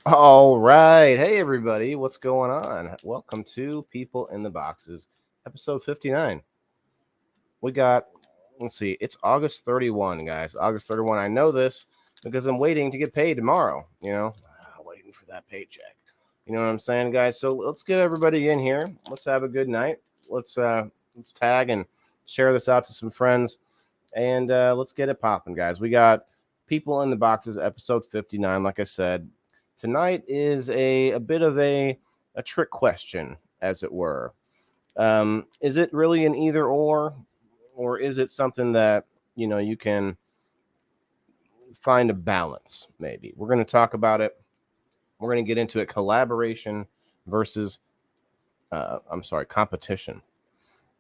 All right. Hey, everybody. What's going on? Welcome to People in the Boxes, episode 59. We got, let's see, it's August 31, guys. August 31. I know this because I'm waiting to get paid tomorrow, waiting for that paycheck. You know what I'm saying, guys? So let's get everybody in here. Let's have a good night. Let's tag and share this out to some friends, and let's get it popping, guys. We got People in the Boxes, episode 59, like I said. Tonight is a bit of a trick question, as it were. Is it really an either or is it something that, you can find a balance, maybe? We're going to talk about it. We're going to get into it. Collaboration versus, competition.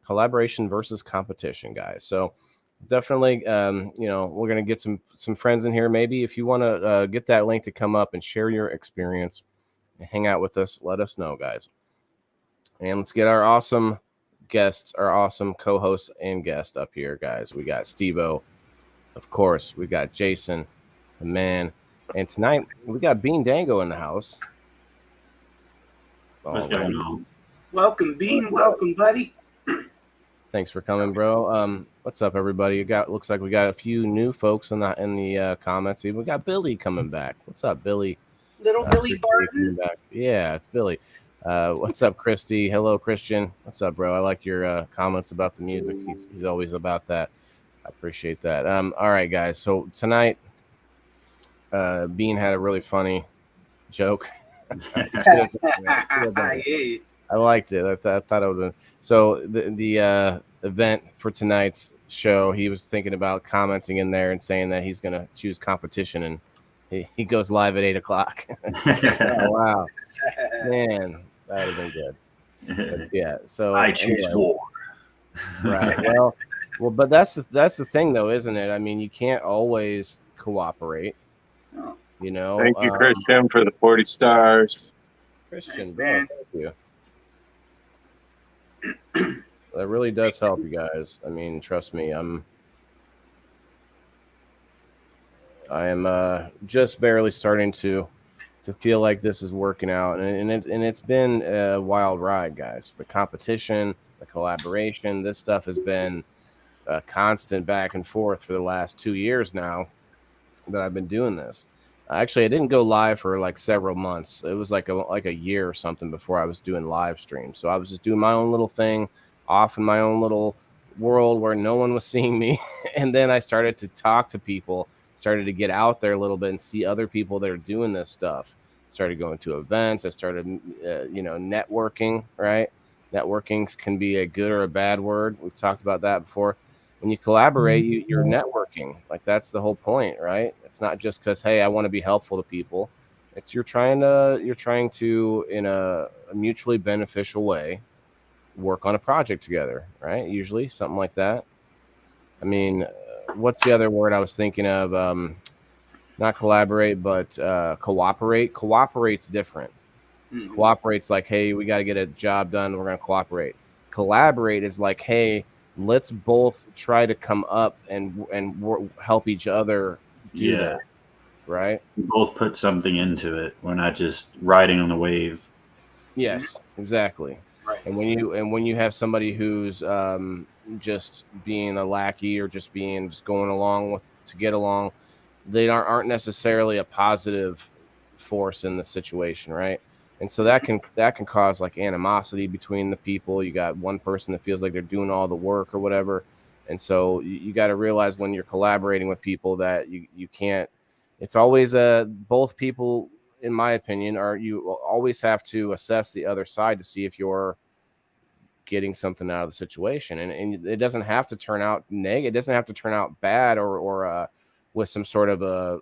Collaboration versus competition, guys. So definitely, we're going to get some friends in here. Maybe if you want to get that link to come up and share your experience and hang out with us, let us know, guys. And let's get our awesome guests, our awesome co-hosts and guest up here, guys. We got Steve-O, of course. We got Jason, the man. And tonight, we got Bean Dango in the house. What's going on? Welcome, Bean. Welcome, buddy. Thanks for coming, bro. What's up, everybody? Looks like we got a few new folks in the comments. We got Billy coming back. What's up, Billy? Little Billy Barton. Yeah, it's Billy. What's up, Christy? Hello, Christian. What's up, bro? I like your comments about the music. He's always about that. I appreciate that. All right, guys. So tonight, Bean had a really funny joke. I liked it. I thought it would have been. So the event for tonight's show, he was thinking about commenting in there and saying that he's going to choose competition, and he goes live at 8:00. Oh, wow. Man, that would have been good. But yeah, so I choose war. Right. Well, but that's the thing, though, isn't it? I mean, you can't always cooperate. Oh, You know, Thank you, Christian, for the 40 stars. Christian, Thanks, bro, man. thank you. That really does help you guys. I mean, trust me, I am just barely starting to feel like this is working out, and it's been a wild ride, guys. The competition, the collaboration, this stuff has been a constant back and forth for the last 2 years now that I've been doing this. Actually, I didn't go live for like several months. It was like a year or something before I was doing live streams. So I was just doing my own little thing, off in my own little world where no one was seeing me. And then I started to talk to people, started to get out there a little bit and see other people that are doing this stuff. Started going to events. I started, networking. Right, networking can be a good or a bad word. We've talked about that before. When you collaborate, you're networking. Like, that's the whole point, right? It's not just because, hey, I want to be helpful to people. It's you're trying to in a mutually beneficial way work on a project together, right? Usually something like that. I mean, what's the other word I was thinking of? Not collaborate, but cooperate. Cooperate's different. Mhm. Cooperate's like, hey, we got to get a job done. We're going to cooperate. Collaborate is like, hey, let's both try to come up and help each other do that. Right? We both put something into it. We're not just riding on the wave. Yes, exactly. Right. And when you have somebody who's just being a lackey or just going along to get along, they aren't necessarily a positive force in the situation, right? And so that can cause like animosity between the people. You got one person that feels like they're doing all the work or whatever, and so you got to realize when you're collaborating with people that you can't. It's always both people, in my opinion, you always have to assess the other side to see if you're getting something out of the situation, and it doesn't have to turn out negative. It doesn't have to turn out bad or with some sort of a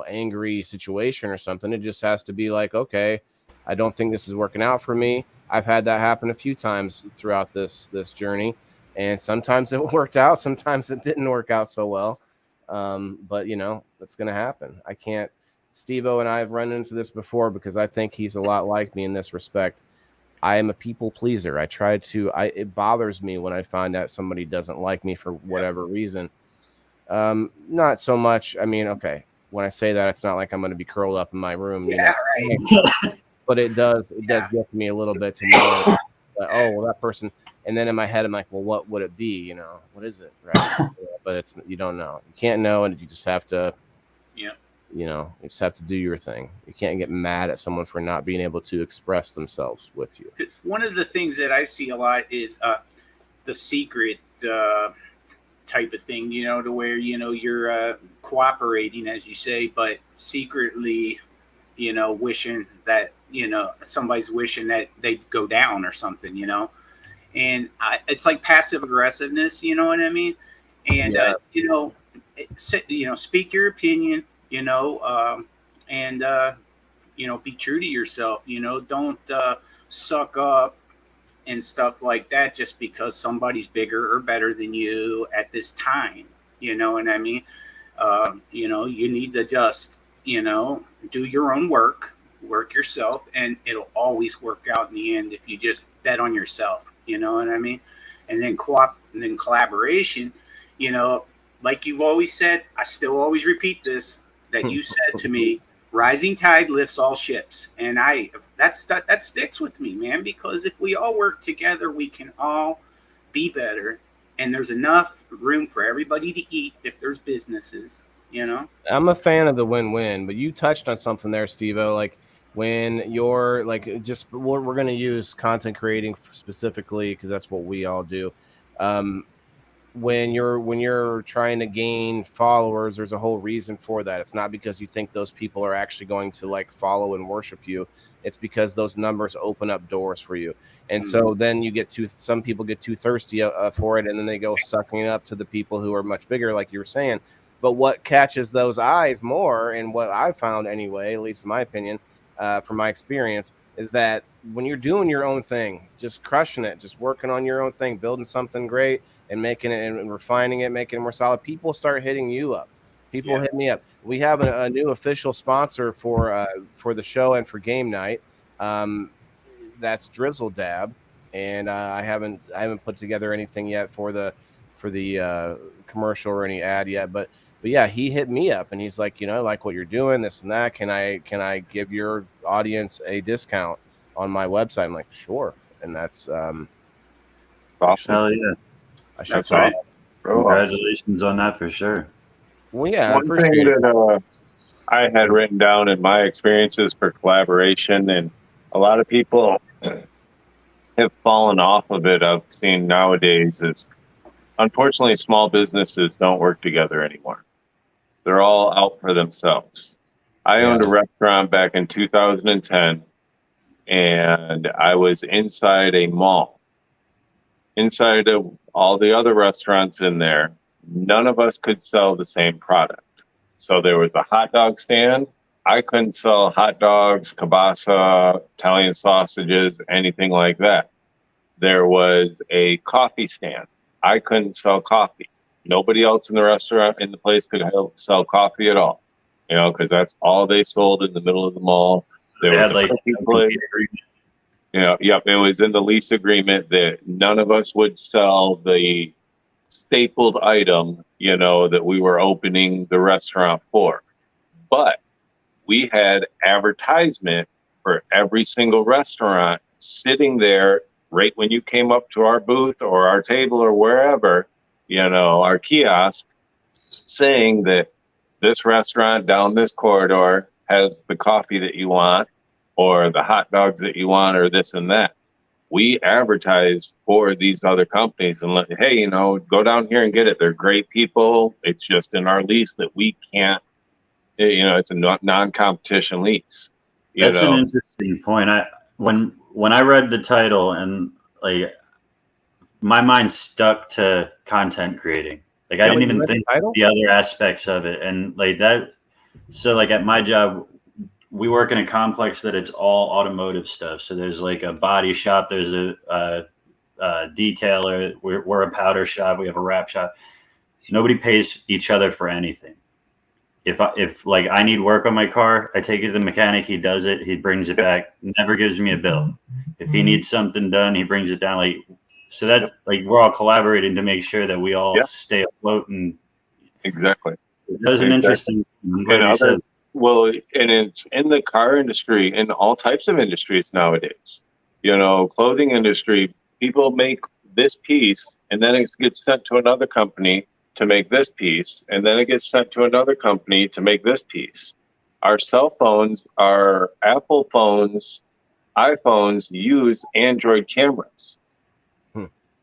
angry situation or something. It just has to be like, okay, I don't think this is working out for me. I've had that happen a few times throughout this journey, and sometimes it worked out, sometimes it didn't work out so well. But that's gonna happen. I can't. Steve-O and I have run into this before because I think he's a lot like me in this respect. I am a people pleaser. It bothers me when I find out somebody doesn't like me for whatever reason. Not so much. I mean, okay, when I say that, it's not like I'm going to be curled up in my room, Right. But it does get to me a little bit to know that, oh, well, that person. And then in my head, I'm like, well, what would it be? What is it? Right? But you don't know. You can't know, and you just have to. Yeah. You just have to do your thing. You can't get mad at someone for not being able to express themselves with you. One of the things that I see a lot is the secret type of thing, to where, you're cooperating, as you say, but secretly, wishing that, somebody's wishing that they'd go down or something, and it's like passive aggressiveness, you know what I mean? And, speak your opinion, and, be true to yourself, don't suck up and stuff like that just because somebody's bigger or better than you at this time. You know what I mean? You need to just, do your own work yourself, and it'll always work out in the end if you just bet on yourself. You know what I mean? And then collaboration, like you've always said, I still always repeat this, that you said to me, rising tide lifts all ships. And that sticks with me, man, because if we all work together, we can all be better. And there's enough room for everybody to eat if there's businesses, I'm a fan of the win-win, but you touched on something there, Steve-O, like when you're like, we're going to use content creating specifically because that's what we all do. When you're trying to gain followers, there's a whole reason for that. It's not because you think those people are actually going to like follow and worship you. It's because those numbers open up doors for you. And so then some people get too thirsty for it, and then they go sucking it up to the people who are much bigger, like you were saying. But what catches those eyes more, and what I found anyway, at least in my opinion, from my experience, is that when you're doing your own thing, just crushing it, just working on your own thing, building something great and making it and refining it, making it more solid, people start hitting you up. People hit me up. We have a new official sponsor for the show and for game night. That's Drizzle Dab, and I haven't put together anything yet for the commercial or any ad yet. But yeah, he hit me up and he's like, I like what you're doing, this and that. Can I give your audience a discount on my website? I'm like, sure. And that's Awesome. Hell yeah. That's right. Congratulations on that for sure. Well, yeah, I One appreciate thing it. that I had written down in my experiences for collaboration, and a lot of people have fallen off of it, I've seen nowadays, is unfortunately small businesses don't work together anymore. They're all out for themselves. I owned a restaurant back in 2010, and I was inside a mall. Inside of all the other restaurants in there, none of us could sell the same product. So there was a hot dog stand. I couldn't sell hot dogs, kielbasa, Italian sausages, anything like that. There was a coffee stand. I couldn't sell coffee. Nobody else in the restaurant, in the place, could sell coffee at all. Because that's all they sold in the middle of the mall. There was a cookie place. It was in the lease agreement that none of us would sell the stapled item, that we were opening the restaurant for. But we had advertisement for every single restaurant sitting there right when you came up to our booth or our table or wherever, our kiosk, saying that this restaurant down this corridor has the coffee that you want or the hot dogs that you want or this and that. We advertise for these other companies and hey, go down here and get it. They're great people. It's just in our lease that we can't, it's a non-competition lease. That's an interesting point. When I read the title and my mind stuck to content creating. I didn't even think the other aspects of it. And that. So at my job, we work in a complex that it's all automotive stuff. So there's a body shop, there's a detailer, we're a powder shop, we have a wrap shop. Nobody pays each other for anything. If I need work on my car, I take it to the mechanic, he does it, he brings it back, never gives me a bill. If he needs something done, he brings it down. So that we're all collaborating to make sure that we all stay afloat. And exactly, that was an interesting. Well, and it's in the car industry, in all types of industries nowadays. Clothing industry, people make this piece, and then it gets sent to another company to make this piece, and then it gets sent to another company to make this piece. Our cell phones, our Apple phones, iPhones use Android cameras.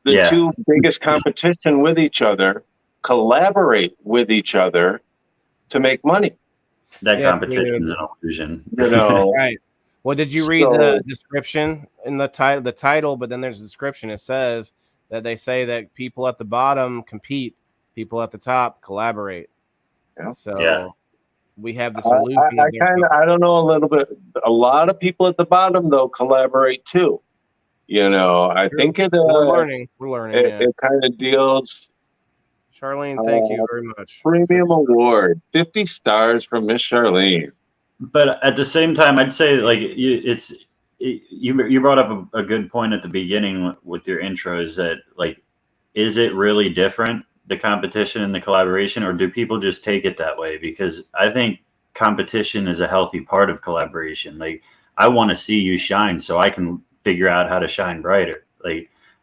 The two biggest competition with each other collaborate with each other to make money. That competition is an illusion. Right. Well, did you read the description in the title? But then there's a description. It says that they say that people at the bottom compete, people at the top collaborate. Yeah. So we have the solution. I don't know a little bit. A lot of people at the bottom though collaborate too. I think it. We're learning. It kind of deals. Charlene, thank you very much. Premium award, 50 stars from Miss Charlene. But at the same time, I'd say you brought up a good point at the beginning with your intro. Is that is it really different, the competition and the collaboration, or do people just take it that way? Because I think competition is a healthy part of collaboration. I want to see you shine so I can figure out how to shine brighter.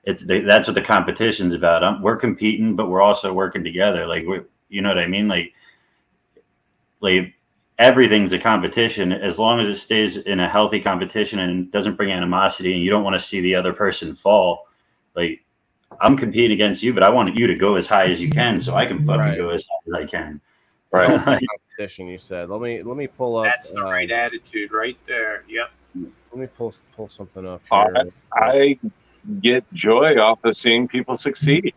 That's what the competition's about. We're competing, but we're also working together. You know what I mean? Everything's a competition as long as it stays in a healthy competition and doesn't bring animosity, and you don't want to see the other person fall. I'm competing against you, but I want you to go as high as you can so I can fucking go as high as I can. Right. Competition, you said. Let me pull up. That's the right attitude right there. Yep. Let me pull something up here. I get joy off of seeing people succeed.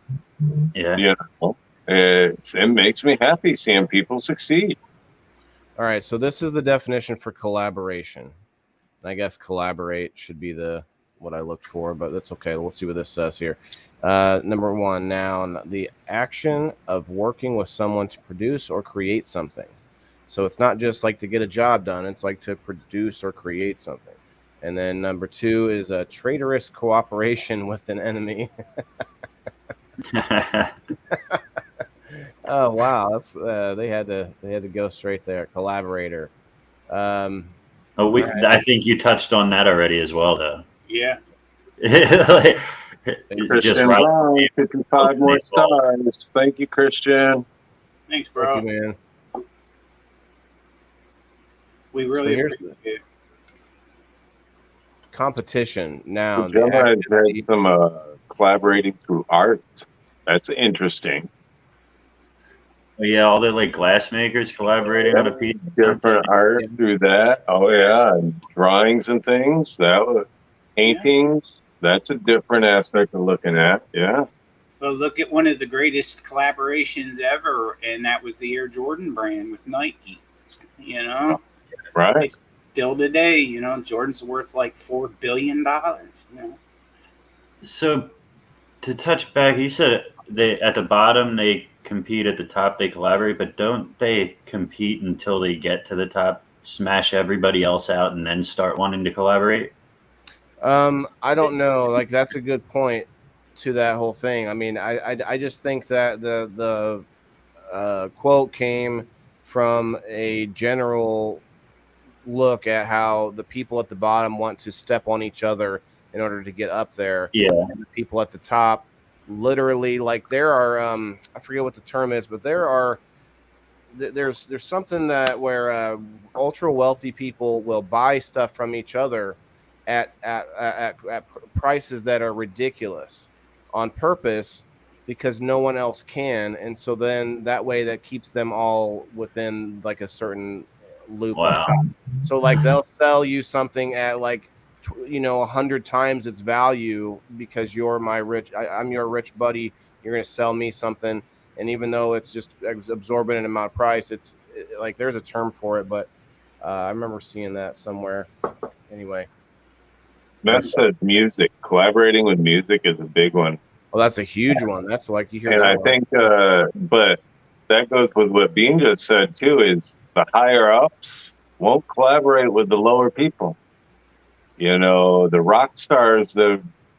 Yeah. It makes me happy seeing people succeed. All right, so this is the definition for collaboration. I guess collaborate should be the what I looked for, but that's okay. Let's see what this says here. Number 1, noun, the action of working with someone to produce or create something. So it's not just like to get a job done. It's like to produce or create something. And then number 2 is a traitorous cooperation with an enemy. Oh wow, that's they had to go straight there. Collaborator. I think you touched on that already as well, though. Yeah. Christian Brown, 55 more stars. Thank you, Christian. Thanks, bro. Thank you, man. We really appreciate it. Competition now. So Gemma has had some collaborating through art. That's interesting. Yeah, all the like glass makers collaborating on a piece. Different art through that. Oh yeah, and drawings and things. That was paintings. That's a different aspect of looking at. Yeah. Well, look at one of the greatest collaborations ever, and that was the Air Jordan brand with Nike. You know, right? It's still today, you know, Jordan's worth like $4 billion. You know? So, to touch back, you said they at the bottom they compete, at the top they collaborate, but don't they compete until they get to the top, smash everybody else out, and then start wanting to collaborate? I don't know. Like that's a good point to that whole thing. I mean, I just think that the quote came from a general look at how the people at the bottom want to step on each other in order to get up there. Yeah. And the people at the top literally, like there are I forget what the term is, but there's something that where ultra wealthy people will buy stuff from each other at prices that are ridiculous on purpose because no one else can, and so then that way that keeps them all within like a certain loop. Wow. Up top. So like they'll sell you something at like 100 times its value because you're my I'm your rich buddy. You're going to sell me something, and even though it's just absorbent in amount of price, it's like there's a term for it, but I remember seeing that somewhere. Anyway, that's music. Collaborating with music is a big one. Well, that's a huge one. That's like you hear. And I think, but that goes with what Bean just said too. Is the higher ups won't collaborate with the lower people. You know, the rock stars,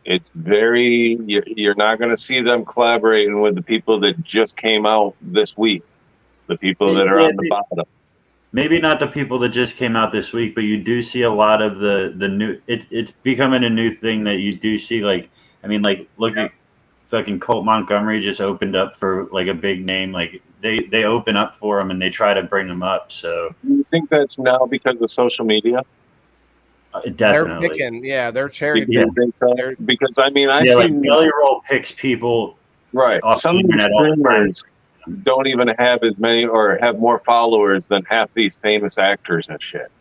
it's very, you're not going to see them collaborating with the people that just came out this week, the people that are on the bottom. Maybe not the people that just came out this week, but you do see a lot of the new, it's becoming a new thing that you do see. Like, I mean, like, look at fucking Colt Montgomery just opened up for like a big name. Like they open up for him and they try to bring him up. So you think that's now because of social media? Definitely. They're picking, they're cherry picking. Because I mean, I see like Jelly Roll picks people. Right. Some of these streamers don't even have as many or have more followers than half these famous actors and shit.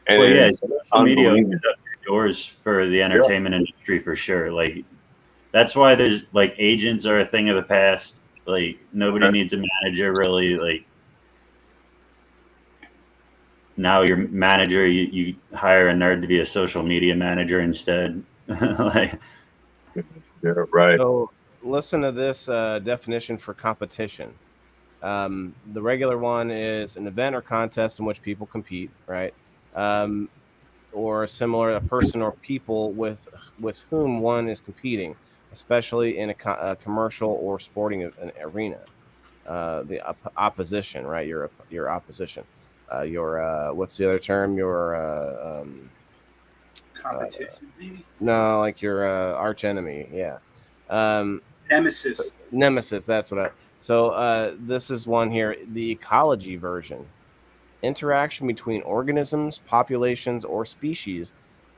And social media opens up doors for the entertainment industry for sure. Like that's why there's like agents are a thing of the past. Like nobody needs a manager really. Like now your manager, you hire a nerd to be a social media manager instead. Like, right. So listen to this definition for competition. The regular one is an event or contest in which people compete, right? Or similar, a person or people with whom one is competing, especially in a commercial or sporting arena. The opposition, right? Your opposition. What's the other term? Your competition, maybe? No, like your arch enemy. Yeah. Nemesis. Nemesis. That's what So this is one here. The ecology version. Interaction between organisms, populations, or species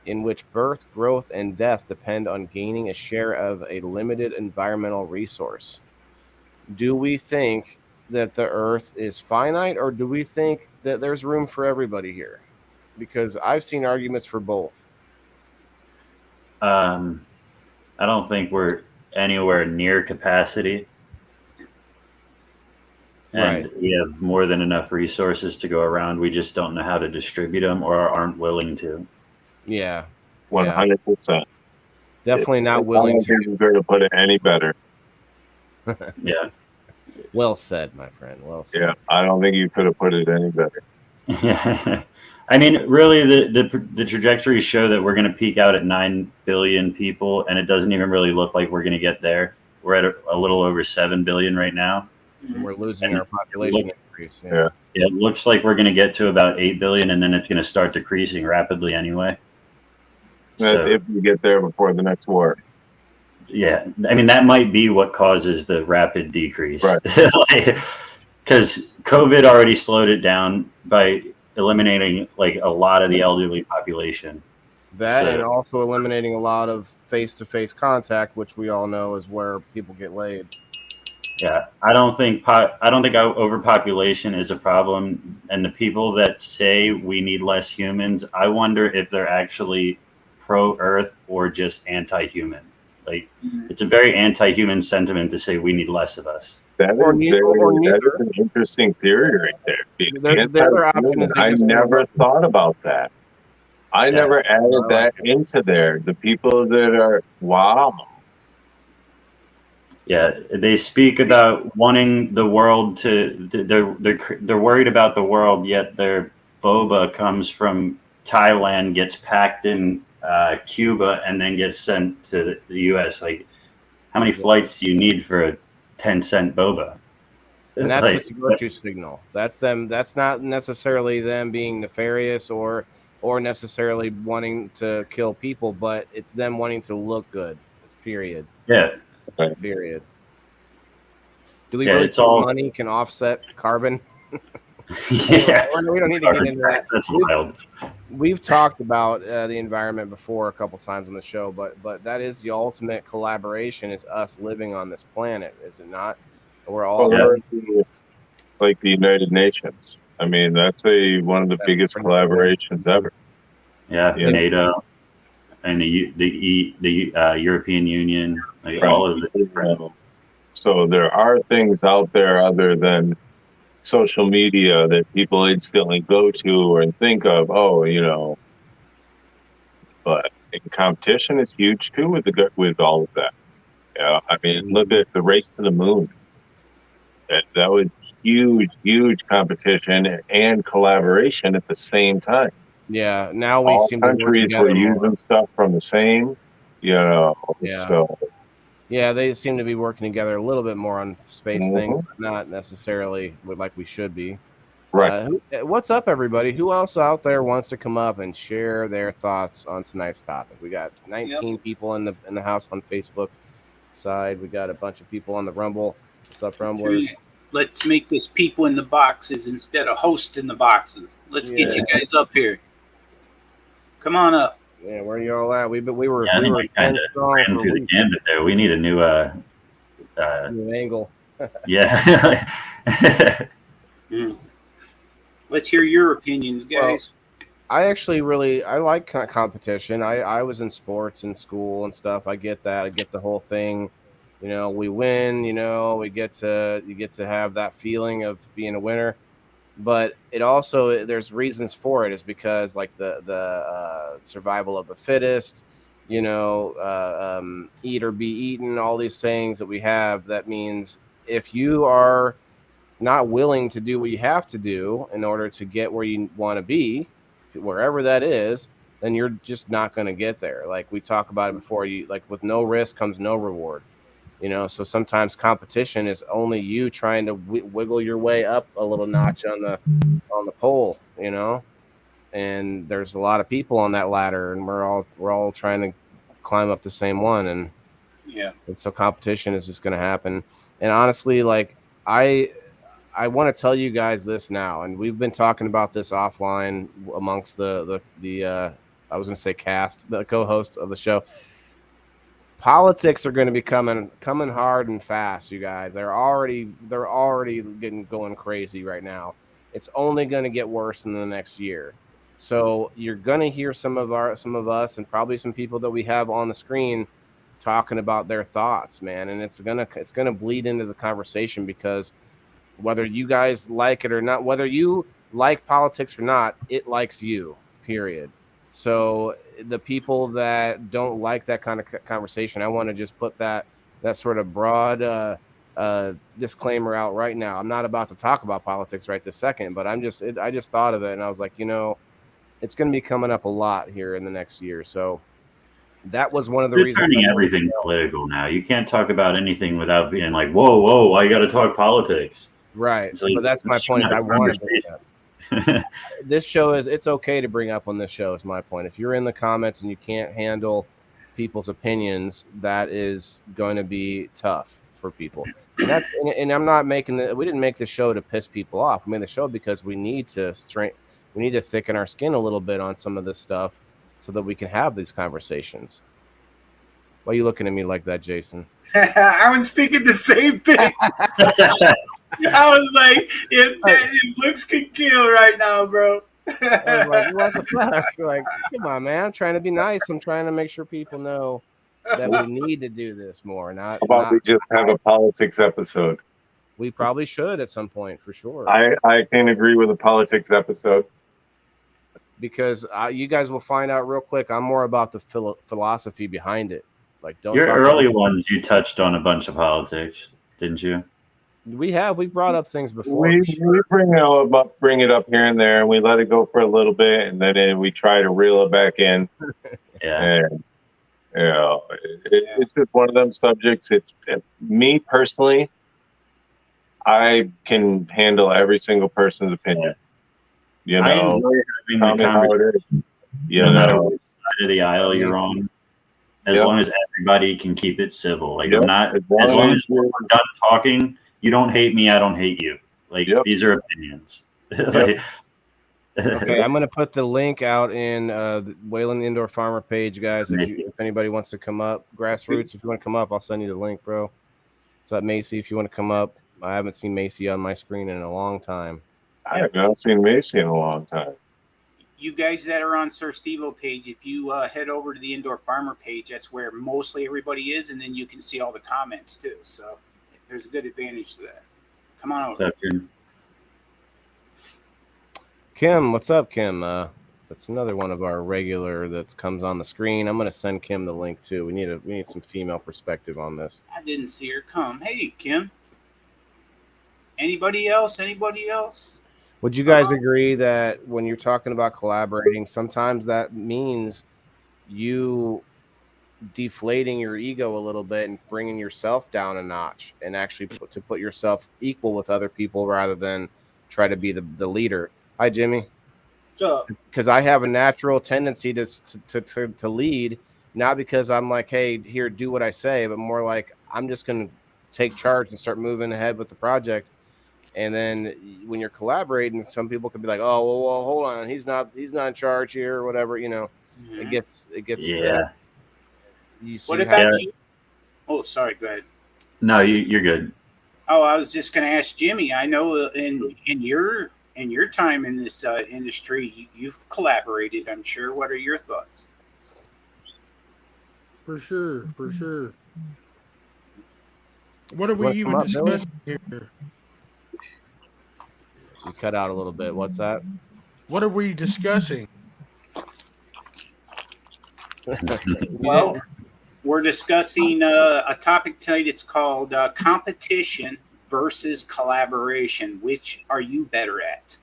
in which birth, growth, and death depend on gaining a share of a limited environmental resource. Do we think that the Earth is finite, or do we think that there's room for everybody here? Because I've seen arguments for both. I don't think we're anywhere near capacity. And we have more than enough resources to go around. We just don't know how to distribute them or aren't willing to. Yeah. 100%. Definitely not willing I don't think you could have put it any better. Yeah. Well said, my friend. Well said. Yeah, I don't think you could have put it any better. Yeah. I mean, really, the trajectories show that we're going to peak out at 9 billion people, and it doesn't even really look like we're going to get there. We're at a little over 7 billion right now. And we're losing our population increase. Yeah. It looks like we're going to get to about 8 billion, and then it's going to start decreasing rapidly anyway. So, if we get there before the next war. Yeah, I mean, that might be what causes the rapid decrease. Right. Because COVID already slowed it down by eliminating like a lot of the elderly population. And also eliminating a lot of face-to-face contact, which we all know is where people get laid. Yeah, I don't think overpopulation is a problem, and the people that say we need less humans, I wonder if they're actually pro-Earth or just anti-human. Like, it's a very anti-human sentiment to say we need less of us. That is an interesting theory right there. I never thought about that. I never added that into there. The people that are Yeah, they speak about wanting the world to. They're worried about the world, yet their boba comes from Thailand, gets packed in Cuba, and then gets sent to the U.S. Like, how many flights do you need for a 10-cent boba? And that's just a virtue signal. That's them. That's not necessarily them being nefarious or necessarily wanting to kill people, but it's them wanting to look good. It's period. Yeah. Period. Do we really think money can offset carbon? Yeah. We don't need to get into that. That's wild. We've talked about the environment before a couple times on the show, but that is the ultimate collaboration, is us living on this planet, is it not? We're all like the United Nations. I mean, that's one of the biggest collaborations ever. Yeah, NATO and the European Union, like all of it. So there are things out there other than social media that people instantly go to and think of. But competition is huge too with all of that. Yeah, I mean, look at the race to the moon. That was huge competition and collaboration at the same time. Yeah, now we all seem countries to were using stuff from the same, Yeah. So yeah, they seem to be working together a little bit more on space things, but not necessarily like we should be. Right. What's up, everybody? Who else out there wants to come up and share their thoughts on tonight's topic? We got 19 people in the house on Facebook side. We got a bunch of people on the Rumble. What's up, Rumblers? Let's make this people in the boxes instead of host in the boxes. Let's get you guys up here. Come on up. Yeah, where are you all at? We were 10 strong ran through the gambit there. We need a new new angle. Yeah. Let's hear your opinions, guys. Well, I like competition. I was in sports in school and stuff. I get that. I get the whole thing. We win. You get to have that feeling of being a winner. But it also, there's reasons for it, is because like the survival of the fittest, eat or be eaten, all these sayings that we have. That means if you are not willing to do what you have to do in order to get where you want to be, wherever that is, then you're just not going to get there. Like we talk about it before, with no risk comes no reward. So sometimes competition is only you trying to wiggle your way up a little notch on the pole, and there's a lot of people on that ladder, and we're all trying to climb up the same one. And so competition is just going to happen. And honestly, like I want to tell you guys this now, and we've been talking about this offline amongst the I was going to say cast, the co-host of the show. Politics are going to be coming hard and fast, you guys. They're already going crazy right now. It's only going to get worse in the next year. So you're going to hear some of us and probably some people that we have on the screen talking about their thoughts, man. And it's going to bleed into the conversation, because whether you guys like it or not, whether you like politics or not, it likes you, period. So the people that don't like that kind of conversation, I want to just put that sort of broad disclaimer out right now. I'm not about to talk about politics right this second, but I just thought of it, and I was like, it's going to be coming up a lot here in the next year. So that was one of the You're reasons. Turning everything political now. You can't talk about anything without being like, whoa, I got to talk politics. Right. So but that's my point. Is I want to bring it up. This show it's okay to bring up on this show. Is my point. If you're in the comments and you can't handle people's opinions, that is going to be tough for people. And I'm not making we didn't make the show to piss people off. We made the show because we need to thicken our skin a little bit on some of this stuff so that we can have these conversations. Why are you looking at me like that, Jason? I was thinking the same thing. I was like, if looks could kill right now, bro. I was like, what the fuck? Like, come on, man. I'm trying to be nice. I'm trying to make sure people know that we need to do this more. How about we just have a politics episode? We probably should at some point, for sure. I can agree with a politics episode. Because you guys will find out real quick, I'm more about the philosophy behind it. Like, don't. Your early ones, you touched on a bunch of politics, didn't you? We brought up things before. We bring it up here and there, and we let it go for a little bit, and then we try to reel it back in. Yeah. And it's just one of them subjects. Me personally, I can handle every single person's opinion. I enjoy having the conversation. No matter which side of the aisle you're on, as long as everybody can keep it civil. Like, as long as we're done talking, you don't hate me, I don't hate you. Like, these are opinions. Okay, I'm going to put the link out in the Wayland Indoor Farmer page, guys. If anybody wants to come up, Grassroots, if you want to come up, I'll send you the link, bro. So that Macy, if you want to come up, I haven't seen Macy on my screen in a long time. I have not seen Macy in a long time. You guys that are on Sir Steve-O page, if you head over to the Indoor Farmer page, that's where mostly everybody is, and then you can see all the comments too. So there's a good advantage to that. Come on over. Kim, what's up, Kim? That's another one of our regular that comes on the screen. I'm going to send Kim the link too. We need some female perspective on this. I didn't see her come. Hey, Kim. Anybody else? Would you guys agree that when you're talking about collaborating, sometimes that means you deflating your ego a little bit and bringing yourself down a notch and actually put yourself equal with other people rather than try to be the leader? Hi, Jimmy. Because I have a natural tendency to lead, not because I'm like, hey, here, do what I say, but more like I'm just going to take charge and start moving ahead with the project. And then when you're collaborating, some people could be like, "Oh, well, hold on, he's not in charge here, or whatever." It gets. Yeah. What about you? Oh, sorry. Go ahead. No, you're good. Oh, I was just going to ask Jimmy. I know in your time in this industry, you've collaborated. I'm sure. What are your thoughts? For sure. What are we even discussing here? You cut out a little bit. What's that? What are we discussing? Well, we're discussing a topic tonight. It's called competition versus collaboration. Which are you better at?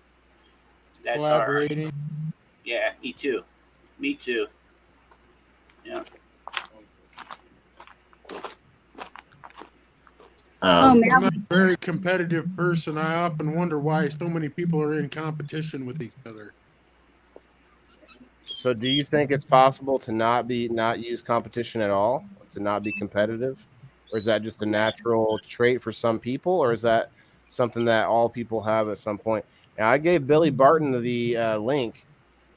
That's collaborating. Yeah, me too. Yeah. I'm a very competitive person. I often wonder why so many people are in competition with each other. So do you think it's possible to not use competition at all, to not be competitive? Or is that just a natural trait for some people, or is that something that all people have at some point? Now, I gave Billy Barton the link.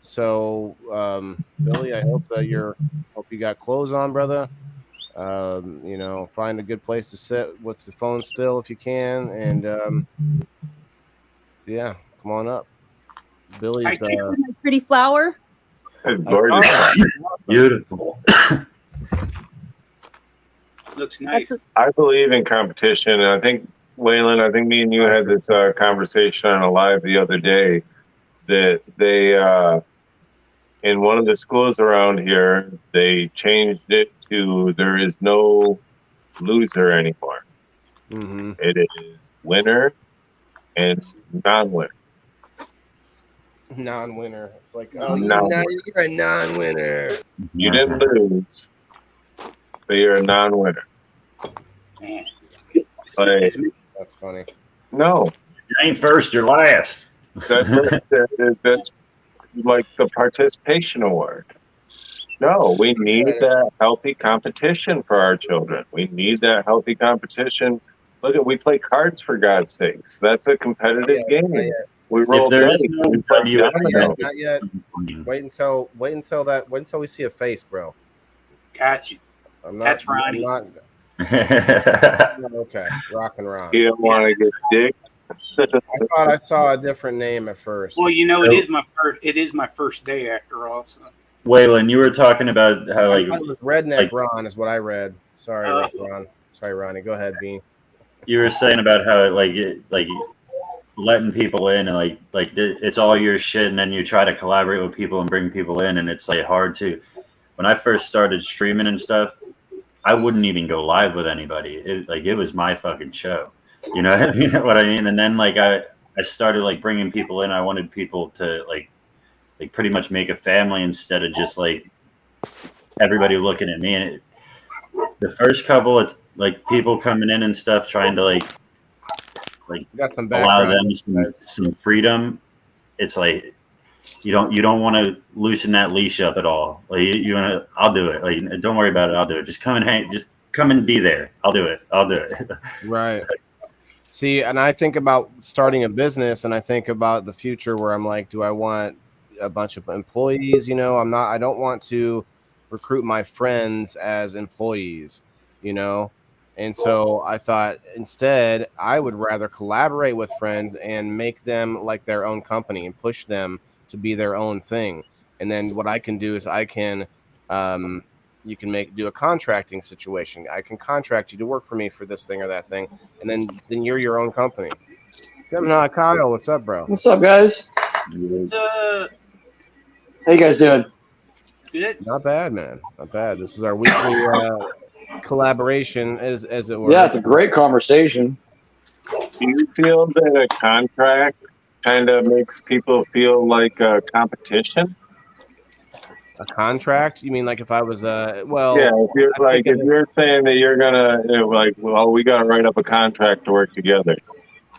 So, Billy, I hope you got clothes on, brother. Find a good place to sit with the phone still if you can, and come on up. Billy's pretty flower. Beautiful. Looks nice. I believe in competition, and I think Waylon, me and you had this conversation on a live the other day that in one of the schools around here, they changed it to there is no loser anymore. Mm-hmm. It is winner and non-winner. Non-winner. It's like, oh, you're a non-winner. You didn't lose, but you're a non-winner. Man. Like, that's funny. No, you ain't first or last. That's like the participation award. No, we need that healthy competition for our children. We need that healthy competition. Look, we play cards for God's sakes. That's a competitive game. We roll dice. Not yet. Wait until we see a face, bro. Got you. That's Ronnie. Okay, rock and roll. You don't want to get dick. I thought I saw a different name at first. Well, it is my first. It is my first day after all. So. Waylon, you were talking about how like it was Redneck Ron is what I read. Sorry, Ron. Sorry, Ronnie. Go ahead, Bean. You were saying about how like letting people in and like it's all your shit, and then you try to collaborate with people and bring people in, and it's like hard to. When I first started streaming and stuff, I wouldn't even go live with anybody. It was my fucking show. You know what I mean? And then like I started like bringing people in. I wanted people to like pretty much make a family instead of just like everybody looking at me. And the first couple of like people coming in and stuff, trying to like allow them some freedom. It's like you don't want to loosen that leash up at all. Like you want to, I'll do it. Like don't worry about it. I'll do it. Just come and hang. Just come and be there. I'll do it. Right. See, and I think about starting a business, and I think about the future where I'm like, do I want a bunch of employees? I don't want to recruit my friends as employees, And so I thought instead I would rather collaborate with friends and make them like their own company and push them to be their own thing. And then what I can do is I can, you can do a contracting situation. I can contract you to work for me for this thing or that thing. And then you're your own company. Kyle, what's up, bro? What's up, guys? How you guys doing? Good. Not bad, man. Not bad. This is our weekly collaboration, as it were. Yeah, it's a great conversation. Do you feel that a contract kind of makes people feel like a competition? A contract? You mean like if I was Yeah, if you're saying that you're gonna we gotta write up a contract to work together.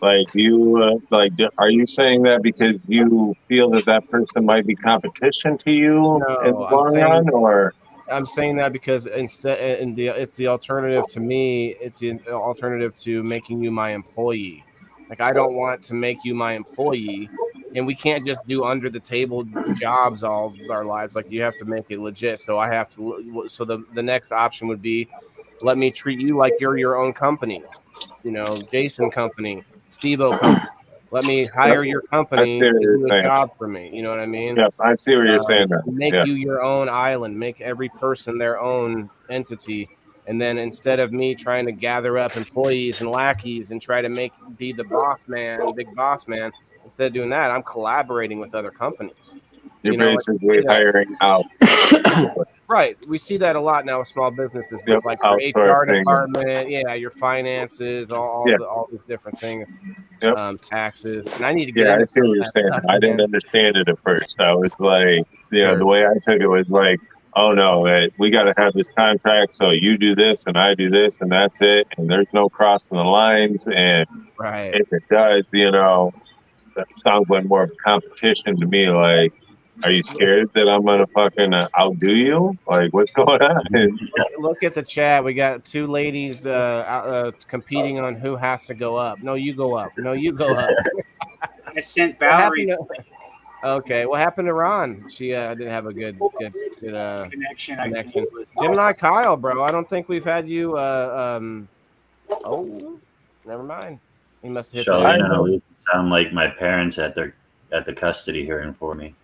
Like are you saying that because you feel that person might be competition to you in the long run, or? I'm saying that because it's the alternative to me. It's the alternative to making you my employee. Like I don't want to make you my employee, and we can't just do under the table jobs all our lives. Like you have to make it legit. So I have to. So the next option would be, let me treat you like you're your own company. Jason company, Steve-O company. Let me hire your company to do a job for me. You know what I mean? Yep, I see what you're saying there. Make you your own island. Make every person their own entity. And then instead of me trying to gather up employees and lackeys and try to be the boss man, big boss man, instead of doing that, I'm collaborating with other companies. You're basically hiring out. Right. We see that a lot now with small businesses, but like your HR department, your finances, all these different things, taxes. And I need to get I see what you're saying. I didn't understand it at first. I was like, the way I took it was like, oh no, we got to have this contract. So you do this and I do this and that's it. And there's no crossing the lines. And if it does, that sounds like more of a competition to me. Like, are you scared that I'm going to fucking outdo you? Like, what's going on? Look at the chat. We got two ladies competing on who has to go up. No, you go up. No, you go up. I sent Valerie. Okay, what happened to Ron? She didn't have a good connection. Gemini Kyle, bro. I don't think we've had you. Never mind. He must have hit that. Sound like my parents at the custody hearing for me.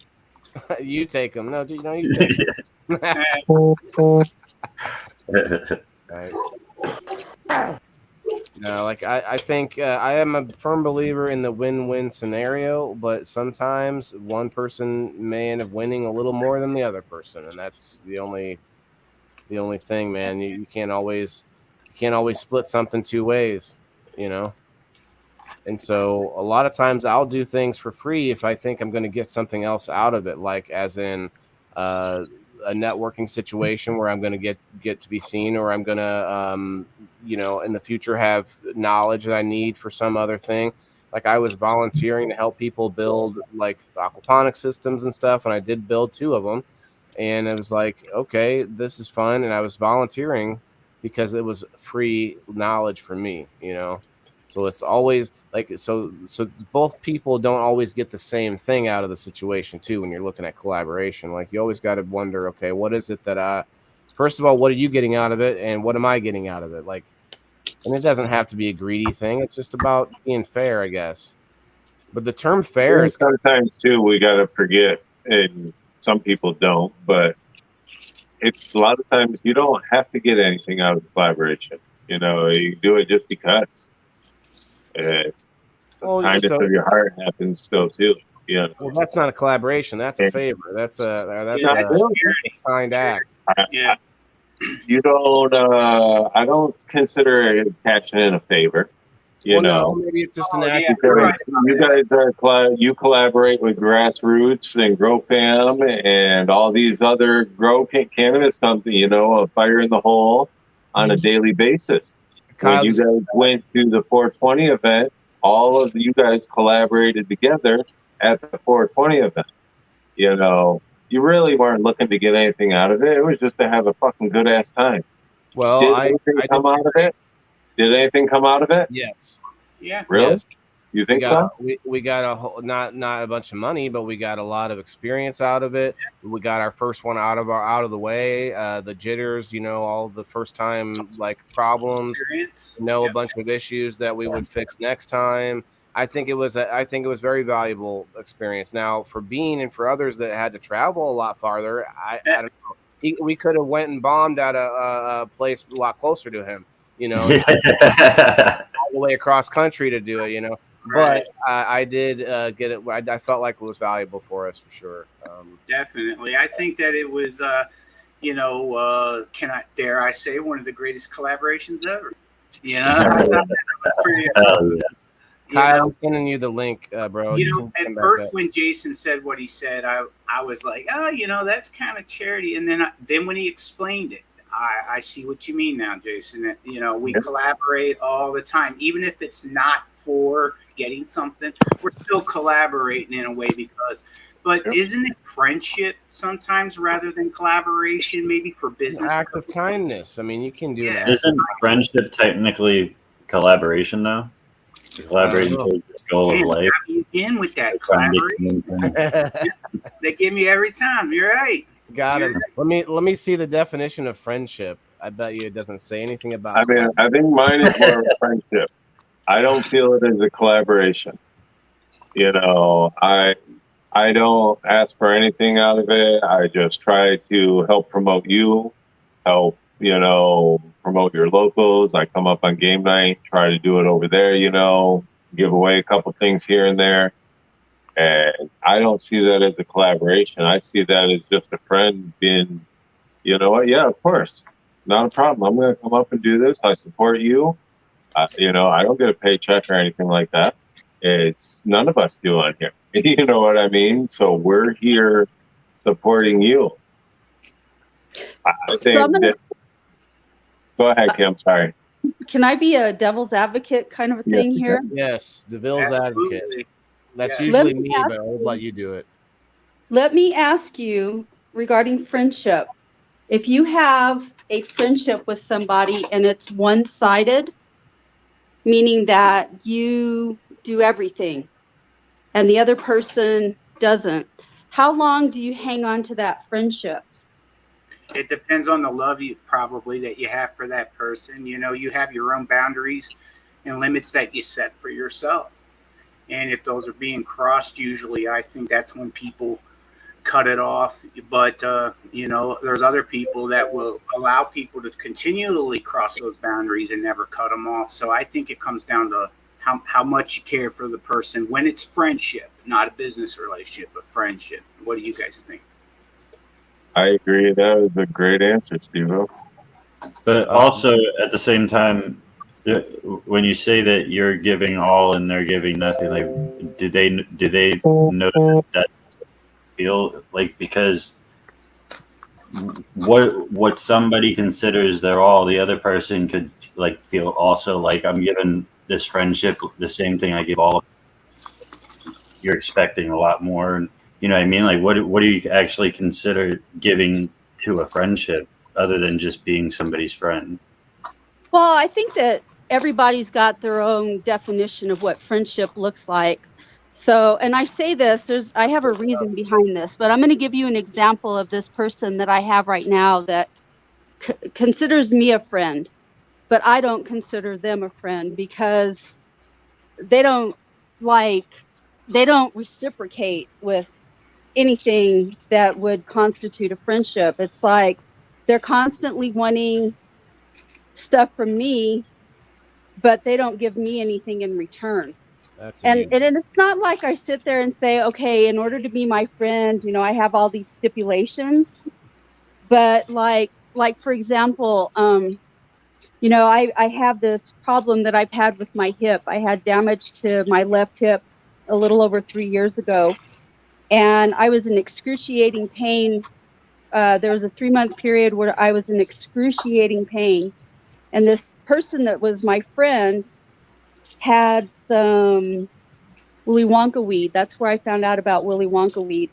You take them. No, you take them. Nice. No, like I think I am a firm believer in the win-win scenario, but sometimes one person may end up winning a little more than the other person, and that's the only thing, man. You can't always split something two ways, you know. And so a lot of times I'll do things for free if I think I'm going to get something else out of it, like as in uh, a networking situation where I'm going to get to be seen, or I'm going to, in the future have knowledge that I need for some other thing. Like I was volunteering to help people build like aquaponic systems and stuff, and I did build 2 of them. And it was like, okay, this is fun, and I was volunteering because it was free knowledge for me, you know. So it's always like so both people don't always get the same thing out of the situation too when you're looking at collaboration. Like you always got to wonder, okay, what is it that first of all, what are you getting out of it, and what am I getting out of it? Like, and it doesn't have to be a greedy thing. It's just about being fair, I guess. But the term fair is sometimes too we got to forget, and some people don't, but it's a lot of times you don't have to get anything out of the collaboration. You know, you do it just because. The kindness of your heart happens still too. Yeah. Well, that's not a collaboration. That's a favor. That's a kind act. Yeah. You don't. I don't consider it cashing in a favor. You know, no, maybe it's just an act. Yeah, right. You guys are you collaborate with Grassroots and Grow Fam and all these other grow cannabis companies. You know, a fire in the hole on a daily basis. When you guys went to the 420 event, all of you guys collaborated together at the 420 event. You know, you really weren't looking to get anything out of it. It was just to have a fucking good ass time. Well, Did anything come out of it? Did anything come out of it? Yes. Yeah. Really? Yes. You think so? We got a whole, not a bunch of money, but we got a lot of experience out of it. We got our first one out of the way. The jitters, you know, all the first time like problems, a bunch of issues that we would fix next time. I think it was very valuable experience. Now for Bean and for others that had to travel a lot farther, I don't know. We could have went and bombed at a place a lot closer to him, you know, all the way across country to do it, you know. But I did get it. I felt like it was valuable for us for sure. Definitely. I think that it was, dare I say, one of the greatest collaborations ever. You know, Kyle, I'm sending you the link, bro. You know, at first when Jason said what he said, I was like, oh, you know, that's kind of charity. And then when he explained it, I see what you mean now, Jason. You know, we collaborate all the time, even if it's not for getting something, we're still collaborating in a way but isn't it friendship sometimes rather than collaboration, maybe for business? Act of kindness. I mean, you can do that. Isn't friendship technically collaboration though? Collaborating towards the goal of life. Again with that collaboration. They give me every time. You're right. Got it. Let me see the definition of friendship. I bet you it doesn't say anything about. I mean, I think mine is more of a friendship. I don't feel it as a collaboration. You know, I don't ask for anything out of it. I just try to help promote you, help, you know, promote your locals. I come up on game night, try to do it over there, you know, give away a couple things here and there. And I don't see that as a collaboration. I see that as just a friend being, you know what? Yeah, of course. Not a problem. I'm going to come up and do this. I support you. You know, I don't get a paycheck or anything like that. It's none of us do on here. You know what I mean? So we're here supporting you. I think go ahead, Kim. Sorry. Can I be a devil's advocate kind of a thing here? Yes, devil's advocate. That's usually me, but I'll let you do it. Let me ask you regarding friendship. If you have a friendship with somebody and it's one-sided, meaning that you do everything and the other person doesn't, how long do you hang on to that friendship? It depends on the love that you have for that person. You know, you have your own boundaries and limits that you set for yourself. And if those are being crossed, usually I think that's when people cut it off. But there's other people that will allow people to continually cross those boundaries and never cut them off. So I think it comes down to how much you care for the person when it's friendship, not a business relationship, but friendship. What do you guys think? I agree. That was a great answer, Steve-O. But also at the same time, when you say that you're giving all and they're giving nothing, like, do they know that feel like, because what somebody considers their all, the other person could like feel also like, I'm giving this friendship the same thing I give all. You're expecting a lot more, and you know what I mean? Like, what do you actually consider giving to a friendship other than just being somebody's friend? Well, I think that everybody's got their own definition of what friendship looks like. So, and I say this, I have a reason behind this, but I'm going to give you an example of this person that I have right now that considers me a friend, but I don't consider them a friend because they don't reciprocate with anything that would constitute a friendship. It's like they're constantly wanting stuff from me, but they don't give me anything in return. And it's not like I sit there and say, okay, in order to be my friend, I have all these stipulations. But like for example, I have this problem that I've had with my hip. I had damage to my left hip a little over 3 years ago, and I was in excruciating pain. There was a 3-month period where I was in excruciating pain, and this person that was my friend had some Willy Wonka weed. That's where I found out about Willy Wonka weed.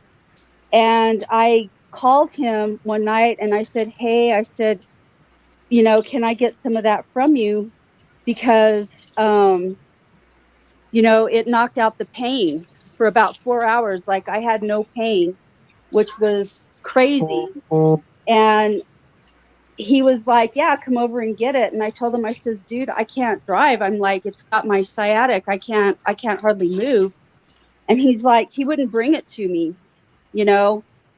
And I called him one night and I said, hey, can I get some of that from you? Because, it knocked out the pain for about 4 hours. Like, I had no pain, which was crazy. And he was like, yeah, come over and get it. And I told him, I said, dude, I can't drive. I'm like, it's got my sciatic. I can't hardly move. And he's like, he wouldn't bring it to me,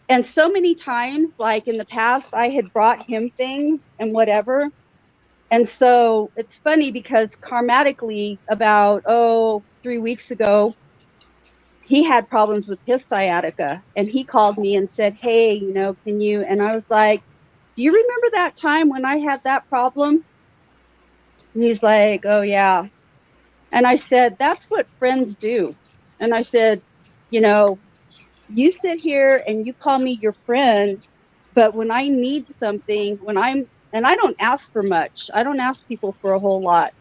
And so many times, like in the past, I had brought him things and whatever. And so it's funny because karmatically about, 3 weeks ago, he had problems with his sciatica. And he called me and said, hey, can you? And I was like, do you remember that time when I had that problem? And he's like, oh, yeah. And I said, that's what friends do. And I said, you sit here and you call me your friend, but when I need something, and I don't ask for much. I don't ask people for a whole lot,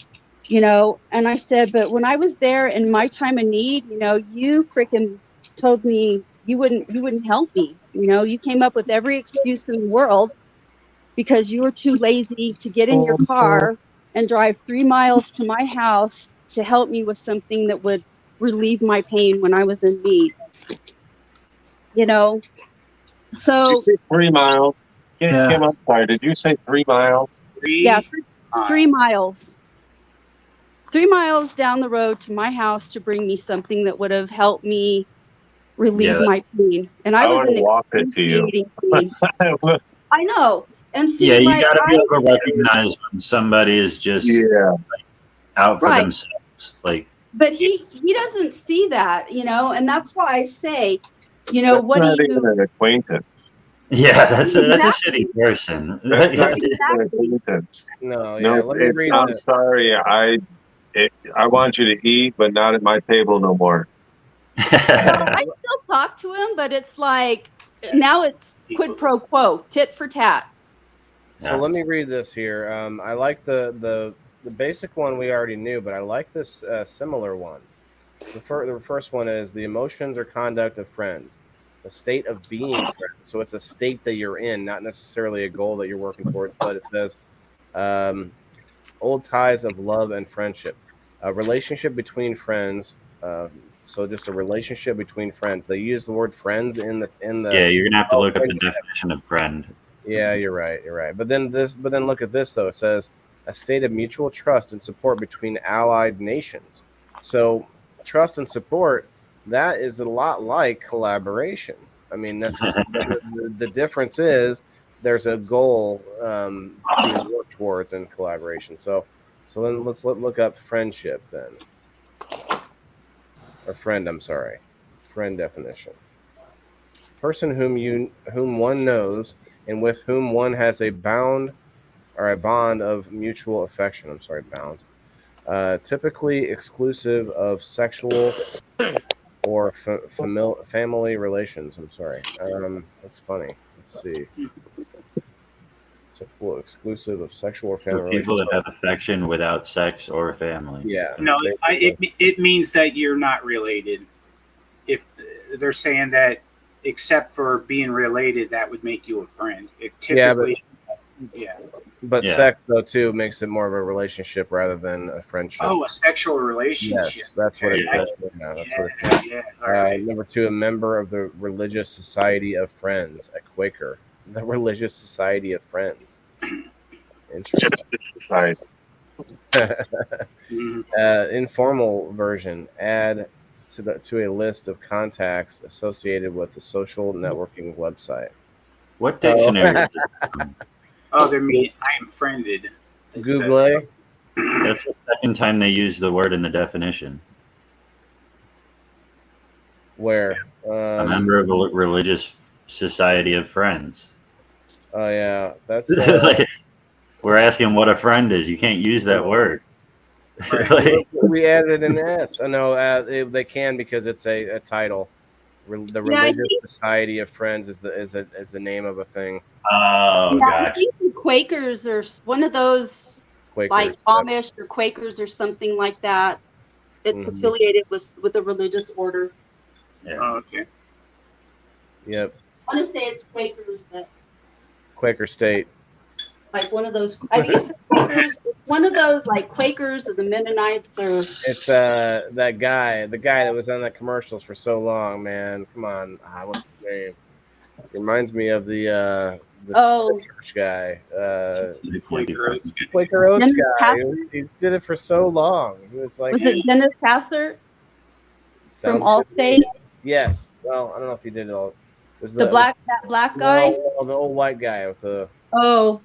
And I said, but when I was there in my time of need, you freaking told me you wouldn't help me. You came up with every excuse in the world because you were too lazy to get in your car and drive 3 miles to my house to help me with something that would relieve my pain when I was in need. So. Did you say 3 miles? Yeah. Kim, I'm sorry. Did you say 3 miles? Yeah, 3 miles. 3 miles down the road to my house to bring me something that would have helped me relieve my pain. And I was in walk it to you. I know. And see, you got to be able to recognize when somebody is just out for themselves. Like, but he doesn't see that, and that's why I say, that's not even an acquaintance. Yeah, that's a shitty person. I'm sorry. I want you to eat, but not at my table no more. I still talk to him, but it's like now it's quid pro quo, tit for tat. So let me read this here. I like the basic one we already knew, but I like this similar one. The first one is the emotions or conduct of friends, the state of being friends. So it's a state that you're in, not necessarily a goal that you're working towards, but it says old ties of love and friendship, a relationship between friends. So just a relationship between friends. They use the word friends in the. Yeah, you're gonna have to look up the definition of friend. Yeah, you're right. But then look at this though. It says a state of mutual trust and support between allied nations. So trust and support, that is a lot like collaboration. I mean, that's the difference is there's a goal being worked towards in collaboration. So then let's look up friendship then, or friend. I'm sorry, friend definition: person whom one knows and with whom one has a bond of mutual affection. I'm sorry, bound. Typically exclusive of sexual or family relations. I'm sorry. That's funny. Let's see. Typical exclusive of sexual or family relations. People that have affection without sex or family. Yeah. No, it means that you're not related. If they're saying that, except for being related, that would make you a friend. It typically, But sex though too makes it more of a relationship rather than a friendship. Oh, a sexual relationship. Yes, that's what it is. Yeah, that's what it is. Yeah. All right. Number 2, a member of the Religious Society of Friends, a Quaker. The Religious Society of Friends. Interesting. Just the society. Informal version: add to a list of contacts associated with the social networking website. What dictionary? Oh, they're mean. I am friended. Google. That's the second time they use the word in the definition. Where? A member of a religious society of friends. Oh yeah, that's. We're asking what a friend is. You can't use that word. We added an S. I know they can because it's a title. The Religious Society of Friends is the name of a thing. Oh, I think the Quakers are one of those, Quakers, like Amish or Quakers or something like that. It's affiliated with a religious order. Yeah. Oh, okay. Yep. I want to say it's Quakers, but Quaker State. like one of those. I think it's Quakers. It's one of those like Quakers or the Mennonites or. It's that guy, the guy that was on the commercials for so long, man. Come on, what's his name? It reminds me of the church guy, Quaker Oats guy. He did it for so long. He was like, was it Dennis Hassert from Allstate? Yes. Well, I don't know if he did it all. Was that black guy? No, the old white guy with the. Oh.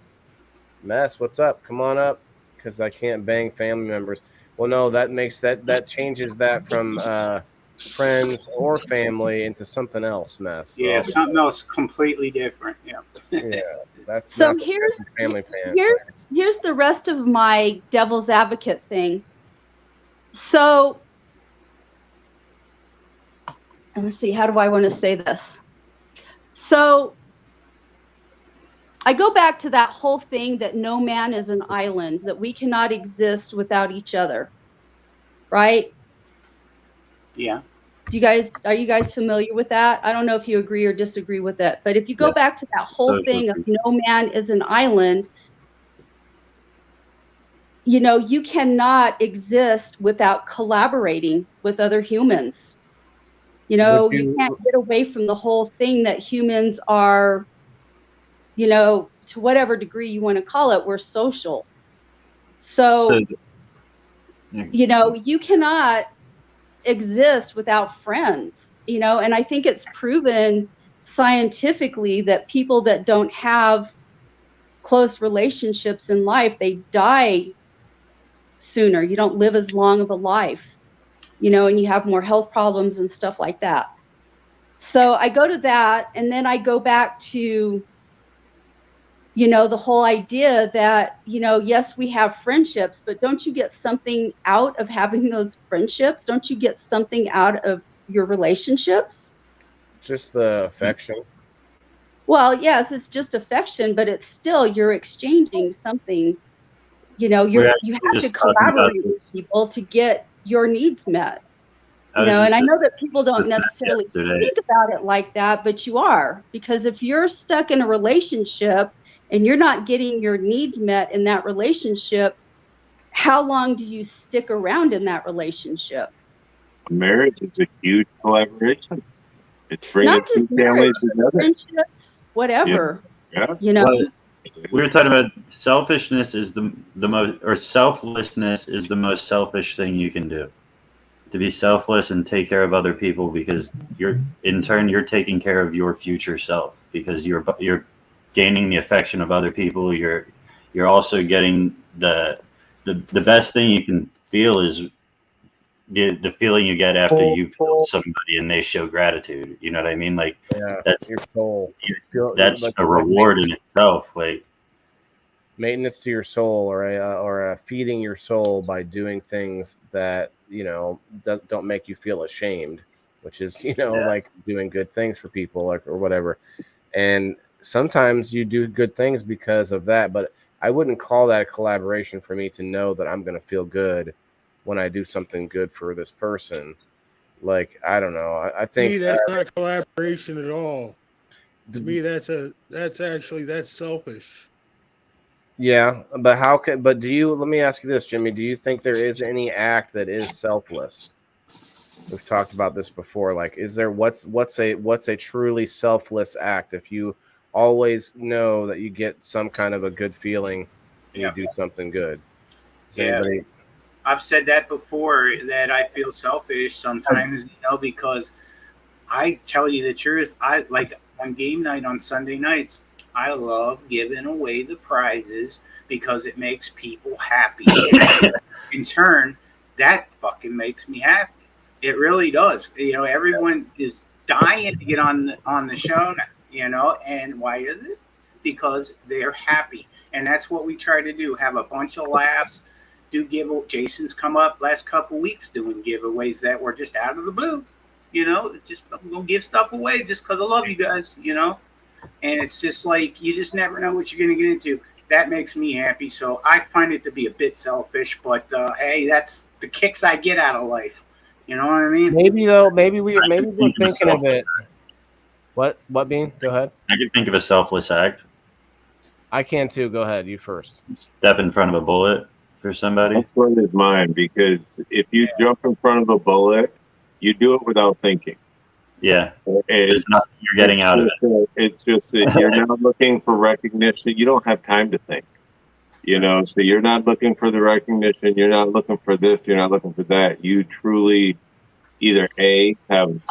Mess, what's up? Come on up, because I can't bang family members. Well, no, that changes that from friends or family into something else. Mess. Yeah, something else completely different. Yeah. Yeah, that's so. Here's family plan. Here's the rest of my devil's advocate thing. So, and let's see, how do I want to say this? So. I go back to that whole thing that no man is an island, that we cannot exist without each other. Right? Yeah. Are you guys familiar with that? I don't know if you agree or disagree with it, but if you go back to that whole thing of no man is an island, you cannot exist without collaborating with other humans. You can't get away from the whole thing that humans are, to whatever degree you want to call it, we're social. So you cannot exist without friends, and I think it's proven scientifically that people that don't have close relationships in life, they die sooner. You don't live as long of a life, and you have more health problems and stuff like that. So I go to that, and then I go back to the whole idea that, yes, we have friendships, but don't you get something out of having those friendships? Don't you get something out of your relationships? Just the affection. Well, yes, it's just affection, but it's still, you're exchanging something. You have to collaborate with people to get your needs met. And I know that people don't necessarily think about it like that, but you are, because if you're stuck in a relationship and you're not getting your needs met in that relationship, how long do you stick around in that relationship? Marriage is a huge collaboration. It's bringing two families together. Friendships, whatever. Yeah. Well, we were talking about selfishness is the most, or selflessness is the most selfish thing you can do. to be selfless and take care of other people, because you're taking care of your future self, because you're gaining the affection of other people. You're also getting the best thing you can feel is the feeling you get after you've helped somebody and they show gratitude. You know what I mean? Like, that's your soul. That's like a reward in itself. Like maintenance to your soul, or feeding your soul by doing things that don't make you feel ashamed, which is like doing good things for people, or whatever. And sometimes you do good things because of that, but I wouldn't call that a collaboration for me to know that I'm going to feel good when I do something good for this person. Like, I don't know. I think to me, that's not collaboration at all. To me, that's selfish. Yeah, but let me ask you this, Jimmy, do you think there is any act that is selfless? We've talked about this before. Like, is there what's a truly selfless act if you always know that you get some kind of a good feeling when you do something good? Anybody? I've said that before, that I feel selfish sometimes, because I tell you the truth. I like on game night on Sunday nights, I love giving away the prizes because it makes people happy. In turn, that fucking makes me happy. It really does. Everyone is dying to get on the show now, and why is it? Because they're happy. And that's what we try to do, have a bunch of laughs, Jason's come up last couple weeks doing giveaways that were just out of the blue. Just gonna give stuff away just because I love you guys, and it's just like, you just never know what you're going to get into. That makes me happy. So I find it to be a bit selfish, but hey, that's the kicks I get out of life. You know what I mean? Maybe we're thinking of it. What, Bean? Go ahead. I can think of a selfless act. I can too. Go ahead. You first. Step in front of a bullet for somebody. That's one is mine, because if you jump in front of a bullet, you do it without thinking. Yeah, it's not you're getting out of it. It's just that you're not looking for recognition. You don't have time to think, so you're not looking for the recognition. You're not looking for this. You're not looking for that. You truly either have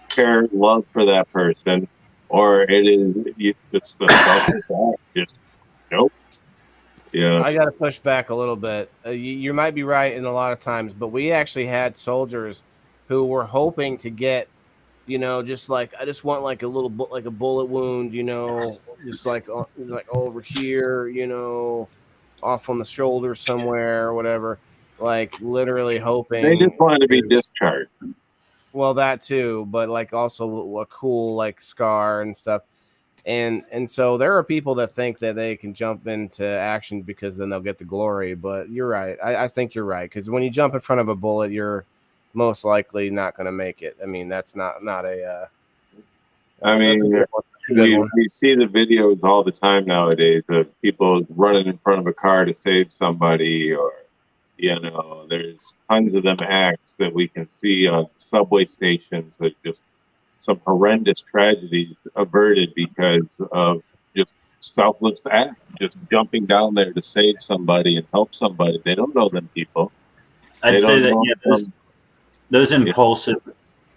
care, love for that person, or it's the selfish act. Just nope. Yeah, I got to push back a little bit. You might be right in a lot of times, but we actually had soldiers who were hoping to get, just like, I just want like a little like a bullet wound, just like over here, off on the shoulder somewhere or whatever, like literally hoping. They just wanted to be discharged. Well, that too, but like also a cool like scar and stuff. And so there are people that think that they can jump into action because then they'll get the glory. But you're right. I think you're right, because when you jump in front of a bullet, you're most likely not going to make it. I mean, that's not a. We see the videos all the time nowadays of people running in front of a car to save somebody, or there's tons of them acts that we can see on subway stations that just some horrendous tragedies averted because of just selfless act, just jumping down there to save somebody and help somebody. They don't know them people. I'd say that those impulsive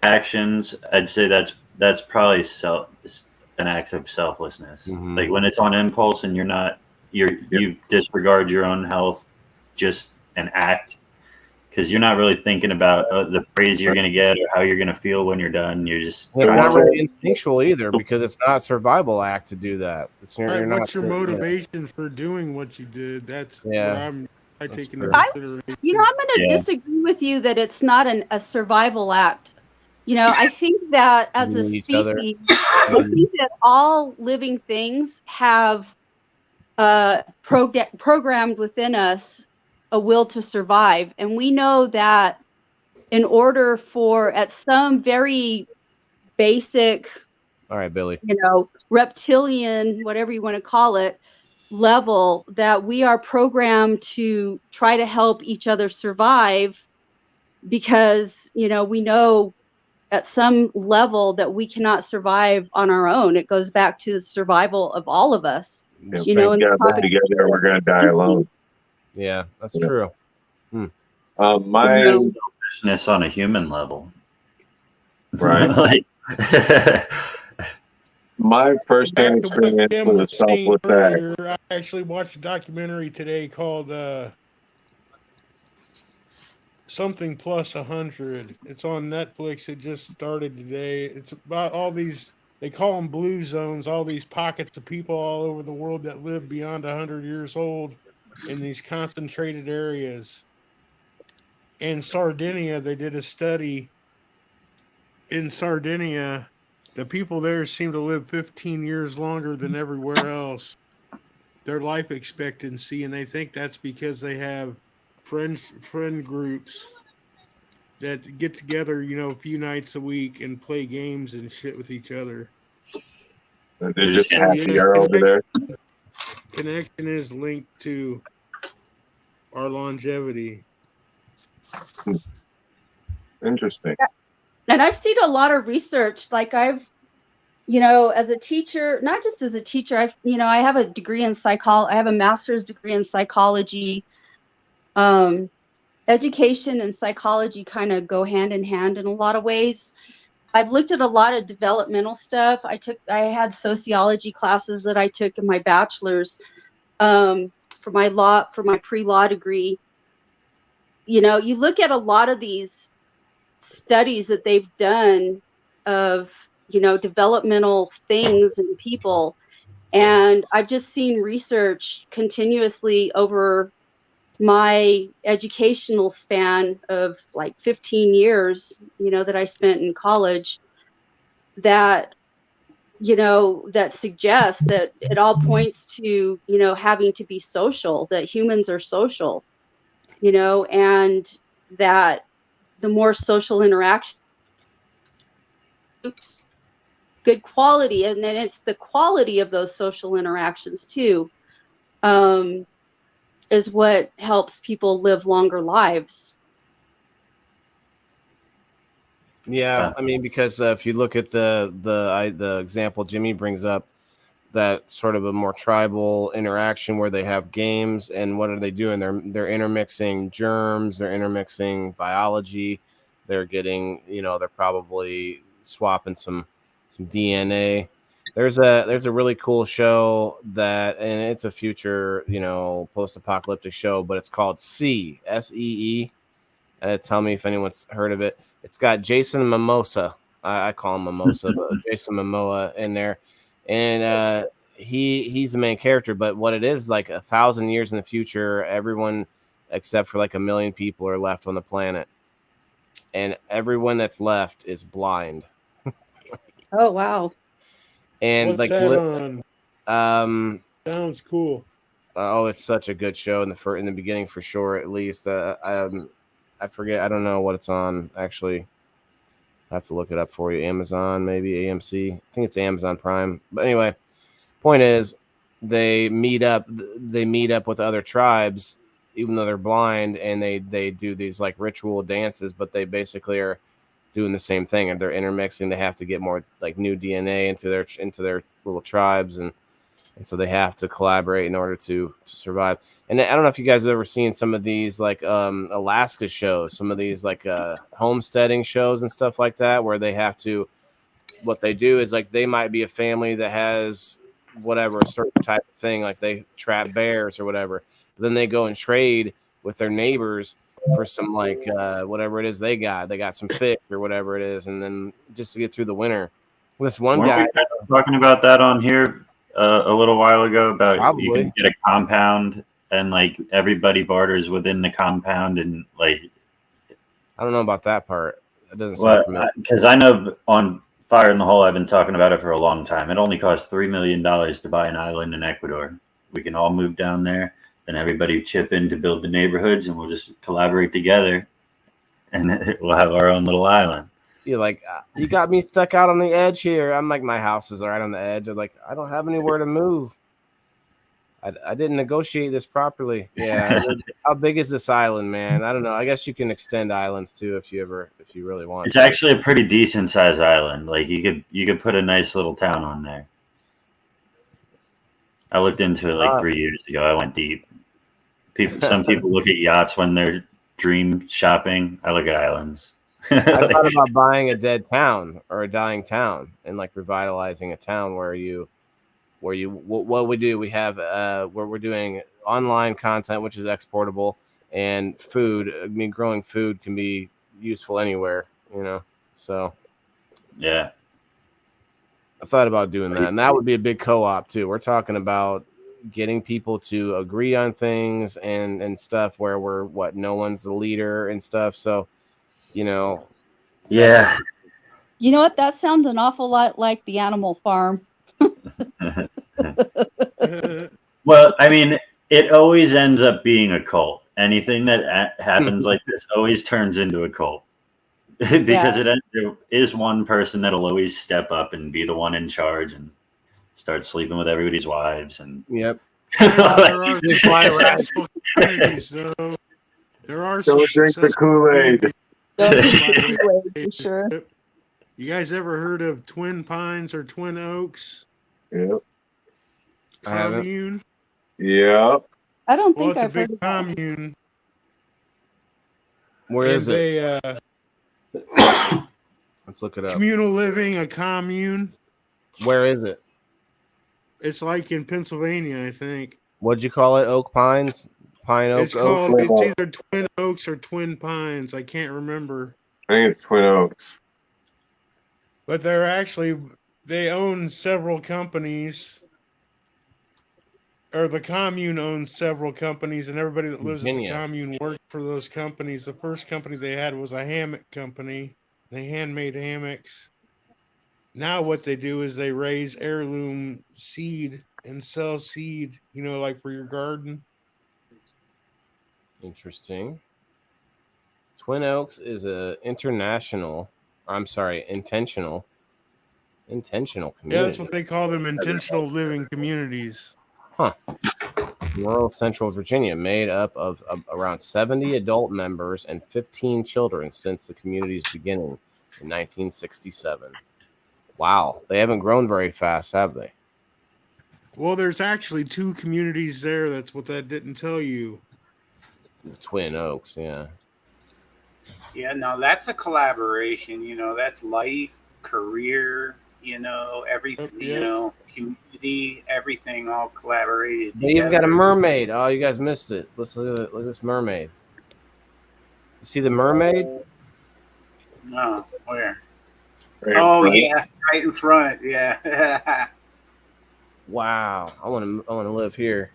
actions, I'd say that's probably an act of selflessness. Mm-hmm. Like when it's on impulse and you disregard your own health, just an act, because you're not really thinking about the praise you're going to get or how you're going to feel when you're done. You're just it's not really instinctual either, because it's not a survival act to do that. What's your motivation for doing what you did? That's where I take into consideration. I'm going to disagree with you that it's not a survival act. I think that as a species, I think that all living things have programmed within us a will to survive. And we know that in order for, at some very basic, all right, Billy, reptilian, whatever you want to call it, level, that we are programmed to try to help each other survive, because, we know at some level that we cannot survive on our own. It goes back to the survival of all of us. Together, we're going to die alone. Yeah, that's true. My selfishness on a human level. Right. Like, my first-hand experience Jim with was a saying selfless act. earlier, I actually watched a documentary today called Something Plus 100. It's on Netflix. It just started today. It's about all these, they call them blue zones, all these pockets of people all over the world that live beyond 100 years old in these concentrated areas. In Sardinia, they did a study. In Sardinia, the people there seem to live 15 years longer than everywhere else. Their life expectancy, and they think that's because they have friend groups that get together, a few nights a week and play games and shit with each other. They're just happier over there. Connection is linked to our longevity. Interesting. And I've seen a lot of research. Like as a teacher, not just as a teacher, I have a degree in psychology. I have a master's degree in psychology. Education and psychology kind of go hand in hand in a lot of ways. I've looked at a lot of developmental stuff. I had sociology classes that I took in my bachelor's for my pre-law degree. You look at a lot of these studies that they've done of, developmental things in people. And I've just seen research continuously over my educational span of like 15 years, that I spent in college, that that suggests that it all points to, having to be social, that humans are social, and that the more social interaction, good quality, and then it's the quality of those social interactions too, is what helps people live longer lives. Yeah, I mean, because if you look at the example Jimmy brings up, that sort of a more tribal interaction where they have games, and what are they doing? They're intermixing germs, they're intermixing biology, they're getting, they're probably swapping some DNA. There's a really cool show and it's a future, post-apocalyptic show, but it's called SEE. Tell me if anyone's heard of it. It's got Jason Momoa. I call him Mimosa, but Jason Momoa in there. And he's the main character. But what it is, like 1,000 years in the future, everyone except for like 1 million people are left on the planet. And everyone that's left is blind. Oh, wow. And what's like that on? Sounds cool. Oh, it's such a good show in the beginning for sure, at least. I forget. I don't know what it's on, actually. I have to look it up for you. Amazon, maybe AMC. I think it's Amazon Prime. But anyway, point is, they meet up with other tribes, even though they're blind, and they do these like ritual dances, but they basically are doing the same thing, and they're intermixing. They have to get more like new DNA into their little tribes, and so they have to collaborate in order to survive. And I don't know if you guys have ever seen some of these like Alaska shows, some of these like homesteading shows and stuff like that, where they have to, what they do is like they might be a family that has whatever, a certain type of thing, like they trap bears or whatever. But then they go and trade with their neighbors for some like whatever it is they got some fish or whatever it is, and then just to get through the winter. This one guy talking about that on here a little while ago about probably. You can get a compound and like everybody barters within the compound, and like I don't know about that part. It doesn't sound familiar. Because I know on Fire in the Hole, I've been talking about it for a long time. It only costs $3 million to buy an island in Ecuador. We can all move down there, and everybody chip in to build the neighborhoods, and we'll just collaborate together, and we'll have our own little island. You're like, you got me stuck out on the edge here. I'm like, my house is right on the edge. I'm like, I don't have anywhere to move. I didn't negotiate this properly. Yeah. How big is this island, man? I don't know. I guess you can extend islands too if you really want. It's actually a pretty decent sized island. Like you could put a nice little town on there. I looked into it like 3 years ago. I went deep. Some people look at yachts when they're dream shopping, I look at islands. I thought about buying a dead town or a dying town and like revitalizing a town where what we do, we have where we're doing online content, which is exportable, and food. I mean, growing food can be useful anywhere, so yeah. I thought about doing that, and that would be a big co-op too. We're talking about getting people to agree on things and stuff where no one's the leader and stuff. So, Yeah. You know what? That sounds an awful lot like the Animal Farm. Well, I mean, it always ends up being a cult. Anything that happens like this always turns into a cult. Because there is one person that'll always step up and be the one in charge and start sleeping with everybody's wives. And yep. There are successful communities, though. There are Don't drink the Kool-Aid. For sure. You guys ever heard of Twin Pines or Twin Oaks? Yep. I haven't. Commune? Yep. I don't Well, think it's a I've heard big of that. commune. Where And is it? Let's look it up. Communal living, a commune. Where is it? It's like in Pennsylvania, I think. What'd you call it? Oak Pines? Pine Oak? It's either Twin Oaks or Twin Pines. I can't remember. I think it's Twin Oaks. But they own several companies. Or the commune owns several companies, and everybody that lives at the commune worked for those companies. The first company they had was a hammock company. They handmade hammocks. Now what they do is they raise heirloom seed and sell seed, like for your garden. Interesting. Twin Oaks is intentional community. Yeah, that's what they call them, intentional living communities. Huh. Rural Central Virginia, made up of around 70 adult members and 15 children since the community's beginning in 1967. Wow. They haven't grown very fast, have they? Well, there's actually 2 communities there. That's what that didn't tell you. Twin Oaks, yeah. Yeah, no, that's a collaboration. That's life, career, everything, community, everything all collaborated. They even got a mermaid. Oh, you guys missed it. Let's look at this mermaid. You see the mermaid? No, where? Right yeah, right in front. Yeah. Wow, I want to live here.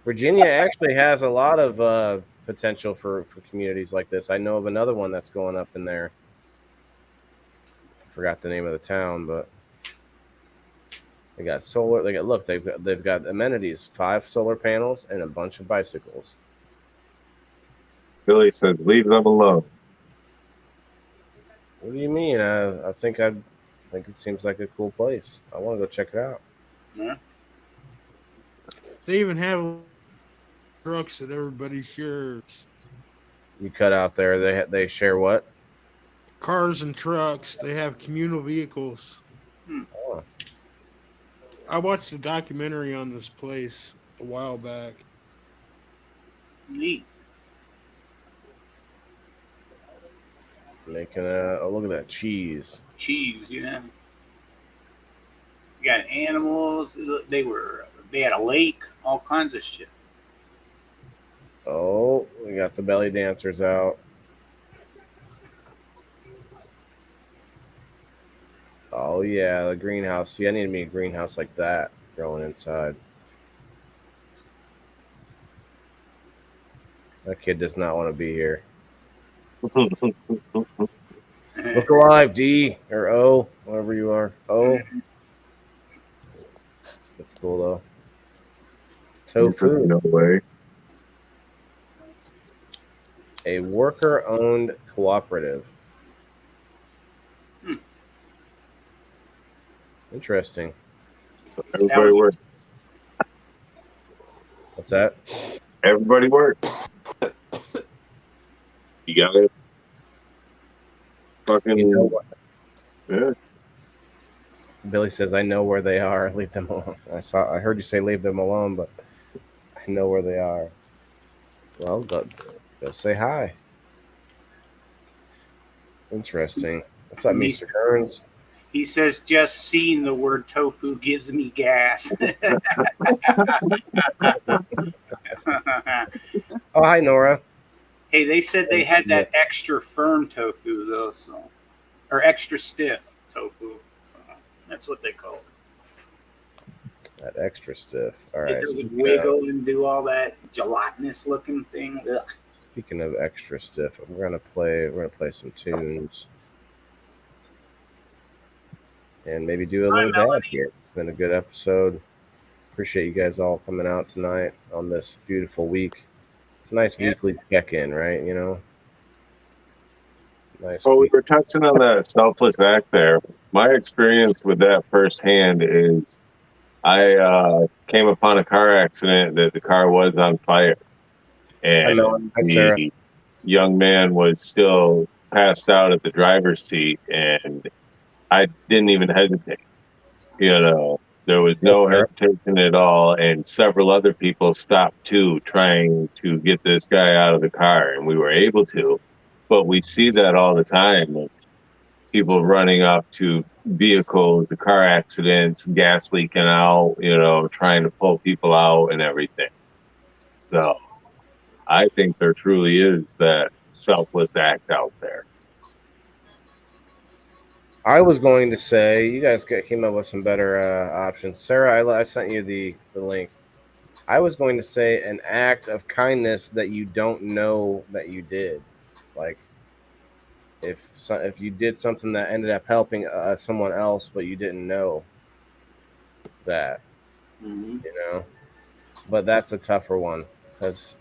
Virginia actually has a lot of potential for communities like this. I know of another one that's going up in there. I forgot the name of the town, but they got solar. They've got amenities: 5 solar panels and a bunch of bicycles. Billy says, "Leave them alone." What do you mean? I think it seems like a cool place. I want to go check it out. Yeah. They even have trucks that everybody shares. You cut out there. They share what? Cars and trucks. They have communal vehicles. Oh. I watched a documentary on this place a while back. Neat. Making look at that cheese. Cheese, You got animals. They had a lake, all kinds of shit. Oh, we got the belly dancers out. Oh yeah, the greenhouse. See, I need me a greenhouse like that growing inside. That kid does not want to be here. Look alive, D or O, whatever you are. O. That's cool though. Tofu. No way. A worker-owned cooperative. Interesting. Everybody works. What's that? Everybody works. You got it. Fucking. You know what? Yeah. Billy says, "I know where they are. Leave them alone." I heard you say leave them alone, but I know where they are. Well, go say hi. Interesting. What's up, And Mr. Kearns? He says, just seeing the word tofu gives me gas. Oh, hi, Nora. Hey, they said they had that extra firm tofu, though, so, or extra stiff tofu. So that's what they call it. That extra stiff. All right. It doesn't wiggle and do all that gelatinous looking thing. Ugh. Speaking of extra stiff, we're gonna play some tunes. And maybe do a little dab here. It's been a good episode. Appreciate you guys all coming out tonight on this beautiful week. It's a nice weekly check-in, right? You know? Nice. Well, we were touching on that selfless act there. My experience with that firsthand is I came upon a car accident that the car was on fire. And the young man was still passed out at the driver's seat, and I didn't even hesitate. You know, there was no hesitation at all, and several other people stopped too, trying to get this guy out of the car, and we were able to. But we see that all the time. People running up to vehicles, the car accidents, gas leaking out, you know, trying to pull people out and everything. So I think there truly is that selfless act out there. I was going to say, you guys came up with some better options. Sarah, I sent you the link. I was going to say an act of kindness that you don't know that you did. Like, if you did something that ended up helping someone else, but you didn't know that, you know. But that's a tougher one because.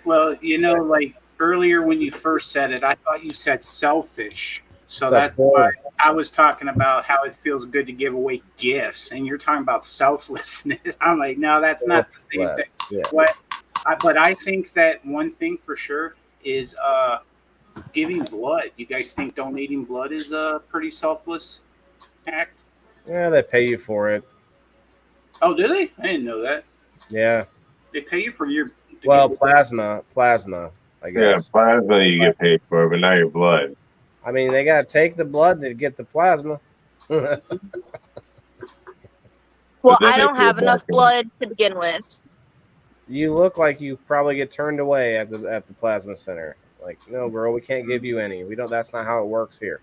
Well, you know, like earlier when you first said it, I thought you said selfish. So that's why I was talking about how it feels good to give away gifts, and you're talking about selflessness. I'm like, no, that's not the same thing. Yeah. But I think that one thing for sure is giving blood. You guys think donating blood is a pretty selfless act? Yeah, they pay you for it. Oh, do they? I didn't know that. Yeah. They pay you for your... Well, plasma, I guess. Yeah, plasma you get paid for, but not your blood. I mean, they got to take the blood to get the plasma. Well, I don't have enough blood to begin with. You look like you probably get turned away at the plasma center. Like, no, girl, we can't give you any. We don't. That's not how it works here.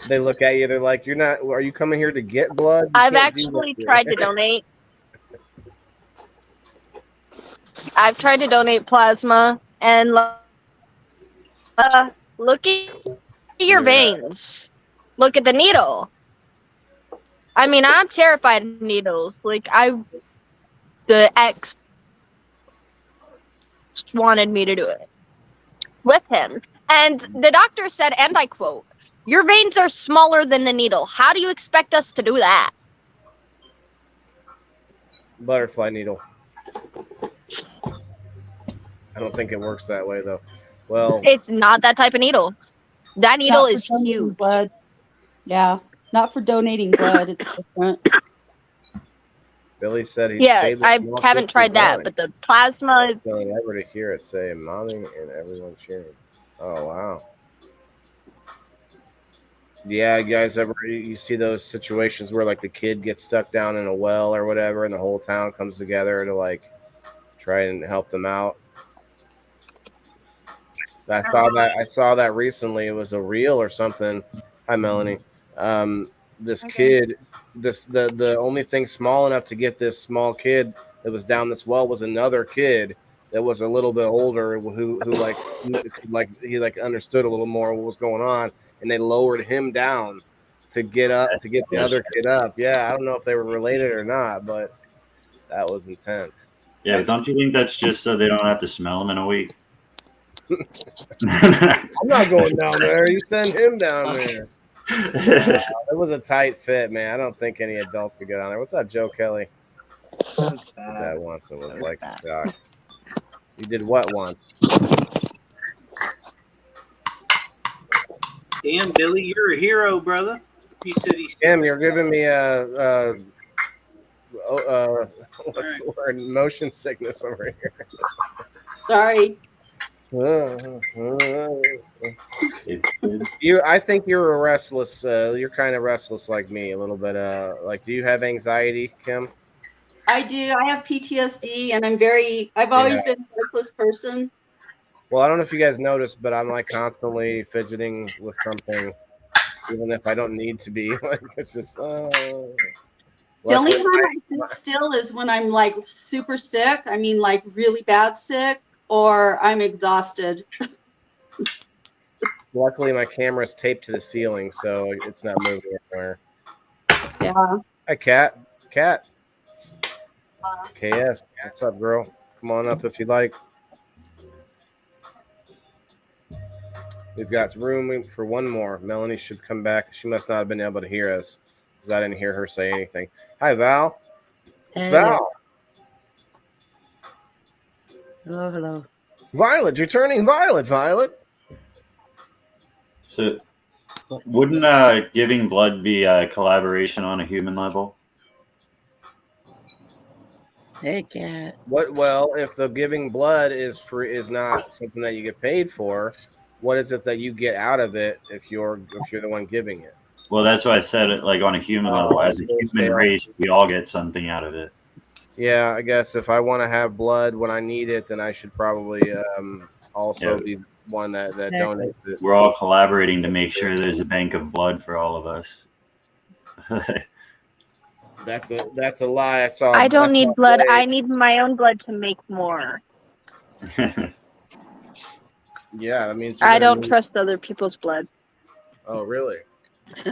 They look at you. They're like, "You're not. Are you coming here to get blood?" I've actually tried to donate. I've tried to donate plasma, and look at your veins. Look at the needle. I mean, I'm terrified of needles. Like, the ex wanted me to do it with him. And the doctor said, and I quote, "Your veins are smaller than the needle. How do you expect us to do that?" Butterfly needle. I don't think it works that way, though. Well, it's not that type of needle. That needle is huge. Blood. Yeah, not for donating blood. It's different. Billy said he. Yeah, I haven't tried that, but the plasma. Ever to hear it say "mommy" and everyone cheering. Oh wow. Yeah, you guys ever you see those situations where like the kid gets stuck down in a well or whatever, and the whole town comes together to like try and help them out? I saw that recently. It was a reel or something. Hi, Melanie. This kid, the only thing small enough to get this small kid that was down this well was another kid that was a little bit older who he understood a little more what was going on, and they lowered him down to get up to get the other kid up. Yeah, I don't know if they were related or not, but that was intense. Yeah, don't you think that's just so they don't have to smell him in a week? I'm not going down there. You send him down there. It was a tight fit, man. I don't think any adults could go down there. What's up, Joe Kelly? That once it was like a shock. You did what once? Damn, Billy, you're a hero, brother. He said he's. Tim, you're giving me what's the word? Motion sickness over here. Sorry. I think you're a restless. You're kind of restless like me, a little bit. Like, do you have anxiety, Kim? I do. I have PTSD, and I've always been a restless person. Well, I don't know if you guys noticed, but I'm like constantly fidgeting with something, even if I don't need to be. Like, it's just. The only time I sit still is when I'm like super sick. I mean, like really bad sick, or I'm exhausted. Luckily, my camera's taped to the ceiling, so it's not moving anywhere. Yeah. Hi, Kat. Kat. KS. What's up, girl? Come on up if you'd like. We've got room for one more. Melanie should come back. She must not have been able to hear us because I didn't hear her say anything. Hi, Val. It's Val. Hello, hello. Violet, you're turning violet, Violet. So, wouldn't giving blood be a collaboration on a human level? Hey, Cat. What? Well, if the giving blood is free, is not something that you get paid for, what is it that you get out of it if you're the one giving it? Well, that's why I said it. Like on a human level, as a human race, we all get something out of it. Yeah, I guess if I want to have blood when I need it, then I should probably also be one that donates it. We're all collaborating to make sure there's a bank of blood for all of us. That's a lie. I don't need blood. I need my own blood to make more. Yeah, that means I don't trust other people's blood. Oh, really?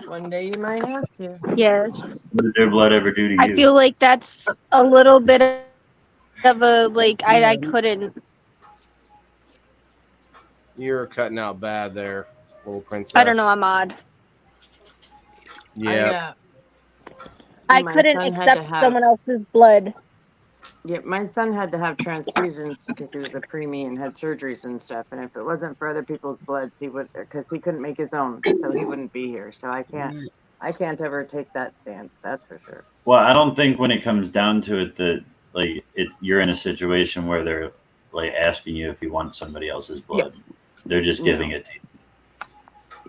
One day you might have to. Yes. What did their blood ever do to you? I feel like that's a little bit of a like I couldn't. You're cutting out bad there, little princess. I don't know. I'm odd. Yeah. I couldn't accept someone else's blood. Yeah, my son had to have transfusions because he was a preemie and had surgeries and stuff. And if it wasn't for other people's blood, he would, because he couldn't make his own, so he wouldn't be here. So I can't ever take that stance. That's for sure. Well, I don't think when it comes down to it that like you're in a situation where they're like asking you if you want somebody else's blood. Yeah. They're just giving it to you.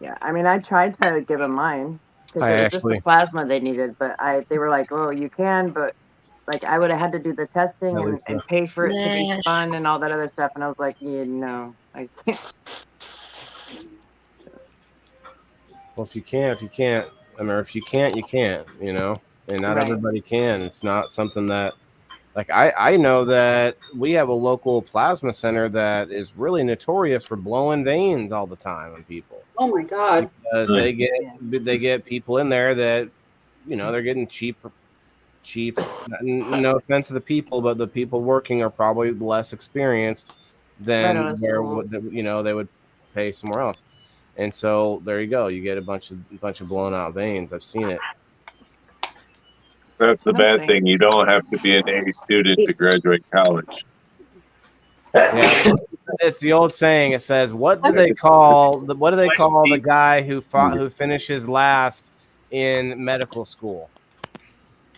Yeah, I mean, I tried to give him mine because it was just the plasma they needed, but they were like, "Oh, you can," but like I would have had to do the testing and pay for it to be spun and all that other stuff, and I was like, "Yeah, no, I can't." Well, if you can't. I mean, if you can't, you can't. You know, and not everybody can. It's not something that. Like I know that we have a local plasma center that is really notorious for blowing veins all the time on people. Oh my God! Because they get people in there that, you know, they're getting cheap. No offense to the people, but the people working are probably less experienced than where you know they would pay somewhere else. And so there you go. You get a bunch of blown out veins. I've seen it. That's the bad thing. You don't have to be an A student to graduate college. Yeah, it's the old saying. It says, "What do they call the guy who finishes last in medical school?"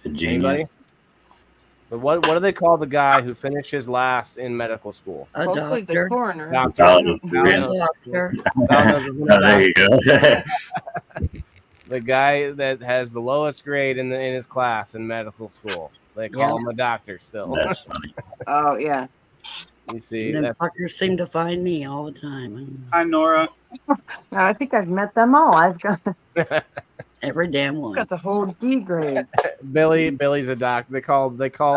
Anybody? But what do they call the guy who finishes last in medical school? A doctor. The coroner. Doctor. There you go. The guy that has the lowest grade in his class in medical school. They call him a doctor still. That's funny. Oh yeah. You see, and fuckers seem to find me all the time. Hi, Nora. I think I've met them all. I've got every damn one. Got the whole D grade. Billy's a doctor. They call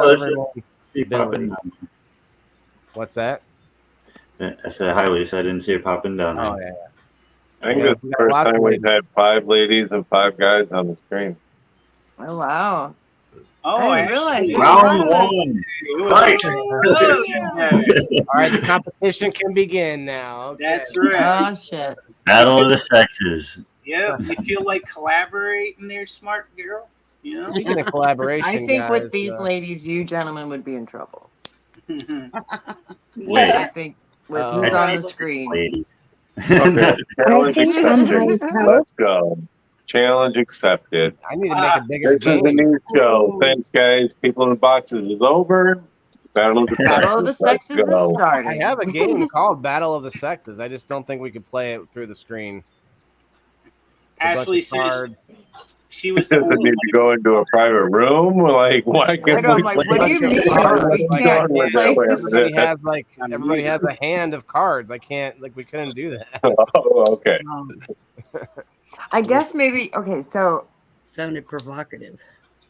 everyone Billy. What's that? I said hi, Lisa. I didn't see her popping down there. Oh yeah. I think this is the first time we've had 5 ladies and 5 guys on the screen. Oh wow. Oh, I realized. Round 1. Fight. All right, the competition can begin now. Okay. That's right. Oh shit. Battle of the sexes. Yeah, you feel like collaborating there, smart girl? You know? Speaking of collaboration, I think guys, with these ladies, you gentlemen would be in trouble. Wait. I think with who's on the screen. Ladies. Okay. Challenge accepted. Let's go. Challenge accepted. I need to make a bigger This is a new show. Thanks, guys. People in the Boxes is over. Battle of the Battle of the Sexes is starting. I have a game called Battle of the Sexes. I just don't think we could play it through the screen. Ashley says she was Does the it only need to go into a private room? Like, why can't we? Like, what do you mean? We can't play everybody has a hand of cards. I can't, like, we couldn't do that. Oh, okay. I guess maybe. Okay, so sounded provocative.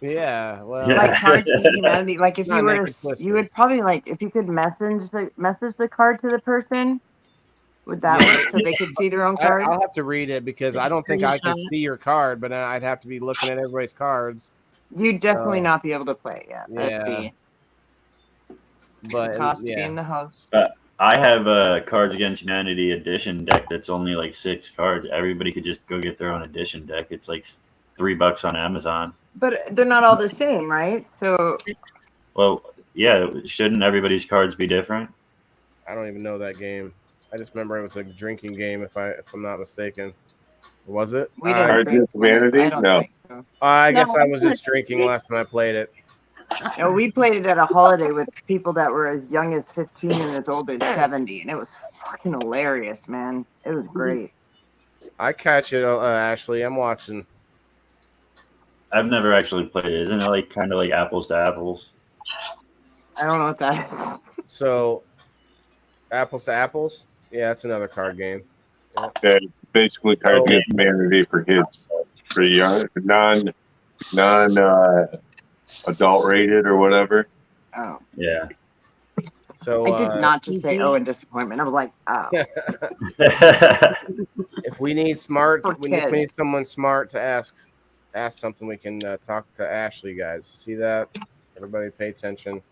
Yeah, well, like Cards Against Humanity. Like if Not you were naked to, twister. you would probably like if you could message the card to the person. Would that work so they could see their own card? I'll have to read it because I don't think I can see your card, but I'd have to be looking at everybody's cards. You'd definitely not be able to play. Yeah, Yeah. But cost to be in the host. I have a Cards Against Humanity edition deck that's only like 6 cards. Everybody could just go get their own edition deck. It's like $3 on Amazon. But they're not all the same, right? So, well, yeah, shouldn't everybody's cards be different? I don't even know that game. I just remember it was a drinking game, if I'm not mistaken. Was it? We don't Cards Against Humanity? No. So. I guess I was just drinking last time I played it. No, we played it at a holiday with people that were as young as 15 and as old as 70, and it was fucking hilarious, man. It was great. I catch it, Ashley. I'm watching. I've never actually played it. Isn't it like kind of like apples to apples? I don't know what that is. So, apples to apples? Yeah, that's another card game. Yeah, it's basically Cards Against Humanity for kids, for young, non adult rated or whatever. Oh. Yeah. So I did not just say in disappointment. I was like, oh. If we need if we need someone smart to ask something, we can talk to Ashley, guys. See that? Everybody pay attention.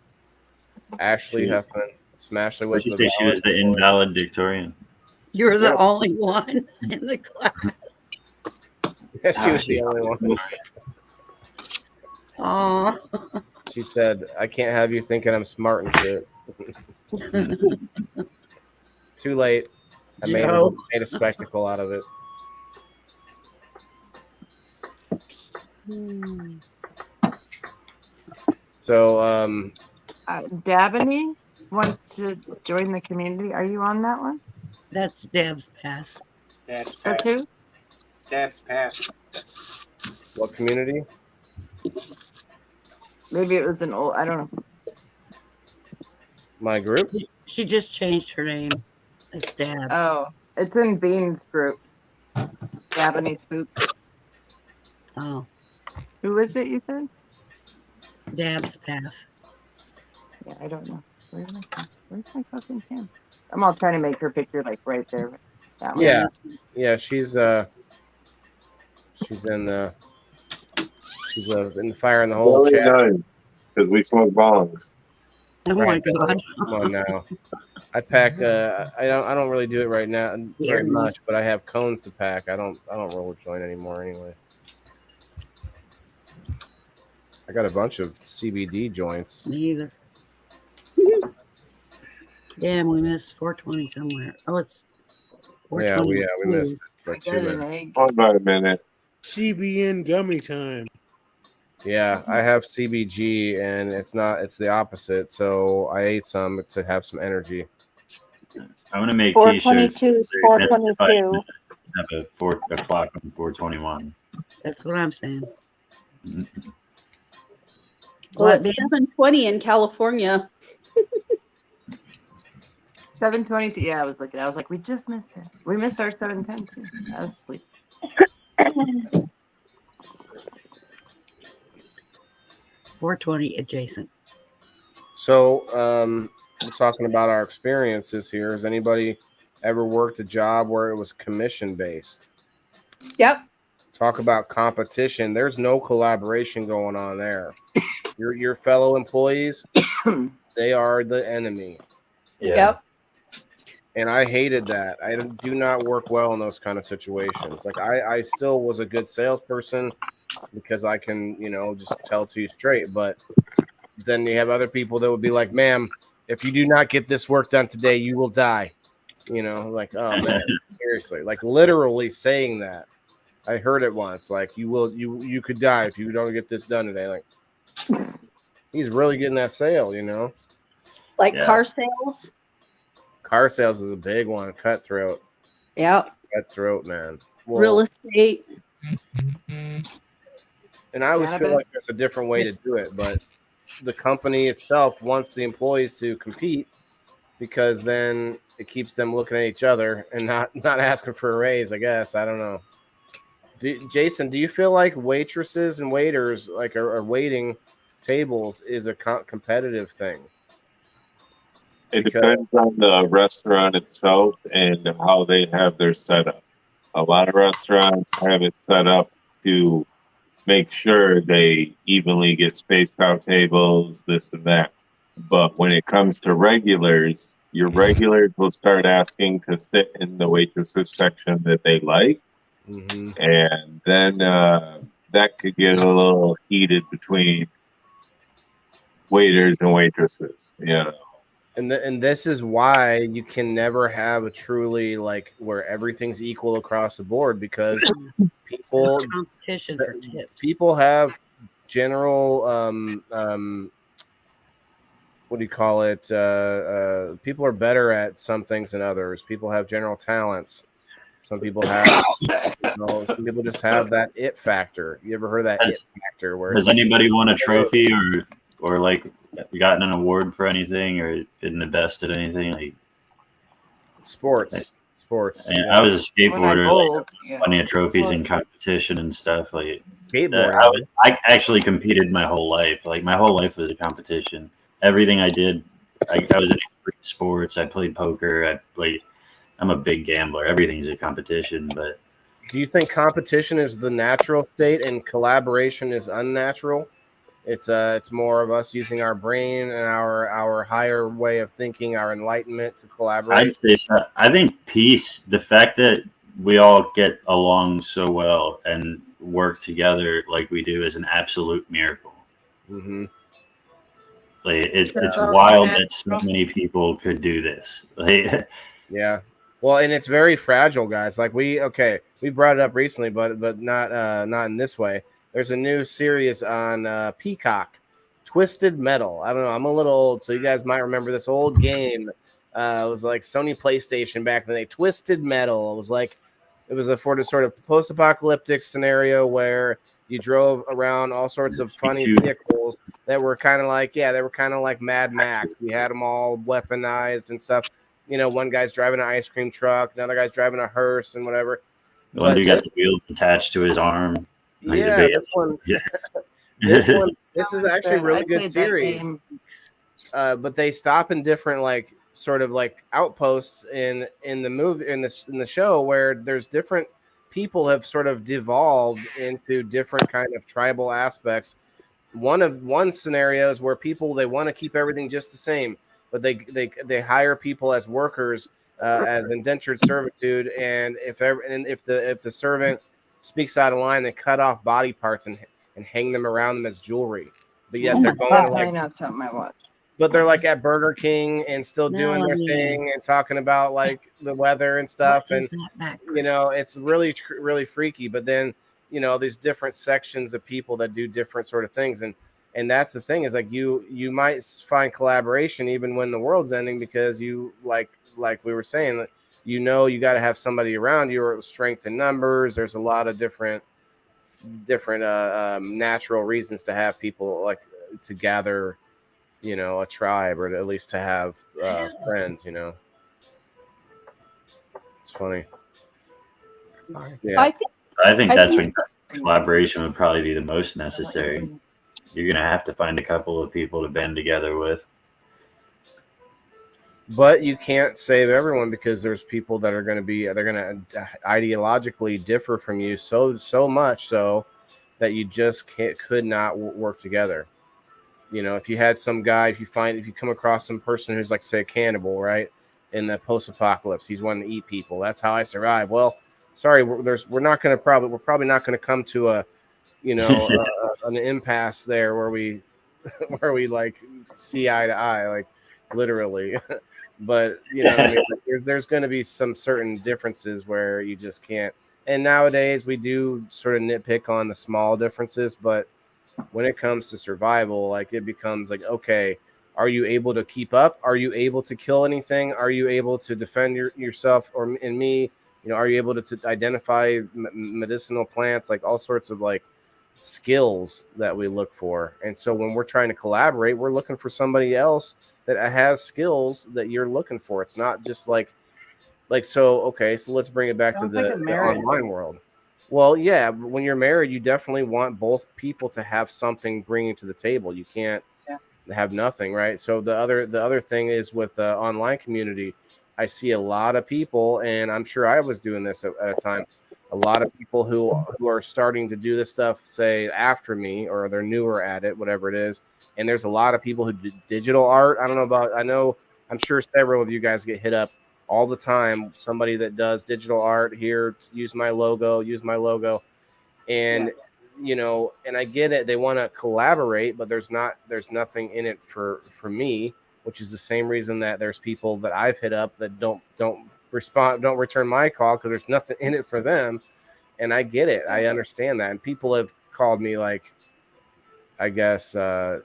Ashley Huffman. Ashley was she was the invalid Victorian. You're the only one in the class. Yeah, she was the only one. Aw. She said, I can't have you thinking I'm smart and shit. Too late. I made a spectacle out of it. So, Dabney wants to join the community. Are you on that one? That's Dab's path. That's who? Dab's path. What community? Maybe it was an old. I don't know. My group? She just changed her name. It's Dab's. Oh, it's in Bean's group. Dabney Spook. Oh. Who is it, you said? Dab's path. Yeah, I don't know. Where's my fucking pen? I'm all trying to make her picture like right there. That one. Yeah, she's in the fire in the hole chat. Because we smoke bongs. Oh my god! Come on now. I pack. I don't really do it right now very much, but I have cones to pack. I don't roll a joint anymore anyway. I got a bunch of CBD joints. Me either. Damn, we missed 420 somewhere. Oh, it's 420. Yeah, we missed it. Hold on a minute. CBN gummy time. Yeah, I have CBG, and it's the opposite. So I ate some to have some energy. I'm gonna make 422 is 422. Have a 4 o'clock on 421. That's what I'm saying. Well, it's 7:20 in California. 7:22. Yeah, I was looking. I was like, we just missed it. We missed our 7:10 too. I was asleep. .420 adjacent. So we're talking about our experiences here. Has anybody ever worked a job where it was commission based? Yep. Talk about competition. There's no collaboration going on there. Your fellow employees, they are the enemy. Yeah. Yep. And I hated that. I do not work well in those kind of situations. Like I still was a good salesperson because I can, just tell to you straight. But then you have other people that would be like, ma'am, if you do not get this work done today, you will die. Like, oh man, seriously, like literally saying that. I heard it once, like you could die if you don't get this done today. Like he's really getting that sale, Like Yeah. car sales. Car sales is a big one. Cutthroat. Yep. Cutthroat, man. Well, Real estate. and I always feel Cannabis. like there's a different way to do it, but the company itself wants the employees to compete because then it keeps them looking at each other and not asking for a raise, I guess. I don't know. Jason, do you feel like waitresses and waiters like are waiting tables is a competitive thing? It depends on the restaurant itself and how they have their setup. A lot of restaurants have it set up to make sure they evenly get spaced out tables, this and that. But when it comes to regulars, your regulars will start asking to sit in the waitresses section that they like. Mm-hmm. And then that could get a little heated between waiters and waitresses, you know. And this is why you can never have a truly like where everything's equal across the board because people It's competition for tips. people have general what do you call it? People are better at some things than others. People have general talents. Some people have, some people just have that it factor. You ever heard of that it factor? Where has anybody won a trophy or like gotten an award for anything or been the best at anything? Like sports. And I was a skateboarder. Like, plenty of trophies in competition and stuff. Like skateboarding. I actually competed my whole life. Like my whole life was a competition. Everything I did, I was in sports. I played poker. I'm a big gambler. Everything's a competition. But do you think competition is the natural state and collaboration is unnatural? It's more of us using our brain and our higher way of thinking, our enlightenment to collaborate. I'd say so. I think peace, the fact that we all get along so well and work together like we do is an absolute miracle. Mm-hmm. Like it's wild that so many people could do this. Like, yeah. Well, and it's very fragile, guys. Like we brought it up recently, but not in this way. There's a new series on Peacock, Twisted Metal. I don't know. I'm a little old, so you guys might remember this old game. It was like Sony PlayStation back in the day. Twisted Metal. It was a sort of post-apocalyptic scenario where you drove around all sorts of funny vehicles that were kind of like Mad Max. We had them all weaponized and stuff. You know, one guy's driving an ice cream truck, another guy's driving a hearse and whatever. The one dude got the wheels attached to his arm. Yeah, this one. This is actually a really good series. But they stop in different like sort of like outposts in the movie in the show where there's different people have sort of devolved into different kind of tribal aspects. One scenario is where people they want to keep everything just the same, but they hire people as workers as indentured servitude, and if the servant speaks out of line, they cut off body parts and hang them around them as jewelry. But yet they're going like not something I watch. But they're like at Burger King and still doing their thing and talking about like the weather and stuff. And you know, it's really really freaky. But then you know, these different sections of people that do different sort of things, and that's the thing is like you might find collaboration even when the world's ending because you like we were saying. You know, you got to have somebody around you or strength in numbers. There's a lot of different natural reasons to have people like to gather, you know, a tribe or at least to have friends, you know. It's funny. Yeah. I think that's when collaboration would probably be the most necessary. You're going to have to find a couple of people to band together with. But you can't save everyone because there's people that are going to ideologically differ from you so much so that you just could not work together. You know, if you had some guy, if you come across some person who's like say a cannibal, right, in the post-apocalypse, he's wanting to eat people. That's how I survive. Well, sorry, we're probably not going to come to a, you know, an impasse there where we like see eye to eye, like literally. But you know, what I mean? Like, there's going to be some certain differences where you just can't. And nowadays we do sort of nitpick on the small differences, but when it comes to survival, like it becomes like, okay, Are you able to keep up? Are you able to kill anything? Are you able to defend yourself or in me? You know, are you able to identify medicinal plants, like all sorts of like skills that we look for? And so when we're trying to collaborate, we're looking for somebody else that has skills that you're looking for. It's not just like so. Okay, so let's bring it back to the online world. Well, yeah, when you're married, you definitely want both people to have something bringing to the table. You can't have nothing, right? So the other thing is with the online community, I see a lot of people, and I'm sure I was doing this at a time, a lot of people who are starting to do this stuff, say after me, or they're newer at it, whatever it is. And there's a lot of people who do digital art. I'm sure several of you guys get hit up all the time. Somebody that does digital art here, use my logo, and you know, and I get it, they want to collaborate, but there's nothing in it for me, which is the same reason that there's people that I've hit up that don't return my call, because there's nothing in it for them. And I get it, I understand that. And people have called me, like, I guess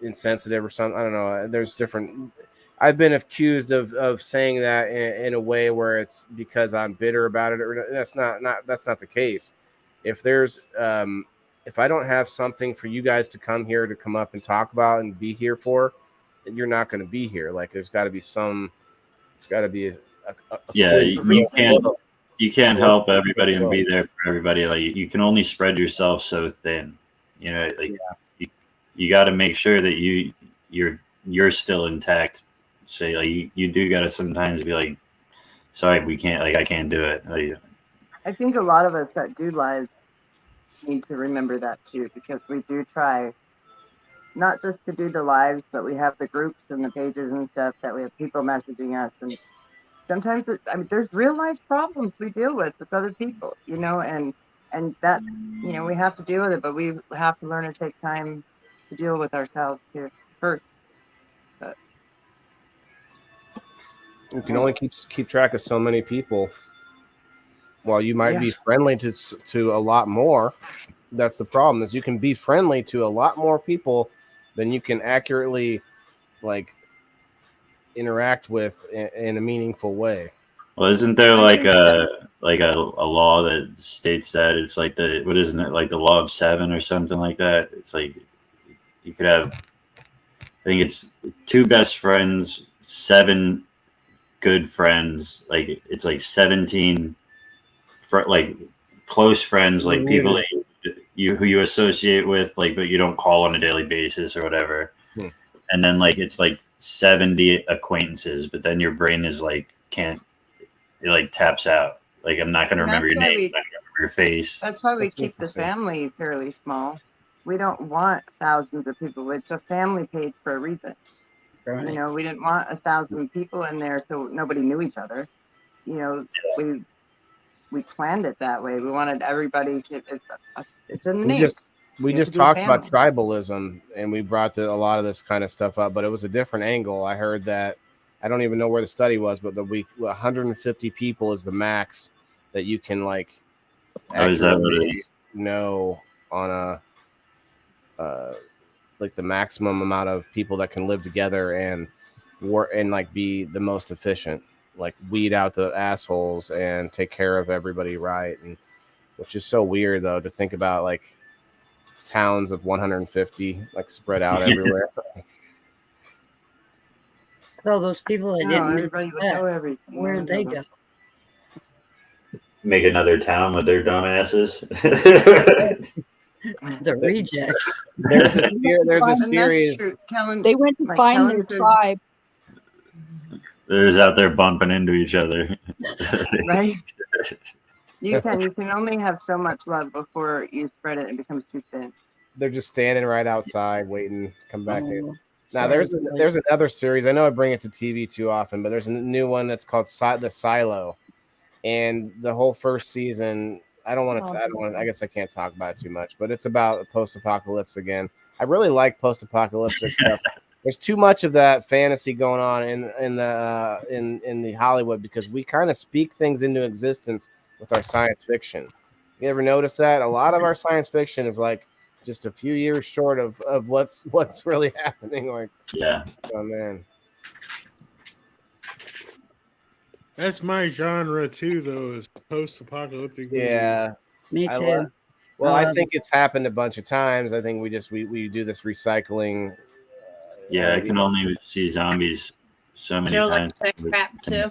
insensitive or something. I don't know, there's different, I've been accused of saying that in a way where it's because I'm bitter about it, or that's not the case. If there's if I don't have something for you guys to come here to come up and talk about and be here for, you're not going to be here. Like, there's got to be you can't help everybody and be there for everybody. Like, you can only spread yourself so thin, you know, like you got to make sure that you're still intact. Say, like, you do got to sometimes be like, sorry, we can't, like, I can't do it. Like, I think a lot of us that do lives need to remember that too, because we do try not just to do the lives, but we have the groups and the pages and stuff that we have people messaging us, and sometimes there's real life problems we deal with other people, you know, and that, you know, we have to deal with it, but we have to learn to take time to deal with ourselves too first. But you can only keep track of so many people. While you might be friendly to a lot more, that's the problem, is you can be friendly to a lot more people than you can accurately, like, interact with in a meaningful way. Well, isn't there like a law that states that it's like what isn't it, like the law of 7 or something like that? It's like you could have, I think it's 2 best friends, 7 good friends, like it's like 17 like close friends, like people that who you associate with, like, but you don't call on a daily basis or whatever. And then like it's like 70 acquaintances, but then your brain is like it like taps out. Like, I'm not gonna remember your name, I'm not gonna remember your face. That's why we keep the family fairly small. We don't want thousands of people. It's a family page for a reason. Right. You know, we didn't want 1,000 people in there so nobody knew each other. You know, we planned it that way. We wanted everybody to. It's in the name. We just talked about tribalism, and we brought a lot of this kind of stuff up, but it was a different angle. I heard that, I don't even know where the study was, but 150 people is the max that you can, like, accurately know on a like the maximum amount of people that can live together and work and like be the most efficient, like weed out the assholes and take care of everybody right. And which is so weird though to think about, like towns of 150 like spread out everywhere. So those people that didn't where'd they go? Make another town with their dumbasses. The rejects. There's a series. They went to find their tribe. They're just out there bumping into each other. Right. You can only have so much love before you spread it and it becomes too thin. They're just standing right outside waiting to come back in. Now there's another series. I know I bring it to TV too often, but there's a new one that's called The Silo, and the whole first season. I guess I can't talk about it too much, but it's about post-apocalypse again. I really like post-apocalyptic stuff. There's too much of that fantasy going on in the Hollywood, because we kind of speak things into existence with our science fiction. You ever notice that? A lot of our science fiction is like just a few years short of what's really happening. Like, yeah. Oh man. That's my genre too, though, is post-apocalyptic movies. Yeah. Me too. I think it's happened a bunch of times. I think we do this recycling. Yeah, I can only see zombies so many times. Crap too.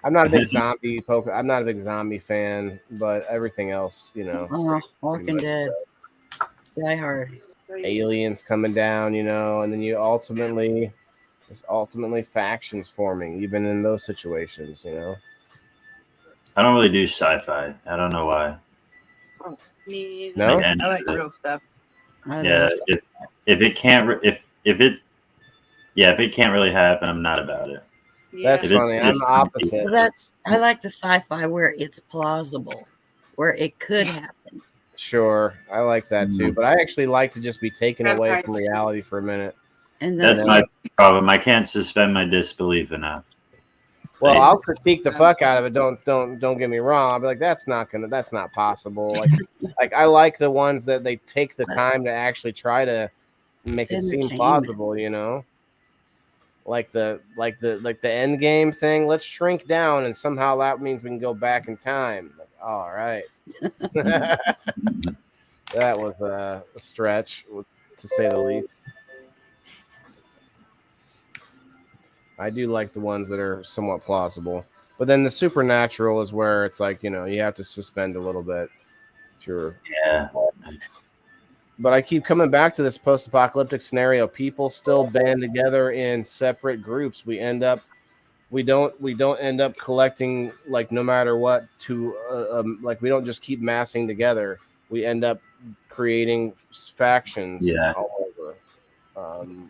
I'm not a big zombie poker. I'm not a big zombie fan, but everything else, you know. Oh, Walking Dead. Die Hard. Aliens coming down, you know, and then there's ultimately factions forming, even in those situations, you know. I don't really do sci-fi. I don't know why. No, I like real stuff. Yeah, if it can't if it can't really happen, I'm not about it. That's funny. I'm the opposite. I like the sci-fi where it's plausible, where it could happen. Sure, I like that too. But I actually like to just be taken away from reality for a minute. And that's my problem. I can't suspend my disbelief enough. Well, I'll critique the fuck out of it. Don't get me wrong. I'll be like, that's not possible. Like I like the ones that they take the time to actually try to make it seem plausible, you know. Like the end game thing. Let's shrink down, and somehow that means we can go back in time. Like, all right. That was a stretch, to say the least. I do like the ones that are somewhat plausible, but then the supernatural is where it's like, you know, you have to suspend a little bit. Sure. Yeah. But I keep coming back to this post-apocalyptic scenario. People still band together in separate groups. We don't end up collecting, like, no matter what, to like, we don't just keep massing together. We end up creating factions all over.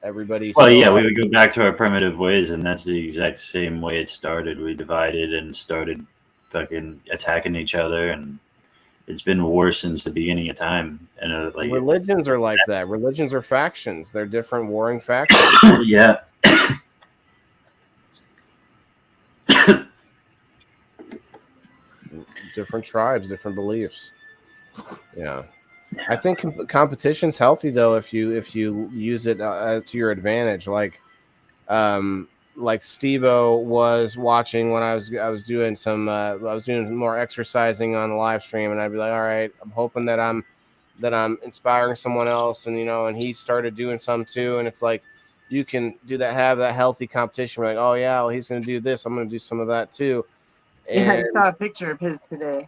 Everybody. Well, yeah, we would go back to our primitive ways, and that's the exact same way it started. We divided and started fucking attacking each other, and it's been war since the beginning of time. And like religions are like that. Religions are factions. They're different warring factions. Yeah. Different tribes, different beliefs. Yeah. I think competition's healthy though if you use it to your advantage. Like Steve-O was watching when I was doing more exercising on the live stream, and I'd be like, all right, I'm hoping that I'm inspiring someone else, and you know, and he started doing some too, and it's like you can have that healthy competition. We're like, oh yeah, well, he's going to do this, I'm going to do some of that too. And I saw a picture of his today.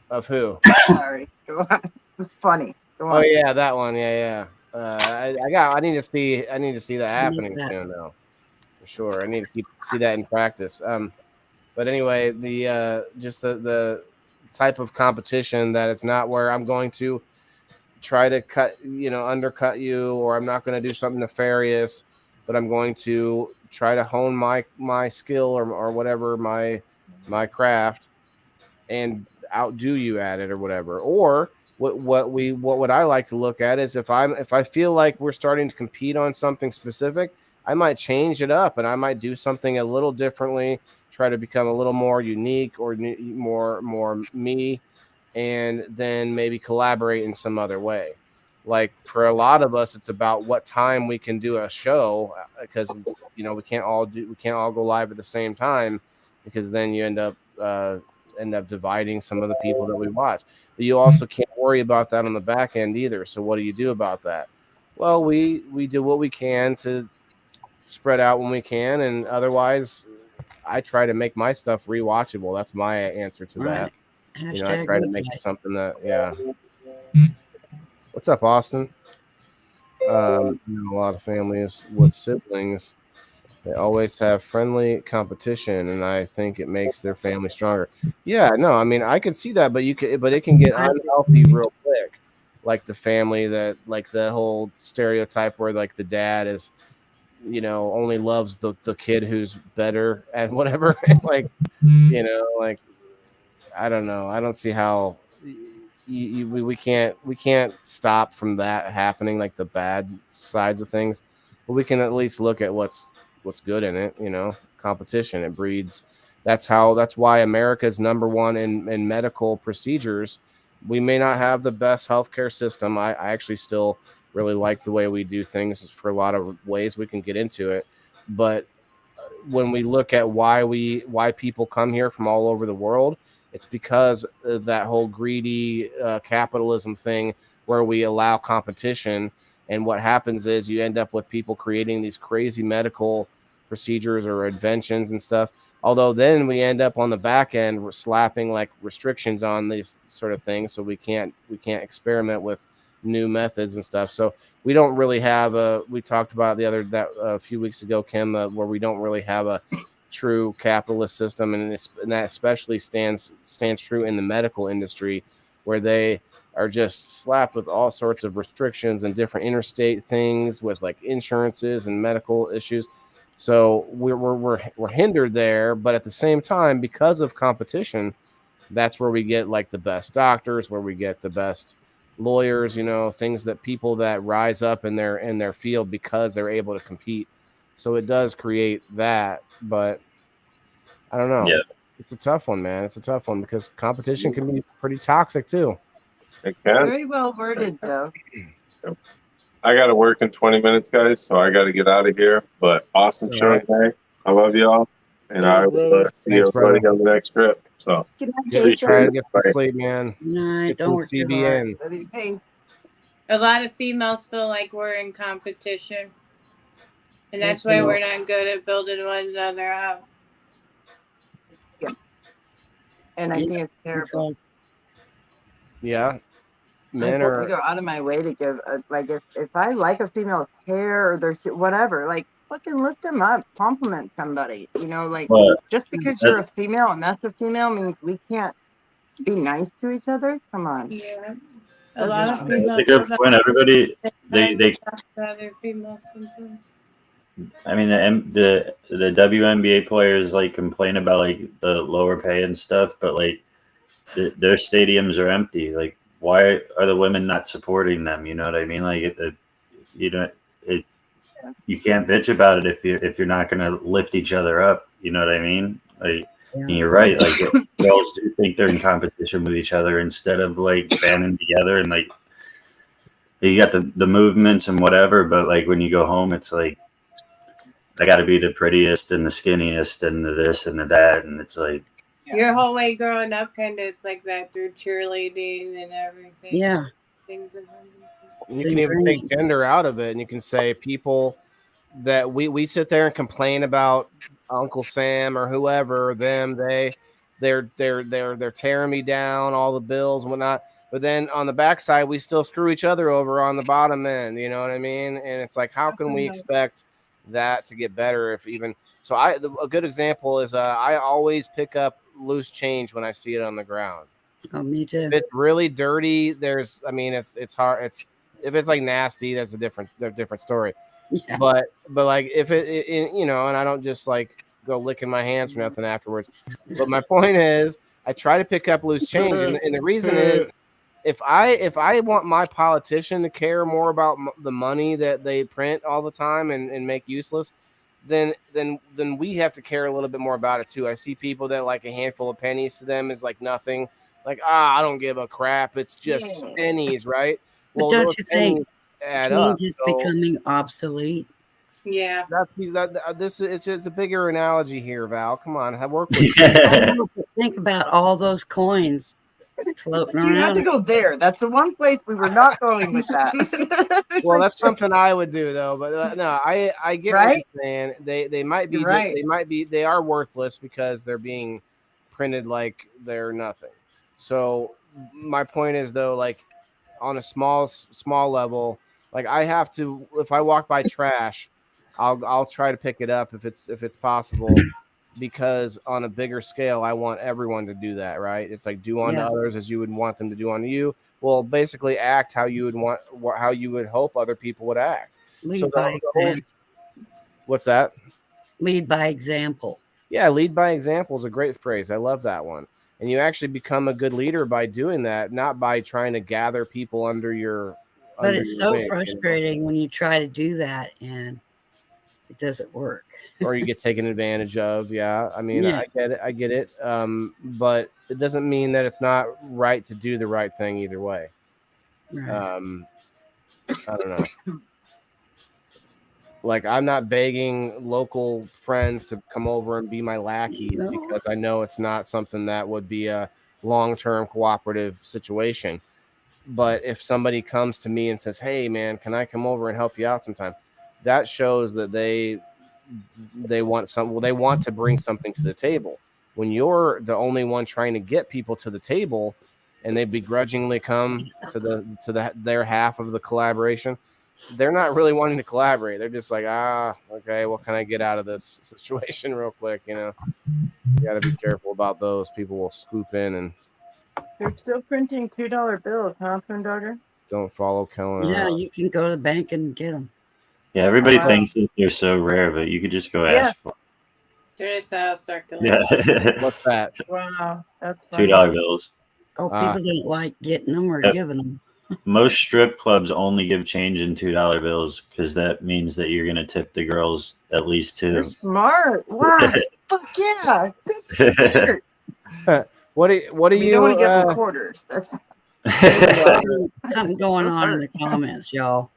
Of who? Sorry, go on. It's funny. Go on. Oh yeah, that one. Yeah. I need to see that happening soon though. For sure. I need to see that in practice. But anyway, the type of competition that it's not where I'm going to try to undercut you, or I'm not going to do something nefarious, but I'm going to try to hone my skill or whatever, my craft, and outdo you at it or whatever. Or what I like to look at is if I feel like we're starting to compete on something specific, I might change it up and I might do something a little differently, try to become a little more unique or more me, and then maybe collaborate in some other way. Like for a lot of us, it's about what time we can do a show, because you know we can't all go live at the same time, because then you end up dividing some of the people that we watch. But you also can't worry about that on the back end either. So what do you do about that? Well, we do what we can to spread out when we can, and otherwise I try to make my stuff rewatchable. That's my answer to that. You know, I try to make it something that What's up, Austin? A lot of families with siblings, they always have friendly competition, and I think it makes their family stronger. Yeah, no, I mean, I could see that, but it can get unhealthy real quick. Like the family that, like the whole stereotype where like the dad is, you know, only loves the kid who's better at whatever. Like, you know, like, I don't know. I don't see how we can't stop from that happening, like the bad sides of things, but we can at least look at what's good in it. You know, competition, it breeds. That's why America's number one in medical procedures We may not have the best healthcare system. I actually still really like the way we do things for a lot of ways. We can get into it, but when we look at why people come here from all over the world, it's because of that whole greedy capitalism thing where we allow competition. And what happens is you end up with people creating these crazy medical procedures or inventions and stuff. Although then we end up on the back end slapping like restrictions on these sort of things, so we can't experiment with new methods and stuff. So we don't really have a. We talked about a few weeks ago, Kim, where we don't really have a true capitalist system, and that especially stands true in the medical industry, where they are just slapped with all sorts of restrictions and different interstate things with like insurances and medical issues. So we're hindered there, but at the same time, because of competition, that's where we get like the best doctors, where we get the best lawyers, things that people that rise up in their field because they're able to compete. So it does create that, but I don't know. Yeah. It's a tough one, man. It's a tough one because competition can be pretty toxic too. It can. Very well worded, though. I got to work in 20 minutes, guys, so I got to get out of here. But awesome show today. I love y'all, and I will see everybody on the next trip. So Good night, Jason. Try and get some sleep, man. No, Get don't some work too CBN. hard. Hey, A lot of females feel like we're in competition, and that's why we're not good at building one another up. and I think it's terrible. Yeah. I Men go are out of my way to give, like, if I like a female's hair or their whatever, like, fucking lift them up, compliment somebody. Like, just because you're a female and that's a female means we can't be nice to each other. Come on. Yeah. A lot of females. That's a good point. Everybody, they talk to other females sometimes. I mean, the WNBA players like complain about like the lower pay and stuff, but like their stadiums are empty. Like, why are the women not supporting them? You know what I mean? Like, you can't bitch about it if you're not going to lift each other up. You know what I mean? Like, and you're right. Like, girls do think they're in competition with each other instead of like banding together and like you got the movements and whatever. But like when you go home, it's like I got to be the prettiest and the skinniest and the this and the that, and it's like. Your whole way growing up, kind of, it's like that through cheerleading and everything. Yeah. Things that you can even take gender out of it, and you can say people that we sit there and complain about Uncle Sam or whoever, they're tearing me down, all the bills and whatnot. But then on the backside, we still screw each other over on the bottom end. You know what I mean? And it's like, how can we expect that to get better if even so? A good example is I always pick up loose change when I see it on the ground. Oh, me too. If it's really dirty, it's hard. If it's like nasty, that's a different story. Yeah. But like if it and I don't just like go licking my hands for nothing afterwards. But my point is, I try to pick up loose change, and the reason is, if I want my politician to care more about the money that they print all the time and make useless, then we have to care a little bit more about it too. I see people that like a handful of pennies to them is like nothing. Like, I don't give a crap. It's just pennies, right? But don't you think change is becoming obsolete? Yeah. It's a bigger analogy here, Val. Come on, have work with Think about all those coins floating around. You have to go there. That's the one place we were not going with that. Well, that's something I would do though. But no, I get what you're saying. They might be they are worthless because they're being printed like they're nothing. So my point is though, like on a small level, like I have to, if I walk by trash, I'll try to pick it up if it's possible. Because on a bigger scale, I want everyone to do that, right? It's like do unto others as you would want them to do unto you. Well, basically act how you would hope other people would act. Lead by example. What's that? Lead by example. Yeah, lead by example is a great phrase. I love that one. And you actually become a good leader by doing that, not by trying to gather people under your. But it's so frustrating when you try to do that and it doesn't work. Or you get taken advantage of. Yeah. I mean, Yeah. I get it. But it doesn't mean that it's not right to do the right thing either way. Right. I don't know. Like, I'm not begging local friends to come over and be my lackeys because I know it's not something that would be a long-term cooperative situation. But if somebody comes to me and says, "Hey, man, can I come over and help you out sometime?" That shows that they want they want to bring something to the table. When you're the only one trying to get people to the table, and they begrudgingly come to their half of the collaboration, they're not really wanting to collaborate. They're just like, okay, what can I get out of this situation real quick? You got to be careful about those. People will scoop in and they're still printing $2 bills, huh, Dogger? Don't follow Kellen. Yeah, you can go to the bank and get them. Yeah, everybody thinks that they're so rare, but you could just go ask for them. They're just out circulating. Yeah. What's that? Wow, that's funny. $2 bills. Oh, people don't like getting them or giving them. Most strip clubs only give change in $2 bills because that means that you're going to tip the girls at least You're $2. smart. Wow. Fuck yeah. What do you don't want to give them quarters. That's something going on in the comments, y'all.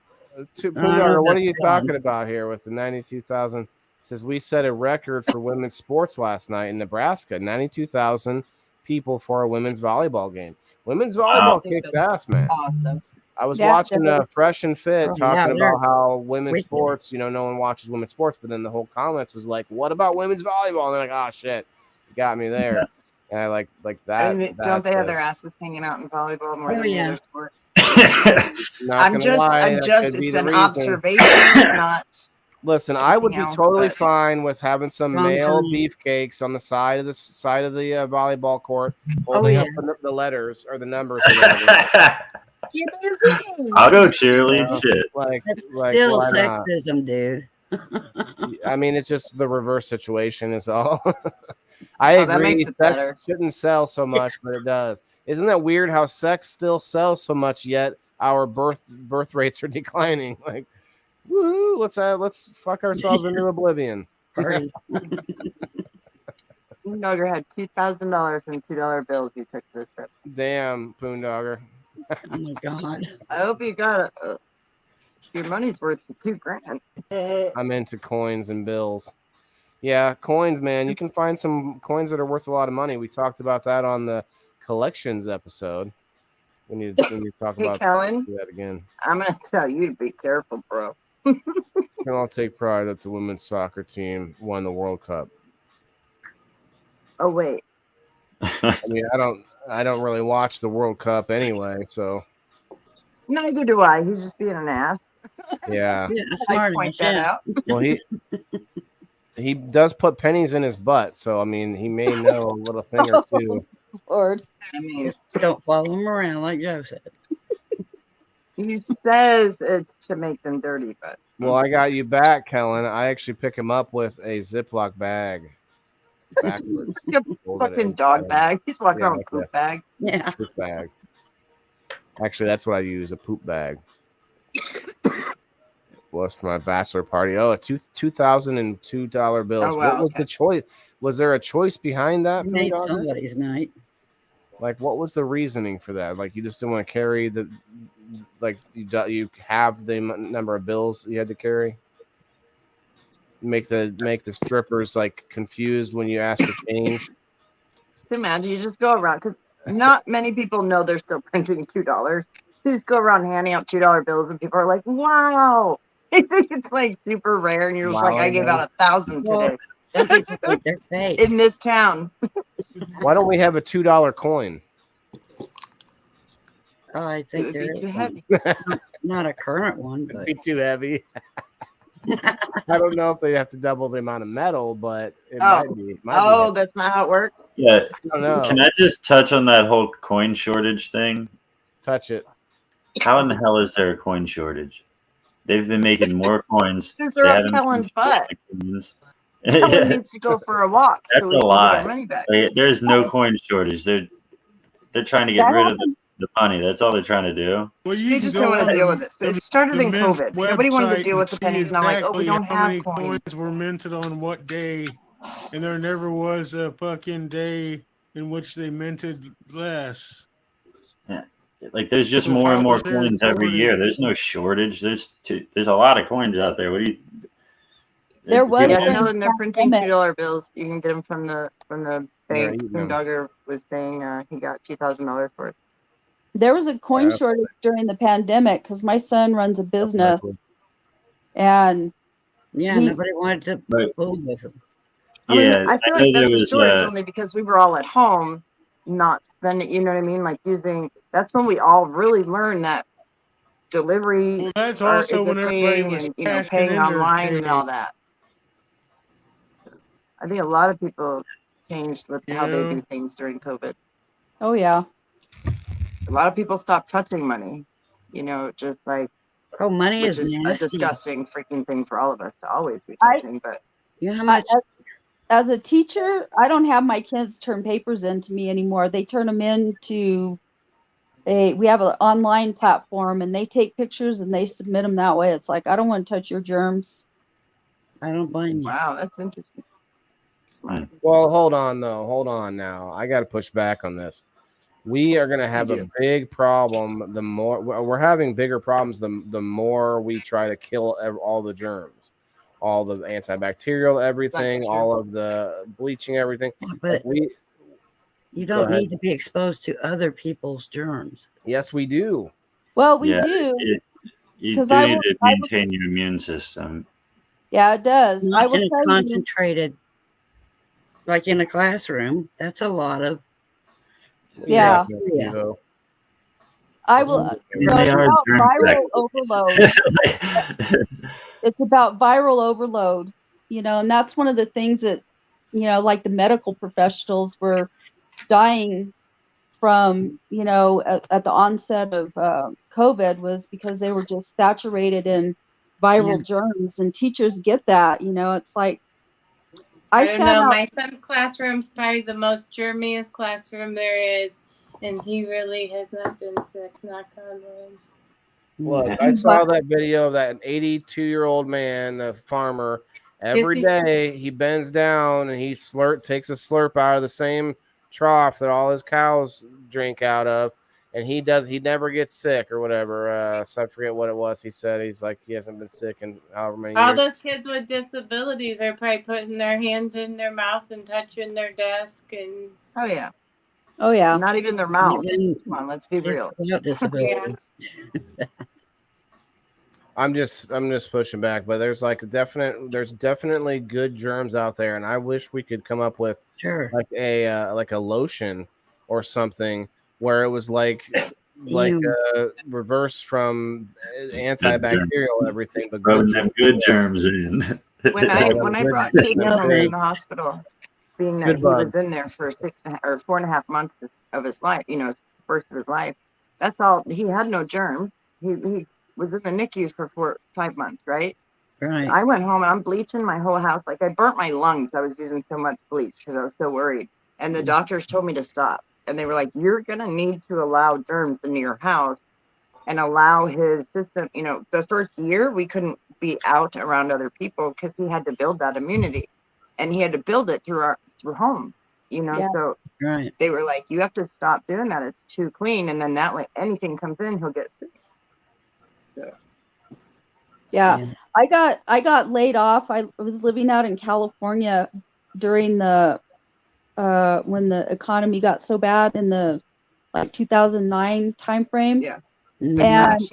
What are you talking about here with the 92,000? Says we set a record for women's sports last night in Nebraska. 92,000 people for a women's volleyball game. Women's volleyball kicked ass, man. Awesome. I was watching Fresh and Fit talking about how women's sports, no one watches women's sports, but then the whole comments was like, what about women's volleyball? And they're like, oh shit, you got me there. And I like that. And don't they have their asses hanging out in volleyball more than the other sports? I'm just it's an observation, not. Listen, I would be totally fine with having some male beefcakes on the side of the volleyball court, holding up the letters or the numbers. I'll go cheerlead. Shit, that's still sexism, dude. I mean, it's just the reverse situation is all. I agree. Sex shouldn't sell so much, but it does. Isn't that weird how sex still sells so much, yet our birth rates are declining? Like, woohoo! Let's fuck ourselves into oblivion. Poondogger had $2,000 in $2 bills. He took this trip. Damn, Poondogger. Oh my god! I hope you got your money's worth $2,000. I'm into coins and bills. Yeah, coins, man. You can find some coins that are worth a lot of money. We talked about that on the collections episode. We need to talk about Kellen, that again. I'm going to tell you to be careful, bro. We can all take pride that the women's soccer team won the World Cup. Oh, wait. I mean, I don't really watch the World Cup anyway, so. Neither do I. He's just being an ass. Yeah. Smart. I point that out. Well, he does put pennies in his butt, so I mean, he may know a little thing or two. Lord, I mean, just don't follow him around like Joe said. He says it's to make them dirty, but. Well, I got you back, Kellen. I actually pick him up with a Ziploc bag. Backwards. Like a fucking dog bag. He's walking around with a poop bag. Yeah. Poop bag. Actually, that's what I use, a poop bag. Was for my bachelor party. Oh, $2,002 bills. Oh, wow, what was the choice? Was there a choice behind that? Made somebody's night. Like, what was the reasoning for that? Like, you just didn't want to carry the, like, you have the number of bills you had to carry. Make the strippers like confused when you ask for change. Imagine you just go around because not many people know they're still printing $2. You just go around handing out $2 bills, and people are like, "Wow!" I think it's like super rare, and you're just like, "I gave out 1,000 today." Some people think they're fake in this town. Why don't we have a $2 coin? I think there is too heavy. Not a current one, but it'd be too heavy. I don't know if they have to double the amount of metal, but it might be. That's not how it works. Yeah. I don't know. Can I just touch on that whole coin shortage thing? Touch it. How in the hell is there a coin shortage? They've been making more coins. Because they're up Kellen's butt. Kellen needs to go for a walk. That's a lie. There's no coin shortage. They're trying to get rid of the money. That's all they're trying to do. Well, you They can just go don't want on to deal with it. the, It started the in Mint's COVID. Nobody wanted to website deal with the and see pennies, and I'm like, oh, we exactly don't how have many coins. coins were minted on what day, and there never was a fucking day in which they minted less. Yeah. Like there's just So more and how more is there coins every authority? year. There's no shortage. There's a lot of coins out there. What do you? There was Yeah, during tell the them they're printing pandemic. $2 bills. You can get them from the They're bank. eating them. Boondogger was saying he got $2,000 for it. There was a coin Yeah. shortage during the pandemic because my son runs a business, and Yeah, nobody wanted to Right. fool with them. I mean, Yeah, I feel I know like there that's a was. shortage only because we were all at home, not spending. You know what I mean? Like that's when we all really learned that delivery Well, that's is also a when everybody thing, was and cashing paying in their online and all pay. that. I think a lot of people changed with how they do things during COVID. oh yeah, A lot of people stopped touching money. You know, just like money which is is nasty. a disgusting freaking thing for all of us to always be touching. But you know how much? As a teacher, I don't have my kids turn papers in to me anymore. They turn them into we have an online platform, and they take pictures and they submit them that way. It's like, I don't want to touch your germs. I don't blame you. Wow, that's interesting. Well, hold on though. Hold on now. I got to push back on this. We are going to have a big problem. The more we're having bigger problems, the more we try to kill all the germs, all the antibacterial, everything, all of the bleaching, everything. But you don't Go ahead. need to be exposed to other people's germs. Yes, we do. Well, we Yeah, do. You 'Cause do I need will- to maintain your immune system. Yeah, it does. Not I will in a tell you. concentrated, like in a classroom. That's a lot of. Yeah. Yeah. I will. So it's about viral overload. It's about viral overload, and that's one of the things that, like the medical professionals were dying from, at the onset of COVID, was because they were just saturated in viral germs, and teachers get that. It's like I don't know. My son's classroom's probably the most germiest classroom there is, and he really has not been sick. Knock on wood. Look, I saw that video of that 82-year-old man, the farmer. Every day he bends down and he takes a slurp out of the same trough that all his cows drink out of, and he never gets sick or whatever. So I forget what it was. He said he's like he hasn't been sick in however many years. All those kids with disabilities are probably putting their hands in their mouth and touching their desk and. Oh yeah. Oh yeah. Not even their mouth. Come on, let's be real. Without disabilities. I'm just pushing back, but there's definitely good germs out there, and I wish we could come up with like a lotion or something where it was like reverse from antibacterial everyting, but rubbing them good germs in. When I brought Keegan home from the hospital, being that he was in there for 4.5 months of his life, first of his life, that's all. He had no germs. He was in the NICU for 5 months, right? Right. I went home and I'm bleaching my whole house. Like I burnt my lungs. I was using so much bleach because I was so worried. And the doctors told me to stop. And they were like, you're going to need to allow germs into your house and allow his system. The first year we couldn't be out around other people because he had to build that immunity. And he had to build it through home, So they were like, you have to stop doing that. It's too clean. And then that way anything comes in, he'll get sick. So, yeah. I got laid off. I was living out in California during the when the economy got so bad in the 2009 time frame. Yeah. And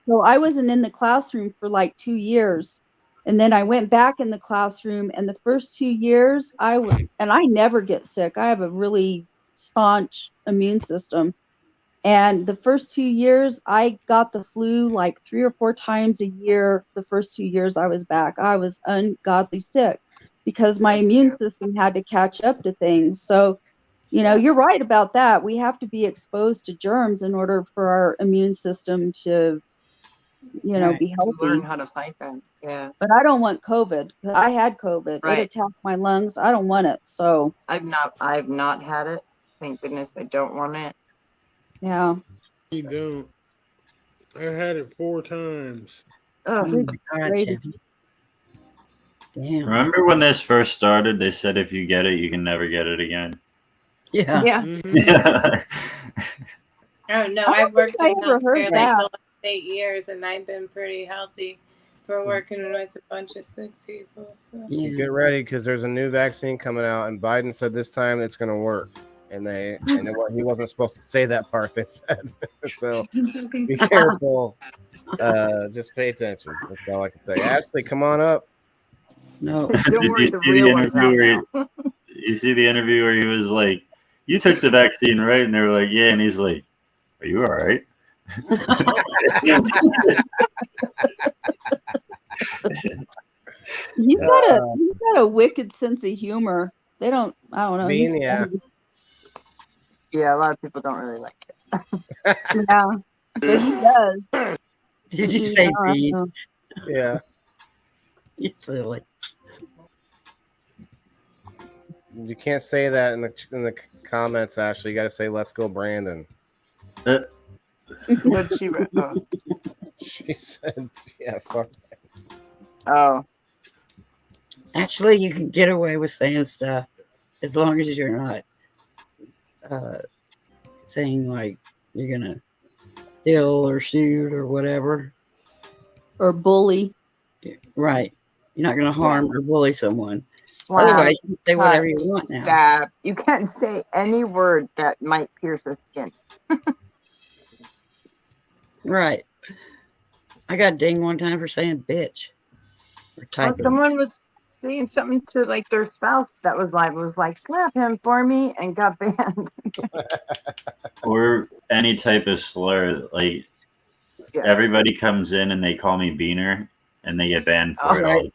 so I wasn't in the classroom for 2 years. And then I went back in the classroom, and the first 2 years I never get sick. I have a really staunch immune system. And the first 2 years, I got the flu 3 or 4 times a year. The first 2 years I was back, I was ungodly sick because my immune system had to catch up to things. So, you're right about that. We have to be exposed to germs in order for our immune system to, be healthy. To learn how to fight them. Yeah. But I don't want COVID. I had COVID. Right. It attacked my lungs. I don't want it. So I've not had it. Thank goodness I don't want it. Yeah. you don't. I had it 4 times. Oh my God, Jimmy. Damn. Remember when this first started? They said if you get it, you can never get it again. Yeah. Yeah. Oh no, I've worked in healthcare like that. the last 8 years, and I've been pretty healthy for working with a bunch of sick people. So. Yeah. Get ready because there's a new vaccine coming out, and Biden said this time it's going to work. And he wasn't supposed to say that part. They said so. Be careful. Just pay attention. That's all I can say. Ashley, come on up. No. Don't worry, the real one's out now. You see the interview where he was like, "You took the vaccine, right?" And they were like, "Yeah." And he's like, "Are you all right?" He's got a wicked sense of humor. I don't know. Yeah. Yeah, a lot of people don't really like it. Yeah, but he does. Did you say Bean? Yeah. You silly. You can't say that in the comments, Ashley. You got to say, "Let's go, Brandon." What she wrote? Oh. She said, "Yeah, fuck." Oh. Actually, you can get away with saying stuff as long as you're not saying like you're gonna kill or shoot or whatever. Or bully. Right. You're not gonna harm or bully someone. Slap, Otherwise, you can say cut, whatever you want now. Stab. You can't say any word that might pierce the skin. Right. I got dinged one time for saying bitch. Or Well, typing. someone was saying something to like their spouse that was live. It was like, slap him for me, and got banned. Or any type of slur. Like everybody comes in and they call me Beaner, and they get banned for it all the time.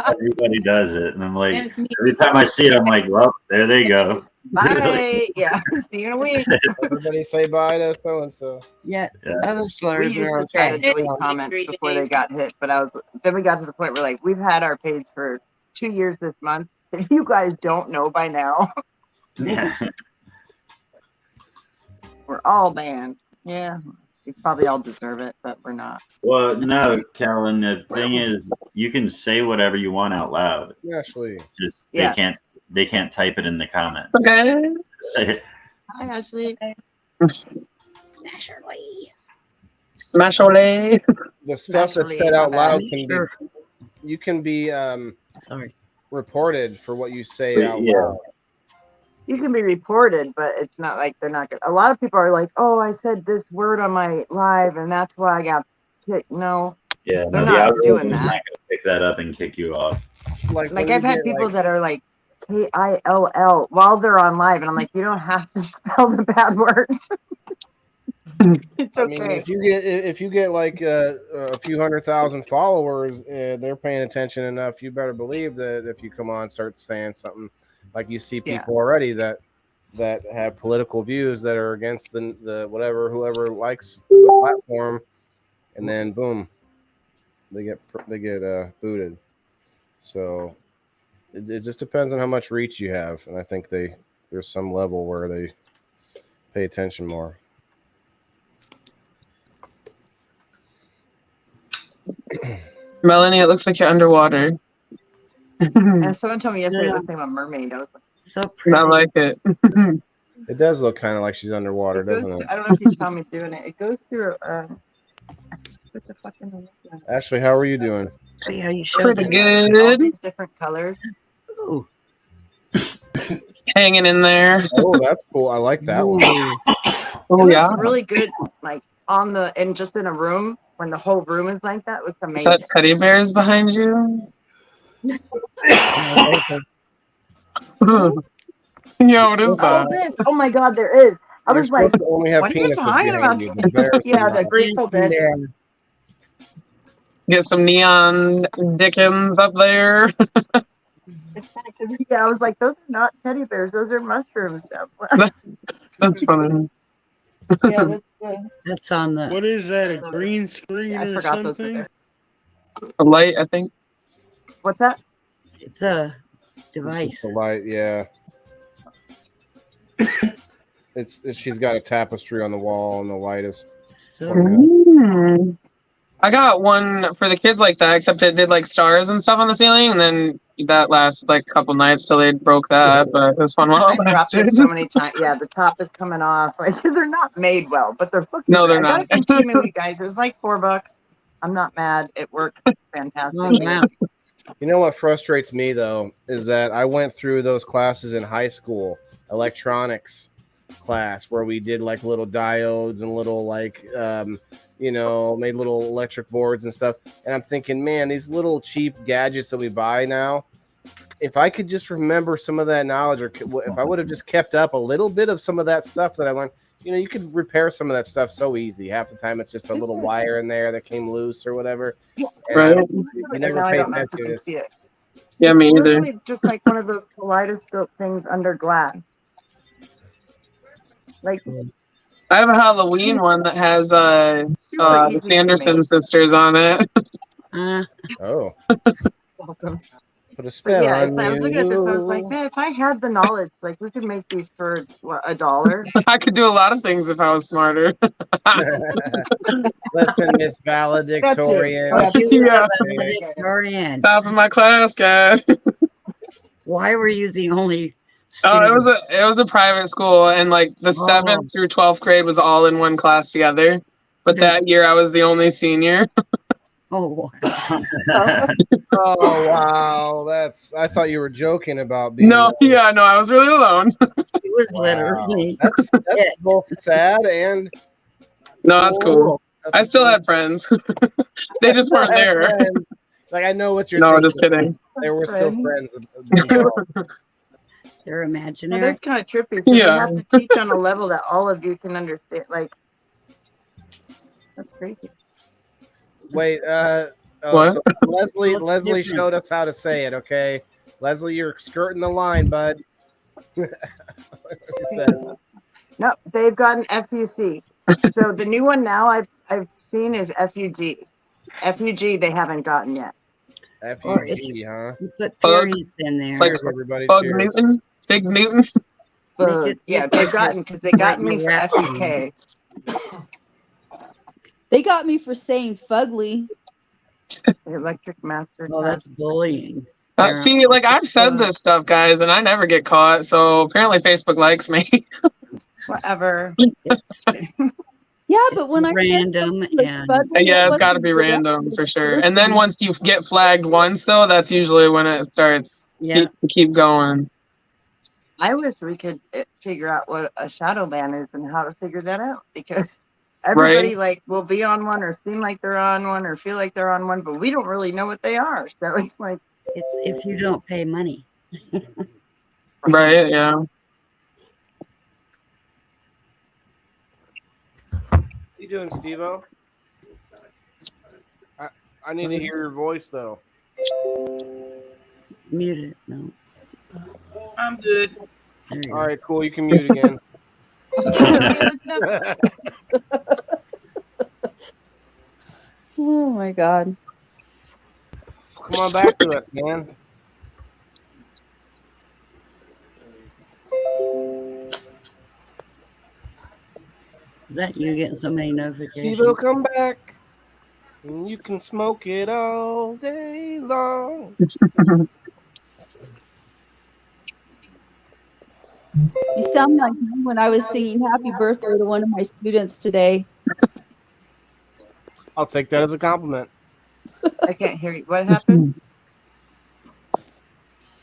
Everybody does it, and I'm like, every time I see it, I'm like, well, there they go. Bye. Yeah. See you in a week. Everybody say bye to so and so. Yeah. Other slurs We used are to try to okay. delete comments before they got hit, but then we got to the point where like we've had our page for 2 years this month. If you guys don't know by now, we're all banned. Yeah. We probably all deserve it, but we're not. Well, no, Calvin. The thing is, you can say whatever you want out loud. Ashley. Just Yeah. they can't type it in the comments. Okay. Hi, Ashley. Smashole. The stuff that's said out loud can be. You can be reported for what you say out loud. You can be reported, but it's not like they're not good. A lot of people are like, "Oh, I said this word on my live, and that's why I got kicked." No, Yeah, they're the not doing algorithm's that. not going to pick that up and kick you off. Like I've had people that are like KILL while they're on live, and I'm like, you don't have to spell the bad words. It's okay. I mean, if you get like a few 100,000 followers, they're paying attention enough. You better believe that if you come on, start saying something, like you see people already that have political views that are against the whoever likes the platform, and then boom, they get booted. So it just depends on how much reach you have, and I think there's some level where they pay attention more. Melanie, it looks like you're underwater. And someone told me yesterday it looks like a mermaid. I was like, so pretty. I like it. It does look kind of like she's underwater, doesn't it? I don't know if you saw me doing it. It goes through. What the fuck? Ashley, how are you doing? Yeah, you showed Pretty me. All good. these different colors. Ooh. Hanging in there. Oh, that's cool. I like that one. Oh It yeah. looks really good, like on the and just in a room when the whole room is like that. It looks Is amazing. that teddy bears behind you? Yeah, what is Oh, that? this. Oh my God, there is. I You're was like, supposed to only have what are you penises talking behind about? you. The bears Yeah, do the not. Grateful Dead. Get some neon Dickens up there. It's funny because I was like, those are not teddy bears; those are mushrooms. That's funny. Yeah, that's on the. What is that? A green screen I or forgot those were something? there. A light, I think. What's that? It's a device. The light, yeah. She's got a tapestry on the wall, and the light is. I got one for the kids like that, except it did like stars and stuff on the ceiling, and then that lasted like a couple nights till they broke that. But it was fun while it I dropped lasted. it so many times. Yeah, the top is coming off. Like, because they're not made well, but they're fucking. No, they're I not. got a good team of you guys. It was like $4. I'm not mad. It worked fantastic. Oh, wow. You know what frustrates me though is that I went through those classes in high school, electronics class, where we did like little diodes and little like made little electric boards and stuff. And I'm thinking, man, these little cheap gadgets that we buy now, if I could just remember some of that knowledge, or if I would have just kept up a little bit of some of that stuff that I learned, you could repair some of that stuff so easy. Half the time it's just a little wire in there that came loose or whatever. Right. You never pay attention to it. Yeah, me either. Really just like one of those kaleidoscope things under glass. Like, I have a Halloween one that has the Sanderson sisters on it. Oh. Welcome. Put a spell Yeah, on I was looking at this. I was like, you. man, if I had the knowledge, like we could make these for what, $1. I could do a lot of things if I was smarter. Listen, Miss Valedictorian. Yeah. Valedictorian. Top of my class, guys. Why were you the only? Oh, it was a private school, and like the 7th through 12th grade was all in one class together. But that year I was the only senior. Oh, Oh wow, I thought you were joking about being. No, I was really alone. It was literally. That's both sad and. No, that's cool. I still had friends. They just weren't there. Like, I know what you're. No, just kidding. There were still friends. They're imaginary. Well, that's kind of trippy. So you have to teach on a level that all of you can understand. Like, that's crazy. Wait, what? So Leslie showed us how to say it, okay? Leslie, you're skirting the line, bud. No, they've got an FUC. So the new one now I've seen is FUG. FUG they haven't gotten yet. FUG, huh? You put periods in there. Like everybody. Bug Newton? Big Newton? Yeah, they've gotten, because they got me for FUK. They got me for saying fugly. The electric master. Oh, that's bullying. See, like I've said this stuff, guys, and I never get caught. So apparently Facebook likes me. Whatever. Yeah, but when I random, it's got to be random for sure. And then once you get flagged once, though, that's usually when it starts. Yeah, keep going. I wish we could figure out what a shadow ban is and how to figure that out, because everybody like will be on one or seem like they're on one or feel like they're on one, but we don't really know what they are. So it's like, it's if you don't pay money. Right. Yeah. What you doing, Steve-O? I need to hear your voice though. Mute it. No. I'm good. All right, cool. You can mute again. Oh my God. Come on back to us, man. Is that you getting so many notifications? Steve-O, come back. And you can smoke it all day long. You sound like me when I was singing happy birthday to one of my students today. I'll take that as a compliment. I can't hear you. What happened?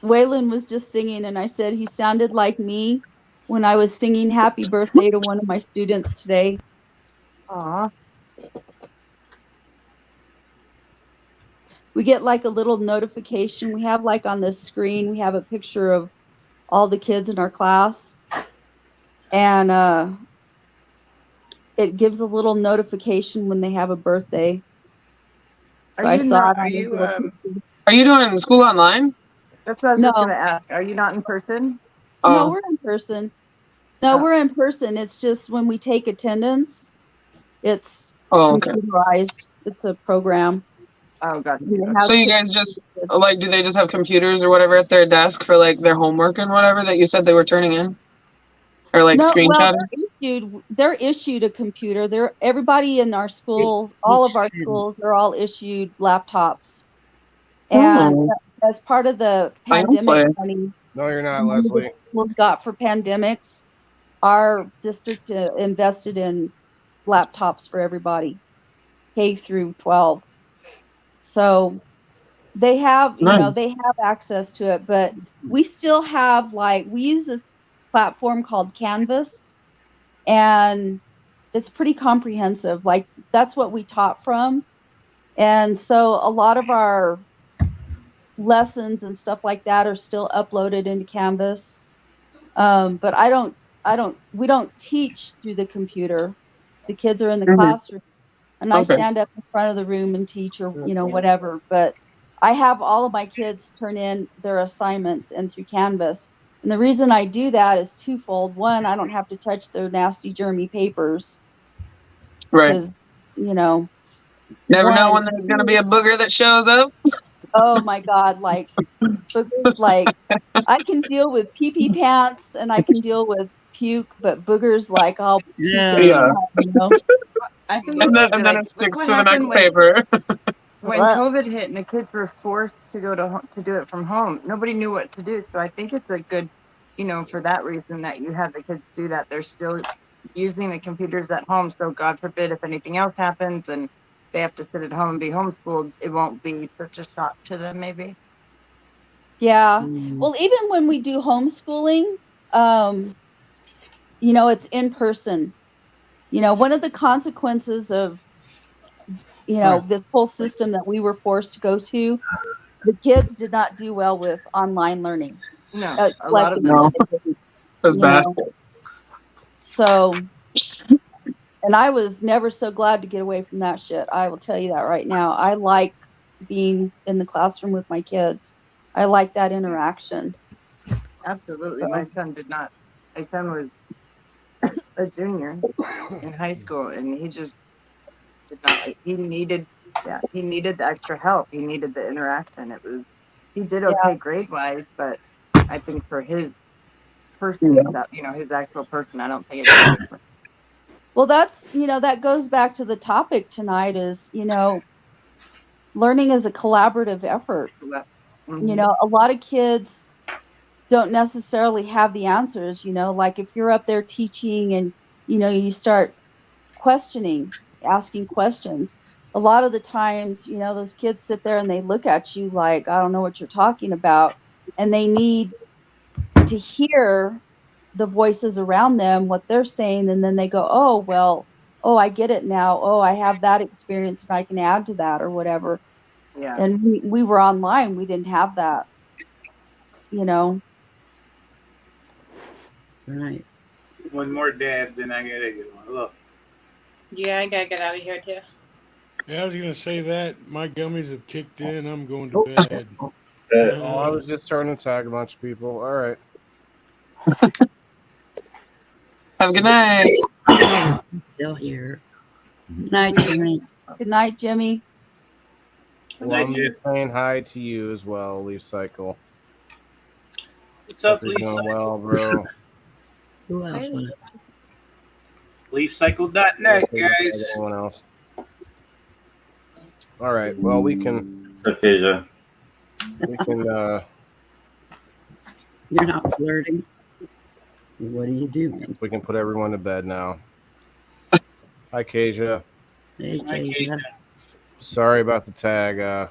Waylon was just singing, and I said he sounded like me when I was singing happy birthday to one of my students today. Aw. We get like a little notification. We have like on the screen, we have a picture of all the kids in our class. And it gives a little notification when they have a birthday. So I saw it. Are you doing school online? That's what I was just going to ask. Are you not in person? No, we're in person. No, we're in person. It's just when we take attendance, it's computerized. It's a program. Oh, God. So you guys just, like, do they just have computers or whatever at their desk for, like, their homework and whatever that you said they were turning in? or like No, well, screenshot? they're issued a computer. Everybody in our schools, all of our schools, they're all issued laptops. And as part of the pandemic money, no, you're not, Leslie. Schools got for pandemics, our district invested in laptops for everybody, K through 12. So they have, they have access to it, but we still have we use this platform called Canvas, and it's pretty comprehensive. Like that's what we taught from. And so a lot of our lessons and stuff like that are still uploaded into Canvas. But we don't teach through the computer. The kids are in the classroom, and I stand up in front of the room and teach, or whatever. But I have all of my kids turn in their assignments and through Canvas. And the reason I do that is twofold. One, I don't have to touch their nasty germy papers. Right. Because, never know when there's going to be a booger that shows up. Oh my God. Boogers, I can deal with pee-pee pants and I can deal with puke, but boogers, I'll puke every time, I think and then it sticks to the next paper. When COVID hit and the kids were forced to go to do it from home, nobody knew what to do. So I think it's a good, for that reason that you have the kids do that. They're still using the computers at home. So God forbid if anything else happens and they have to sit at home and be homeschooled, it won't be such a shock to them, maybe. Yeah. Well, even when we do homeschooling, it's in person. One of the consequences of this whole system that we were forced to go to, the kids did not do well with online learning. No, a lot of them. It was bad. So, and I was never so glad to get away from that shit. I will tell you that right now. I like being in the classroom with my kids. I like that interaction. Absolutely. My son did not. My son was a junior in high school, and he just did not he needed the extra help. He needed the interaction. He did okay grade wise, but I think for his person, his actual person, I don't think it's different. Well, that's, that goes back to the topic tonight is, learning is a collaborative effort. Mm-hmm. A lot of kids don't necessarily have the answers, if you're up there teaching and, you start asking questions. A lot of the times, those kids sit there and they look at you like, I don't know what you're talking about. And they need to hear the voices around them, what they're saying. And then they go, oh, I get it now. Oh, I have that experience and I can add to that or whatever. Yeah. And we were online. We didn't have that, Right. One more dab, then I gotta go. Look. Yeah, I gotta get out of here too. Yeah, I was gonna say that my gummies have kicked in. I'm going to bed. I was just starting to tag a bunch of people. All right. Have a good night. Still here. Good night, Jimmy. Good night, Jimmy. Well, I'm just saying hi to you as well, Leaf Cycle. What's up, Leaf Leaf Cycle? Well, bro. Who else? LeafCycle.net, guys. Anyone else? All right. Well, we can. Acacia. We can. You're not flirting. What are you doing? We can put everyone to bed now. Hi, Kasia. Hey, Kasia. Sorry about the tag. I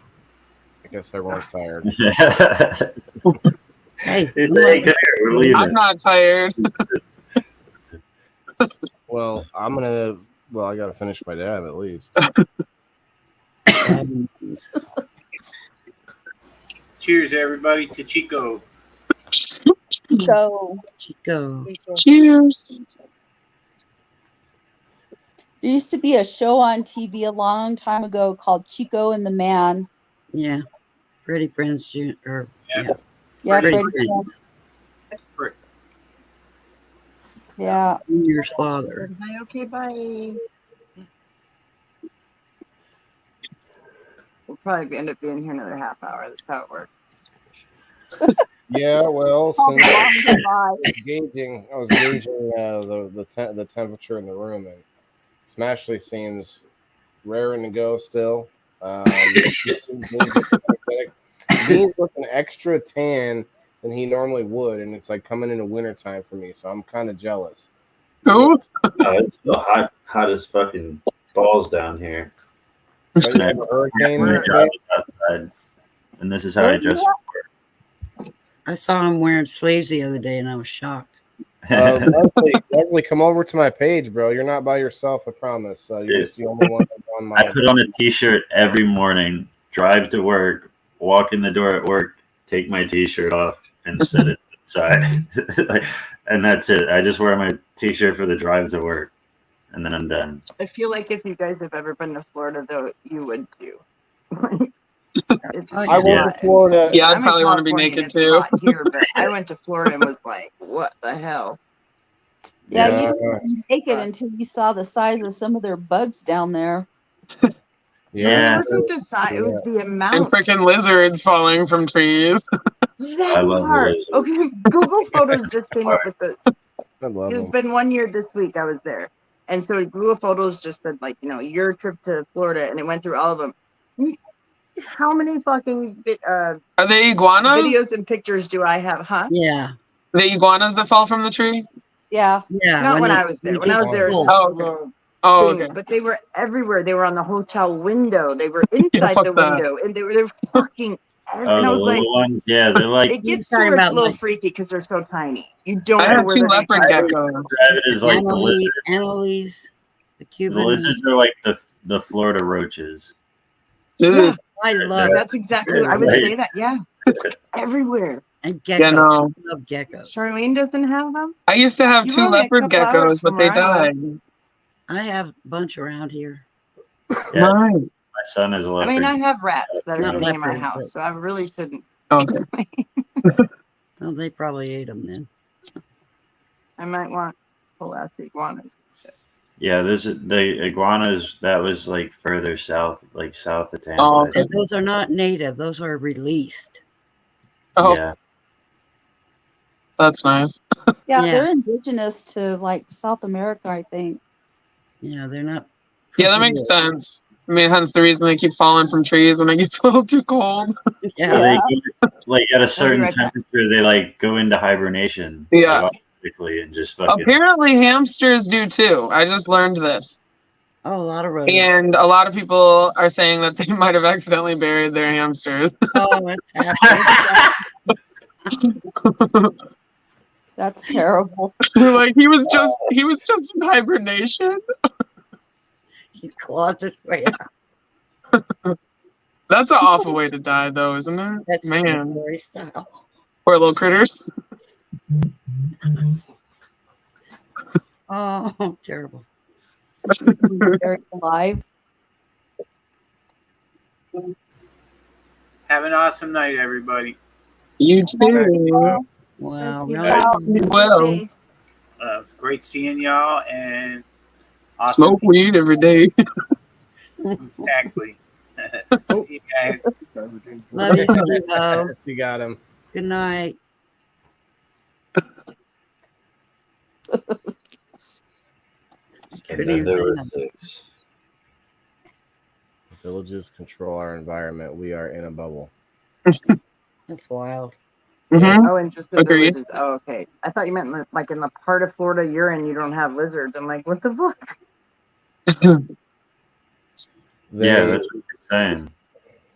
guess everyone's tired. Hey, we're leaving. I'm not tired. Well, I gotta finish my dab at least. Cheers, everybody, to Chico. Chico. Cheers. There used to be a show on TV a long time ago called Chico and the Man. Yeah. Freddie Prinze Jr. Yeah, Freddie Prinze. Frick. Yeah. Junior's father. Okay, bye. We'll probably end up being here another half hour. That's how it works. Yeah, well, How since long am I? I was gauging the temperature in the room, and Smashley seems raring to go still. Dean's looking extra tan than he normally would, and it's like coming into wintertime for me, so I'm kind of jealous. Who? It's still hot as fucking balls down here. But you have a hurricane outside, and this is how I dress. I saw him wearing sleeves the other day, and I was shocked. Leslie, come over to my page, bro. You're not by yourself, I promise. You're just the only one on my. I put on a t-shirt every morning, drive to work, walk in the door at work, take my t-shirt off, and set it inside. And that's it. I just wear my t-shirt for the drive to work, and then I'm done. I feel like if you guys have ever been to Florida, though, you would too. I went to Florida. Yeah, I'd probably want to be naked too. Here, but I went to Florida and was like, "What the hell?" Yeah, you didn't make it until you saw the size of some of their bugs down there. Yeah, it wasn't the size; it was the amount. And freaking lizards falling from trees. That part. Okay, Google Photos just came up with the. It's been 1 year this week. I was there, and so Google Photos just said like, your trip to Florida, and it went through all of them. How many fucking are they iguanas? Videos and pictures do I have? Huh? Yeah. The iguanas that fall from the tree? Yeah. Yeah. Not when I was there. When I was there, it was okay. But they were everywhere. They were on the hotel window. They were inside the window, and they were fucking. And I was like, ones, yeah, they're like. It gets sort of a little freaky because they're so tiny. You don't. I know have where two the leopard geckos. It is like the lizards. Annalise, the Cuban. The lizards are like the Florida roaches. Yeah. I love. That's exactly. I would say that. Yeah, everywhere. And geckos. Yeah, no. I love geckos. Charlene doesn't have them. I used to have two leopard geckos, but they died. I have a bunch around here. Yeah, my son is a leopard. I mean, I have rats that are Not living in my leopard, house, but- so I really shouldn't. Okay. Well, they probably ate them then. I might want Pulaski iguanas. Yeah, the iguanas that was like further south, like south of Tampa. Oh, okay. And those are not native; those are released. Oh, Yeah, that's nice. Yeah, Yeah. they're indigenous to like South America, I think. Yeah, they're not. Yeah, that makes sense. I mean, hence the reason they keep falling from trees when it gets a little too cold. Yeah. So they go, like at a certain right back. temperature, they like go into hibernation. Yeah. Like, automatically and just fucking. Apparently, hamsters do too. I just learned this. Oh, a lot of rodents. And a lot of people are saying that they might have accidentally buried their hamsters. Oh, it's happening. That's terrible. Like he was just in hibernation. He claws his way out. That's an awful way to die, though, isn't it? That's Man, Story style. poor little critters. Oh, terrible. They're alive. Have an awesome night, everybody. You too. Wow. You No, know, Well, It's great seeing y'all and awesome. smoke weed every day. Exactly. See you guys. love you, Steve-O. You got him. Good night. And then there were six. Villages control our environment. We are in a bubble. That's wild. Mm-hmm. Oh, and just the Agreed. villages. Oh, okay. I thought you meant like in the part of Florida you're in, you don't have lizards. I'm like, what the fuck? Yeah, that's what you're saying.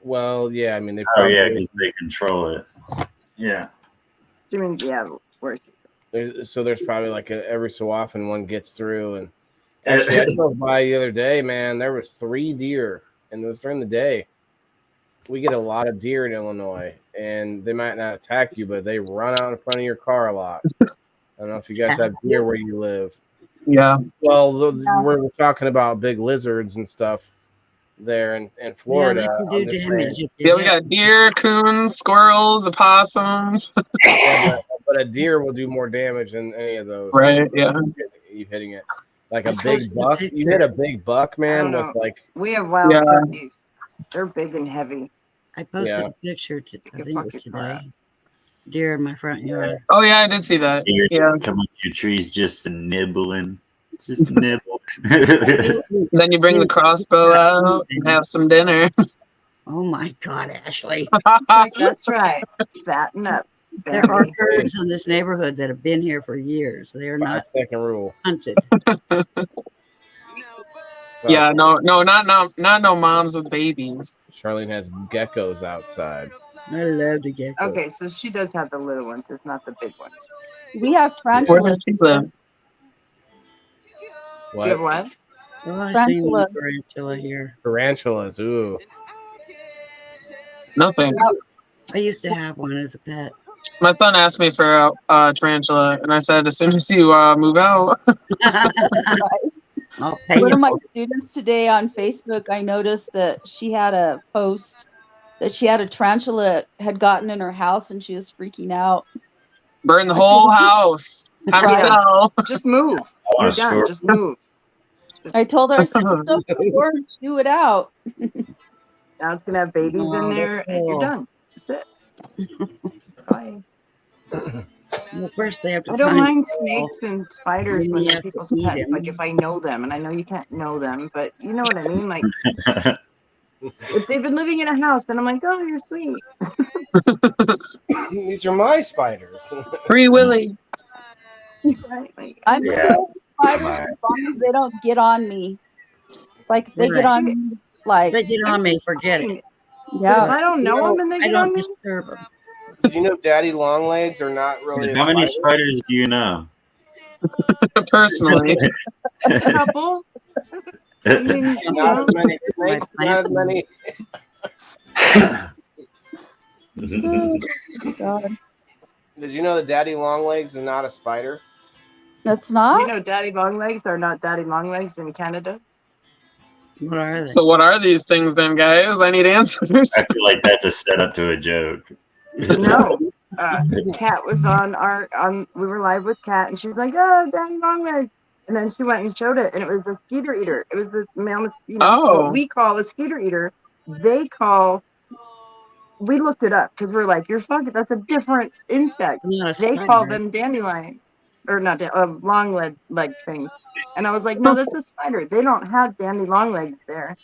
Well, yeah. I mean, they Oh probably. yeah, because they control it. Yeah. You mean, yeah, where's There's probably like every so often one gets through. And actually, I drove by the other day, man. There was 3 deer, and it was during the day. We get a lot of deer in Illinois, and they might not attack you, but they run out in front of your car a lot. I don't know if you guys have deer where you live. Yeah. Well, we're talking about big lizards and stuff there in Florida. Yeah, they can do damage. Yeah, we got deer, coons, squirrels, opossums. Yeah, but a deer will do more damage than any of those. Right, yeah. You hitting it. Like a big buck. You hit a big buck, man, I don't with know. like. we have wild Yeah. turkeys. They're big and heavy. I posted Yeah. a picture. I think it was today. deer in my front yard. Oh yeah, I did see that. Yeah. Come up your trees just nibbling. Just nibble. Then you bring the crossbow out and have some dinner. Oh my God, Ashley. That's right. Fatten up. There are herds in this neighborhood that have been here for years. They are not 5-second rule. hunted. Yeah, no, not no moms with babies. Charlene has geckos outside. I love the geckos. Okay, so she does have the little ones, it's not the big ones. We have Where tarantulas. does she live? What? You have what? Oh, I see one tarantula here. Tarantulas, ooh. Nothing. I used to have one as a pet. My son asked me for a tarantula, and I said, as soon as you move out. I'll pay One you of my for it. students today on Facebook, I noticed that she had a post that she had a tarantula had gotten in her house and she was freaking out. Burn the whole house. Time to sell. Just move. You're done. Just move. I told her, I said, just don't do it out. Now it's gonna have babies in there, and you're done. That's it. Bye. Well, first they have to I don't find mind a snakes and spiders when they're people's pets. Like if I know them, and I know you can't know them, but you know what I mean. Like if they've been living in a house, and I'm like, oh, you're sweet. These are my spiders. Free Willy. Right, like, I'm cool with spiders as long as they don't get on me. It's like if they get on me, like they get on me, forget it. Yeah. If I don't know them and they I get on don't me, disturb them. Did you know daddy long legs are not really How a many spider? spiders do you know? Personally. a couple. I mean, Not as many snakes, not as many. oh, God. Did you know that daddy long legs is not a spider? That's not. You know, daddy long legs are not daddy long legs in Canada. What are they? So what are these things then, guys? I need answers. I feel like that's a setup to a joke. No. Kat was we were live with Kat, and she was like, oh, daddy long legs. And then she went and showed it, and it was a skeeter eater. It was a mammoth, what we call a skeeter eater. We looked it up because we're like, you're fucking, that's a different insect. They call them dandelion, or not, long leg things. And I was like, no, that's a spider. They don't have dandy long legs there.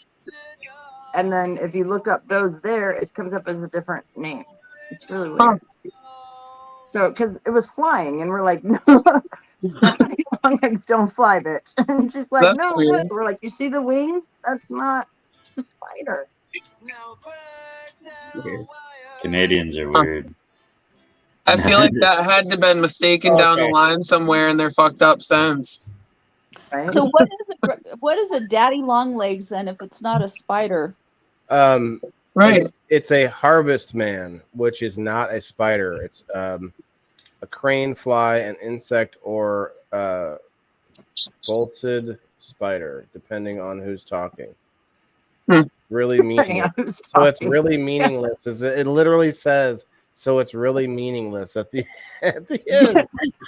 And then if you look up those there, it comes up as a different name. It's really weird. So, because it was flying, and we're like, no, long legs don't fly, bitch. And she's like, That's no, weird. what? We're like, you see the wings? That's not a spider. Weird. Canadians are weird. I feel like that had to have been mistaken down the line somewhere in their fucked up sense. Right? So what is a daddy long legs then if it's not a spider? Right. It's a harvest man, which is not a spider. It's a crane, fly, an insect, or bolted spider, depending on who's talking. Really meaningless. So it's really meaningless. It literally says, so it's really meaningless at the end.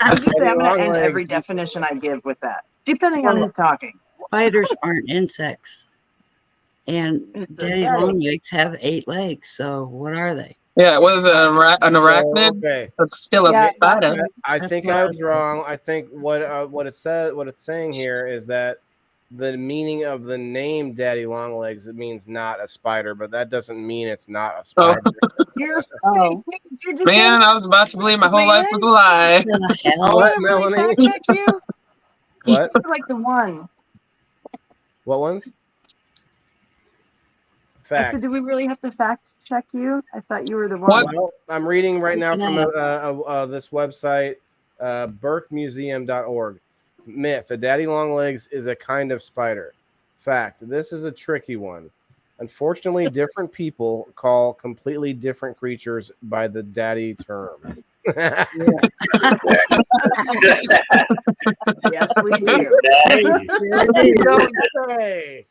I'm going to end every definition I give with that, depending on who's talking. Spiders aren't insects. And daddy long legs have 8 legs. So what are they? Yeah, what is it? An arachnid? Okay. That's still a spider. I think I was wrong. I think what it says, what it's saying here is that the meaning of the name Daddy Longlegs, it means not a spider, but that doesn't mean it's not a spider. Man, I was about to believe my whole life was a lie. What, Melanie? Check you. What? Like the one. What ones? Fact. So do we really have to fact check you? I thought you were the one. Well, I'm reading right now from this website, burkemuseum.org. Myth: a daddy longlegs is a kind of spider. Fact: this is a tricky one. Unfortunately, different people call completely different creatures by the daddy term. Yes, we do. Don't say.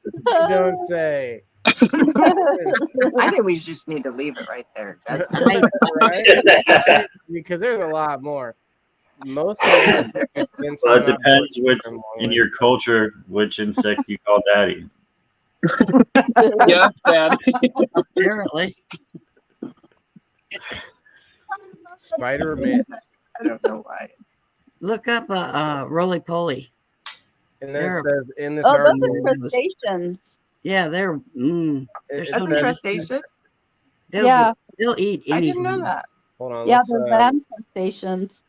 Don't say. I think we just need to leave it right there. That's right? Because there's a lot more. Most of it depends which in your culture which insect you call daddy. Yeah, daddy. Apparently. Spider myths. I don't know why. Look up roly poly. And then it says in this those article, are crustaceans. Yeah, they're it so says- Crustacean? They'll eat anything. I didn't know that. hold on. Yeah, Let's, they're land crustaceans.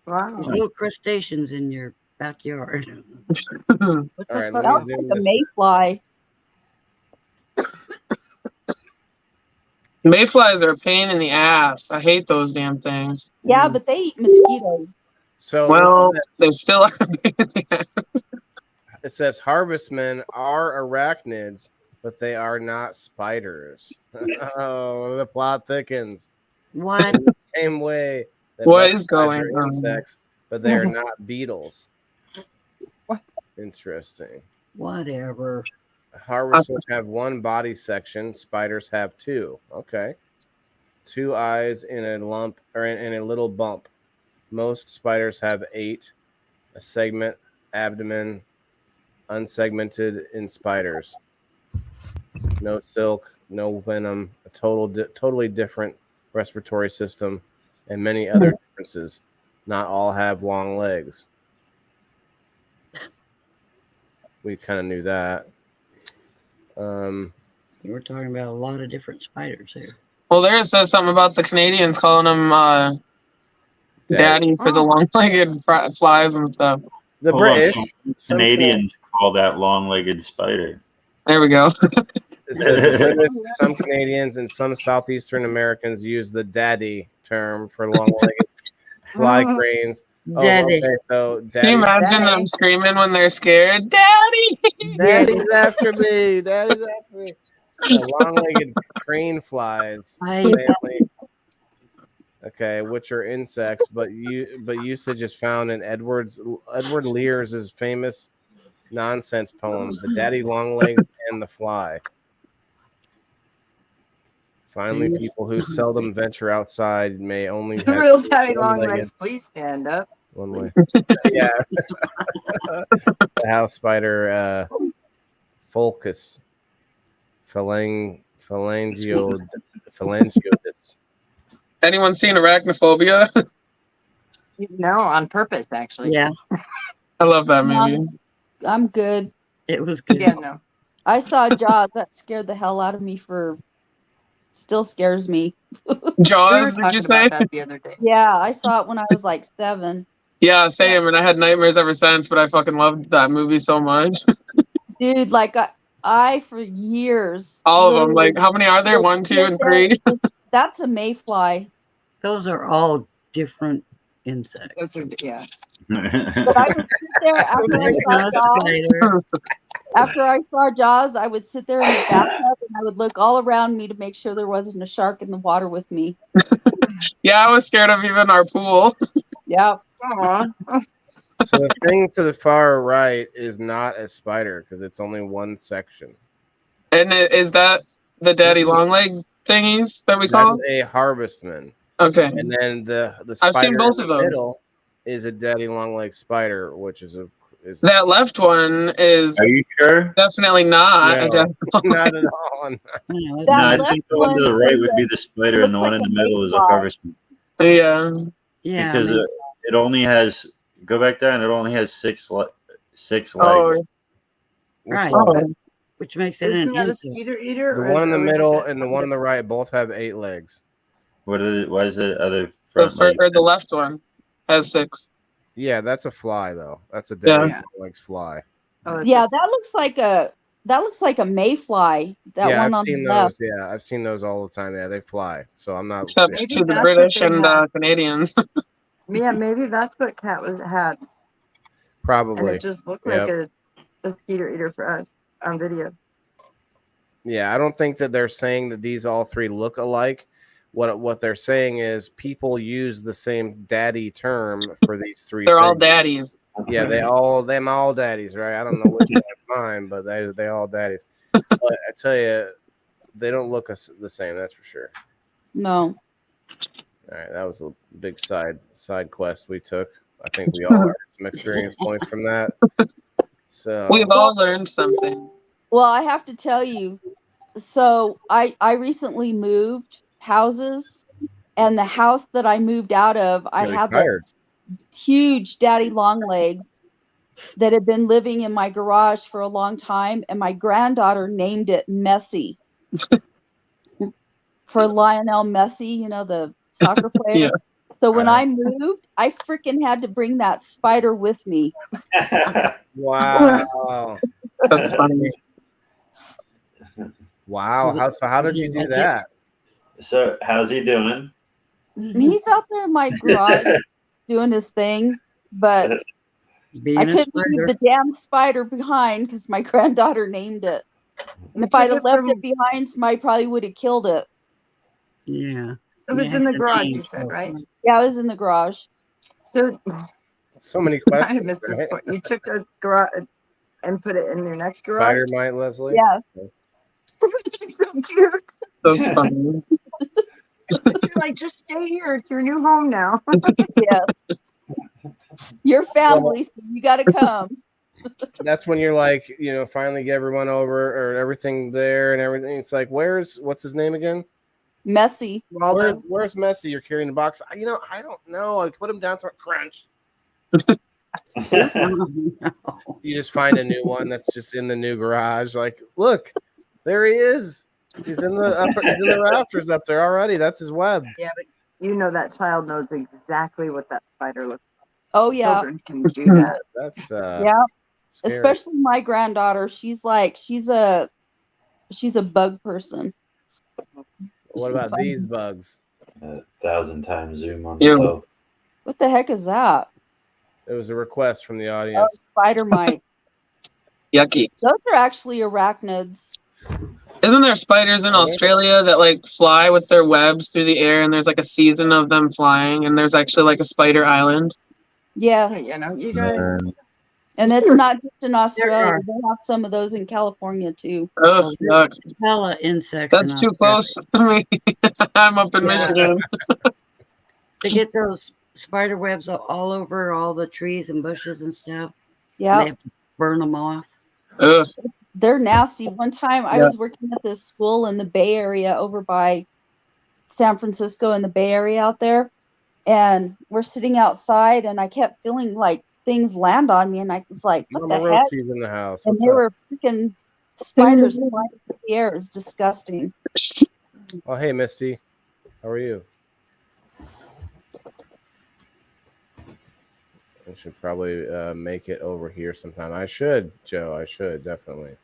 Wow. There's little crustaceans in your backyard. all right, let That me looks zoom like a this. mayfly. Mayflies are a pain in the ass. I hate those damn things. Yeah, but they eat mosquitoes. So Well, listen to they this. still are a pain in the ass. It says harvestmen are arachnids, but they are not spiders. Oh, the plot thickens. What? In the same way that What is butterflies going are on? insects, but they are not beetles. Interesting. Whatever. Harvestmen have one body section. Spiders have two. Okay. 2 eyes in a lump or in a little bump. Most spiders have 8. A segment abdomen, unsegmented in spiders. No silk, no venom, a totally different respiratory system, and many other differences. Not all have long legs. We kind of knew that. We're talking about a lot of different spiders here. Well, there it says something about the Canadians calling them daddy for the long-legged flies and stuff. The Hold on, British, some Canadians call that long-legged spider. There we go. It says the British, some Canadians, and some Southeastern Americans use the daddy term for long-legged fly cranes. Daddy. Okay, so Can daddy, you imagine them screaming when they're scared? Daddy! daddy's after me. Daddy's after me. Long-legged crane flies. Family. Okay, which are insects, but usage is found in Edward Lear's famous nonsense poem, "The Daddy Longlegs and the Fly." Finally, people who seldom venture outside may only have Real daddy long one-legged- legs, please stand up. one way. Yeah. The house spider, Fulcus, phalangiodis. Anyone seen Arachnophobia? No, on purpose, actually. Yeah, I love that movie. I'm good. it was good. Yeah, no. I saw Jaws. That scared the hell out of me still scares me. We were Jaws, did talking you say? about that the other day. Yeah, I saw it when I was like 7. Yeah, same. And I had nightmares ever since, but I fucking loved that movie so much. Dude, like I for years. All of them. literally Like, how many are there? would 1, 2, sit and there 3? That's a mayfly. Those are all different insects. Those are, yeah. But I would sit there after I saw Jaws, I would sit there in the bathtub and I would look all around me to make sure there wasn't a shark in the water with me. Yeah, I was scared of even our pool. Yeah. So the thing to the far right is not a spider because it's only one section. And is that the daddy long leg thingies that we call That's a harvestman. Okay. And then the I've spider seen both in of the those. middle is a daddy long leg spider, which is That left one is. Are you sure? Definitely not a No, daddy long not leg. at all. No, I think the one to the right would be the spider, and the one in the middle is a harvestman. Yeah. Yeah. Because it only has, go back down, it only has 6 legs. Right. one? Which makes it Isn't an that a insect. eater? The one in the middle and the one on the right both have 8 legs. What is the other The front leg? or the left one has 6. Yeah, that's a fly though. That's a daddy Yeah. long legs fly. Yeah, that looks like a mayfly. That Yeah, one I've on seen the those. left. Yeah, I've seen those all the time. Yeah, they fly. So I'm not. Except yeah. to the that's British what they and had. Canadians. Yeah, maybe that's what Cat had. And Probably. it just looked Yep. like a skeeter eater for us on video. Yeah, I don't think that they're saying that these all 3 look alike. What they're saying is people use the same daddy term for these 3 They're all things. daddies. Yeah, them all daddies, right? I don't know which one's mine, but they all daddies. But I tell you, they don't look the same. That's for sure. No. All right, that was a big side quest we took. I think we all earned some experience points from that. So We've all learned something. Well, I have to tell you, so I recently moved houses And the house that I moved out of, I had this huge daddy long legs that had been living in my garage for a long time, and my granddaughter named it Messi for Lionel Messi, you know, the soccer player. Yeah. So when I moved, I freaking had to bring that spider with me. Wow. That's funny. Wow. How did you do that? So how's he doing? He's out there in my garage doing his thing, but I couldn't leave the damn spider behind because my granddaughter named it. And if I'd have left it behind, somebody probably would have killed it. Yeah. It was in the garage, you said, right? Yeah, it was in the garage. So many questions. I missed this point. You took a garage and put it in your next garage? Spider mite, Leslie? Yeah. So cute. That's funny. You're like, just stay here. It's your new home now. Yes. Your family, so you got to come. That's when you're like, you know, finally get everyone over or everything there and everything. It's like, what's his name again? Messi. Where's Messi? You're carrying the box. You know, I don't know. I put him down to crunch. You just find a new one that's just in the new garage. Like, look, there he is. He's in the rafters up there already. That's his web. Yeah, but you know that child knows exactly what that spider looks like. Oh yeah. Children can do that. That's yeah. Scary. Especially my granddaughter. She's a bug person. What about these bugs? 1,000 times zoom on myself. What the heck is that? It was a request from the audience. Oh, spider mites. Yucky. Those are actually arachnids. Isn't there spiders in Australia that like fly with their webs through the air, and there's like a season of them flying, and there's actually like a spider island? Yes. You know, you guys. And it's not just in Australia. They have some of those in California too. Oh, yuck. Hella insects. That's too close to me. I'm up in Michigan. They get those spider webs all over all the trees and bushes and stuff. Yeah. They have to burn them off. Ugh. They're nasty. One time I was working at this school in the Bay Area over by San Francisco in the Bay Area out there. And we're sitting outside and I kept feeling like things land on me. And I was like, what the heck? In the house. And they were freaking spiders flying in the air. It was disgusting. Oh, hey, Misty. How are you? I should probably make it over here sometime. I should, Joe. I should, definitely.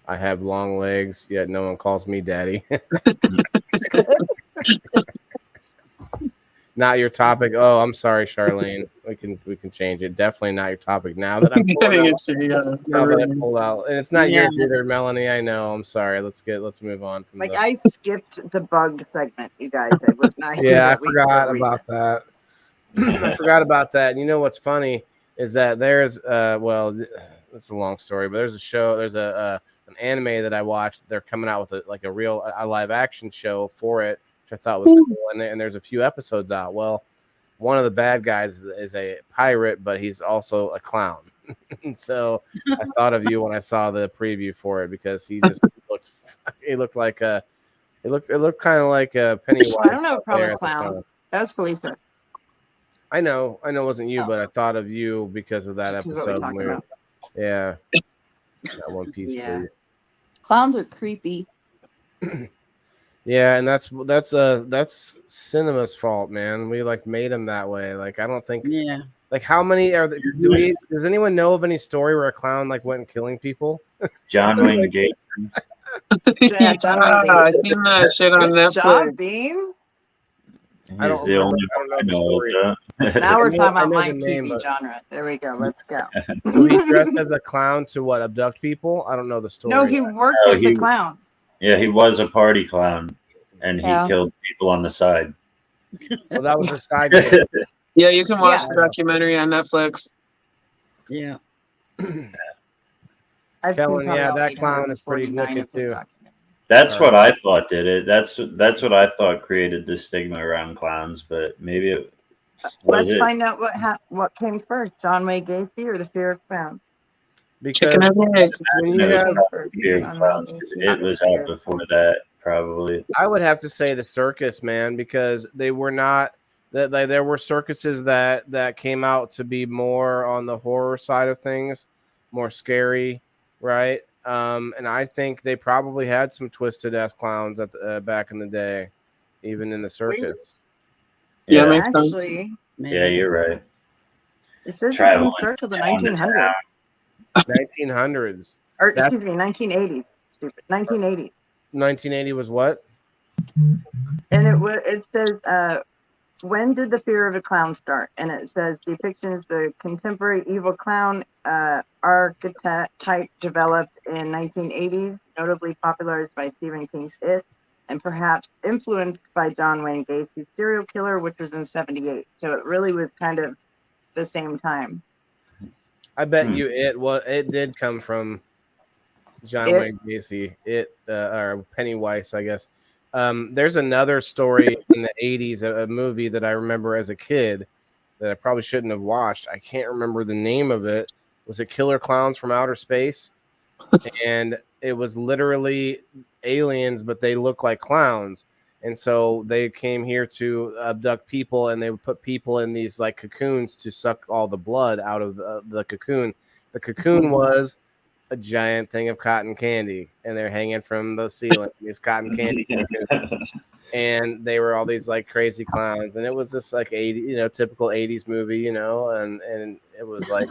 I have long legs, yet no one calls me daddy. Not your topic. Oh, I'm sorry, Charlene. We can change it. Definitely not your topic now that I'm pulled out. And it's not yours either, Melanie. I know. I'm sorry. Let's move on from I skipped the bug segment, you guys. I was not here. Yeah, I forgot about that. I forgot about that. And you know what's funny is that there's it's a long story, but there's a show, there's an anime that I watched. They're coming out with a real live action show for it, which I thought was cool. And there's a few episodes out. Well, one of the bad guys is a pirate, but he's also a clown. And so I thought of you when I saw the preview for it because he just looked like it looked kind of like a Pennywise. I don't have a problem with clowns. That's Felicia. I know it wasn't you, but I thought of you because of that episode. Yeah. That One Piece. Yeah. Please. Clowns are creepy. Yeah, and that's cinema's fault, man. We made them that way. I don't think. Yeah. How many are there? Does anyone know of any story where a clown went and killing people? John Wayne Gacy. I've seen that shit on Netflix. John Bean. He's the only one I know. Now we're talking about my TV genre. There we go. Let's go. So he dressed as a clown to abduct people? I don't know the story. No, he worked as a clown. Yeah, he was a party clown, and he killed people on the side. Well, that was a side game. Yeah, you can watch the documentary on Netflix. Yeah. Kellen, that clown is pretty wicked too. That's what I thought did it. That's what I thought created the stigma around clowns, but maybe it was. Let's find out what came first, John Wayne Gacy or the fear of clowns. Because chicken and egg. It was out before that. probably. I would have to say the circus, man, because they were not that there were circuses that came out to be more on the horror side of things, more scary, right? And I think they probably had some twisted ass clowns at the, back in the day, even in the circus. Yeah, Yeah, Actually, yeah, you're right. it says it Traveling didn't start till the town to 1900s. 1900s. Or excuse me, 1980s. Stupid. 1980s. 1980 was what? And it says, when did the fear of a clown start? And it says depictions the contemporary evil clown archetype developed in 1980s, notably popularized by Stephen King's It, and perhaps influenced by John Wayne Gacy's Serial Killer, which was in 78. So it really was kind of the same time. I bet you it did come from John Wayne Gacy. Or Pennywise, I guess. There's another story in the 80s, a movie that I remember as a kid that I probably shouldn't have watched. I can't remember the name of it. Was it Killer Clowns from Outer Space? And it was literally aliens, but they look like clowns. And so they came here to abduct people, and they would put people in these like cocoons to suck all the blood out of the cocoon. The cocoon was a giant thing of cotton candy, and they're hanging from the ceiling, these cotton candy cocoons. And they were all these like crazy clowns, and it was this like 80, typical 80s movie, and it was like,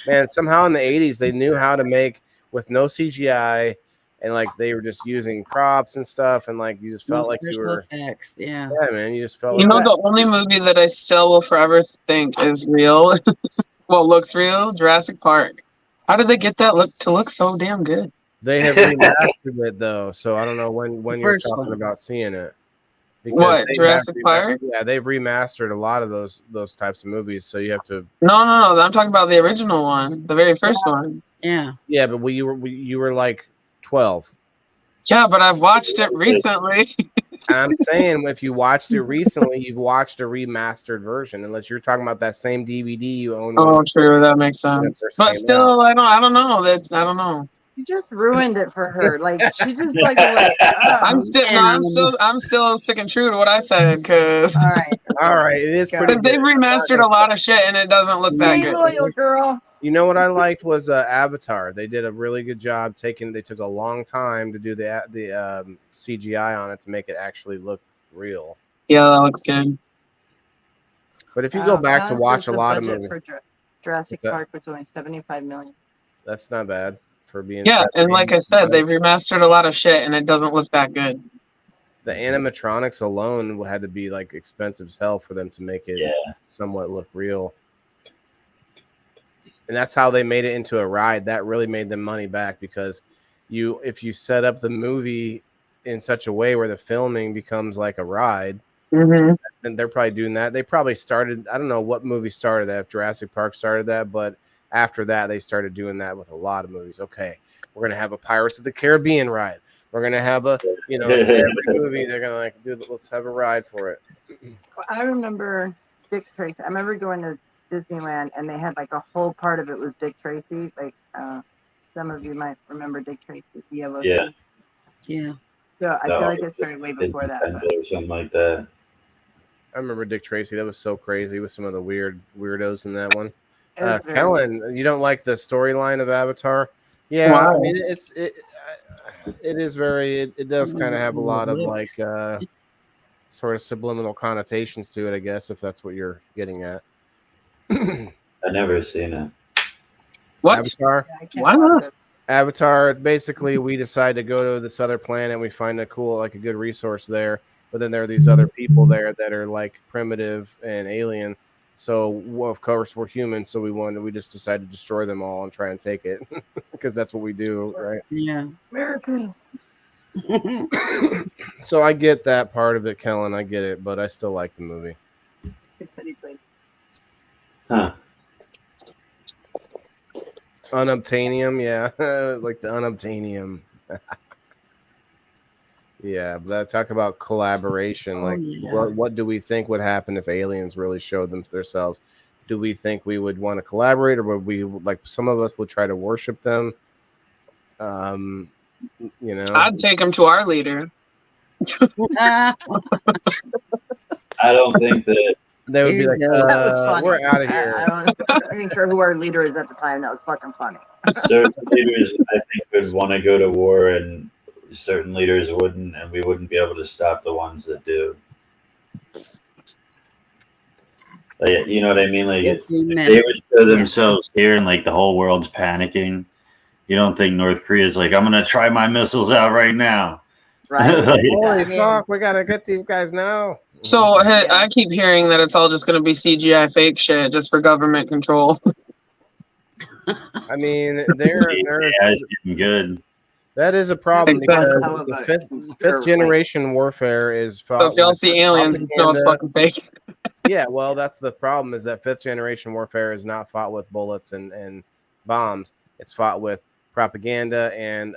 man, somehow in the 80s they knew how to make with no CGI, and like they were just using props and stuff, and like you just felt like you were effects. Yeah, man, you just felt the only movie that I still will forever think is real, well, looks real, Jurassic Park. How did they get that look so damn good? They have remastered it though, so I don't know when you're talking about seeing it. What, Jurassic Park? Yeah, they've remastered a lot of those types of movies, so you have to. No, I'm talking about the original one, the very first one. Yeah. Yeah, but you were like 12. Yeah, but I've watched it recently. I'm saying if you watched it recently, you've watched a remastered version, unless you're talking about that same DVD you own. Oh, true, that makes sense. But still, I don't know. I don't know. You just ruined it for her. Like she just I'm still sticking true to what I said, because all right, it is pretty good. They've remastered a lot of shit and it doesn't look that good. Loyal girl. You know what I liked was Avatar. They did a really good job they took a long time to do the CGI on it to make it actually look real. Yeah, that looks good. But if you go back to watch a lot of movies, for Jurassic Park was only $75 million. That's not bad for being. Yeah, and like I said, they've remastered a lot of shit and it doesn't look that good. The animatronics alone had to be like expensive as hell for them to make it somewhat look real. And that's how they made it into a ride. That really made them money back, because if you set up the movie in such a way where the filming becomes like a ride, then they're probably doing that. They probably started, I don't know what movie started that, if Jurassic Park started that, but after that, they started doing that with a lot of movies. Okay, we're going to have a Pirates of the Caribbean ride. We're going to have every movie, they're going to like, let's have a ride for it. Well, I remember Dick Tracy. I remember going to Disneyland, and they had like a whole part of it was Dick Tracy. Like some of you might remember Dick Tracy. Yeah. So I feel like it started way before that. Or something like that. I remember Dick Tracy. That was so crazy with some of the weirdos in that one. Very Kellen, you don't like the storyline of Avatar? Yeah, wow. I mean it is very. It does kind of have a lot of like sort of subliminal connotations to it, I guess, if that's what you're getting at. I never seen it. What? Avatar? Why not? Avatar, basically, we decide to go to this other planet, and we find a good resource there. But then there are these other people there that are like primitive and alien. So of course we're humans, so we just decide to destroy them all and try and take it, because that's what we do, right? Yeah. American. So I get that part of it, Kellen. I get it, but I still like the movie. Huh. Unobtainium, yeah. Like the unobtainium. Yeah, but talk about collaboration. What do we think would happen if aliens really showed themselves? Do we think we would want to collaborate, or would we, like some of us would try to worship them? I'd take them to our leader. I don't think that they would be like, that was funny. we're out of here. I don't even care who our leader is at the time. That was fucking funny. Certain leaders, I think, would want to go to war, and certain leaders wouldn't, and we wouldn't be able to stop the ones that do. Like, you know what I mean? Like, if they would show themselves here, and like the whole world's panicking. You don't think North Korea's like, I'm gonna try my missiles out right now? Right? Like, Holy fuck, we gotta get these guys now. So I keep hearing that it's all just going to be CGI fake shit just for government control. I mean, they're getting good. That is a problem Exactly. because the fifth generation warfare is. So if y'all see aliens, no, it's fucking fake. Yeah, well, that's the problem. Is that fifth generation warfare is not fought with bullets and bombs. It's fought with propaganda and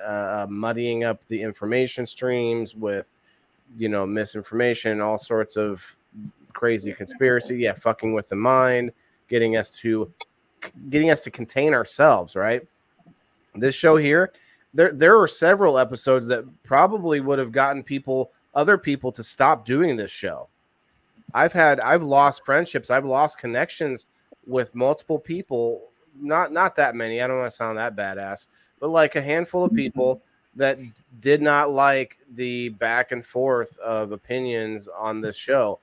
muddying up the information streams with, misinformation, all sorts of crazy conspiracy. Yeah, fucking with the mind, getting us to contain ourselves. Right. This show here, there are several episodes that probably would have gotten other people to stop doing this show. I've lost friendships. I've lost connections with multiple people. Not that many. I don't want to sound that badass, but like a handful of people that did not like the back and forth of opinions on this show.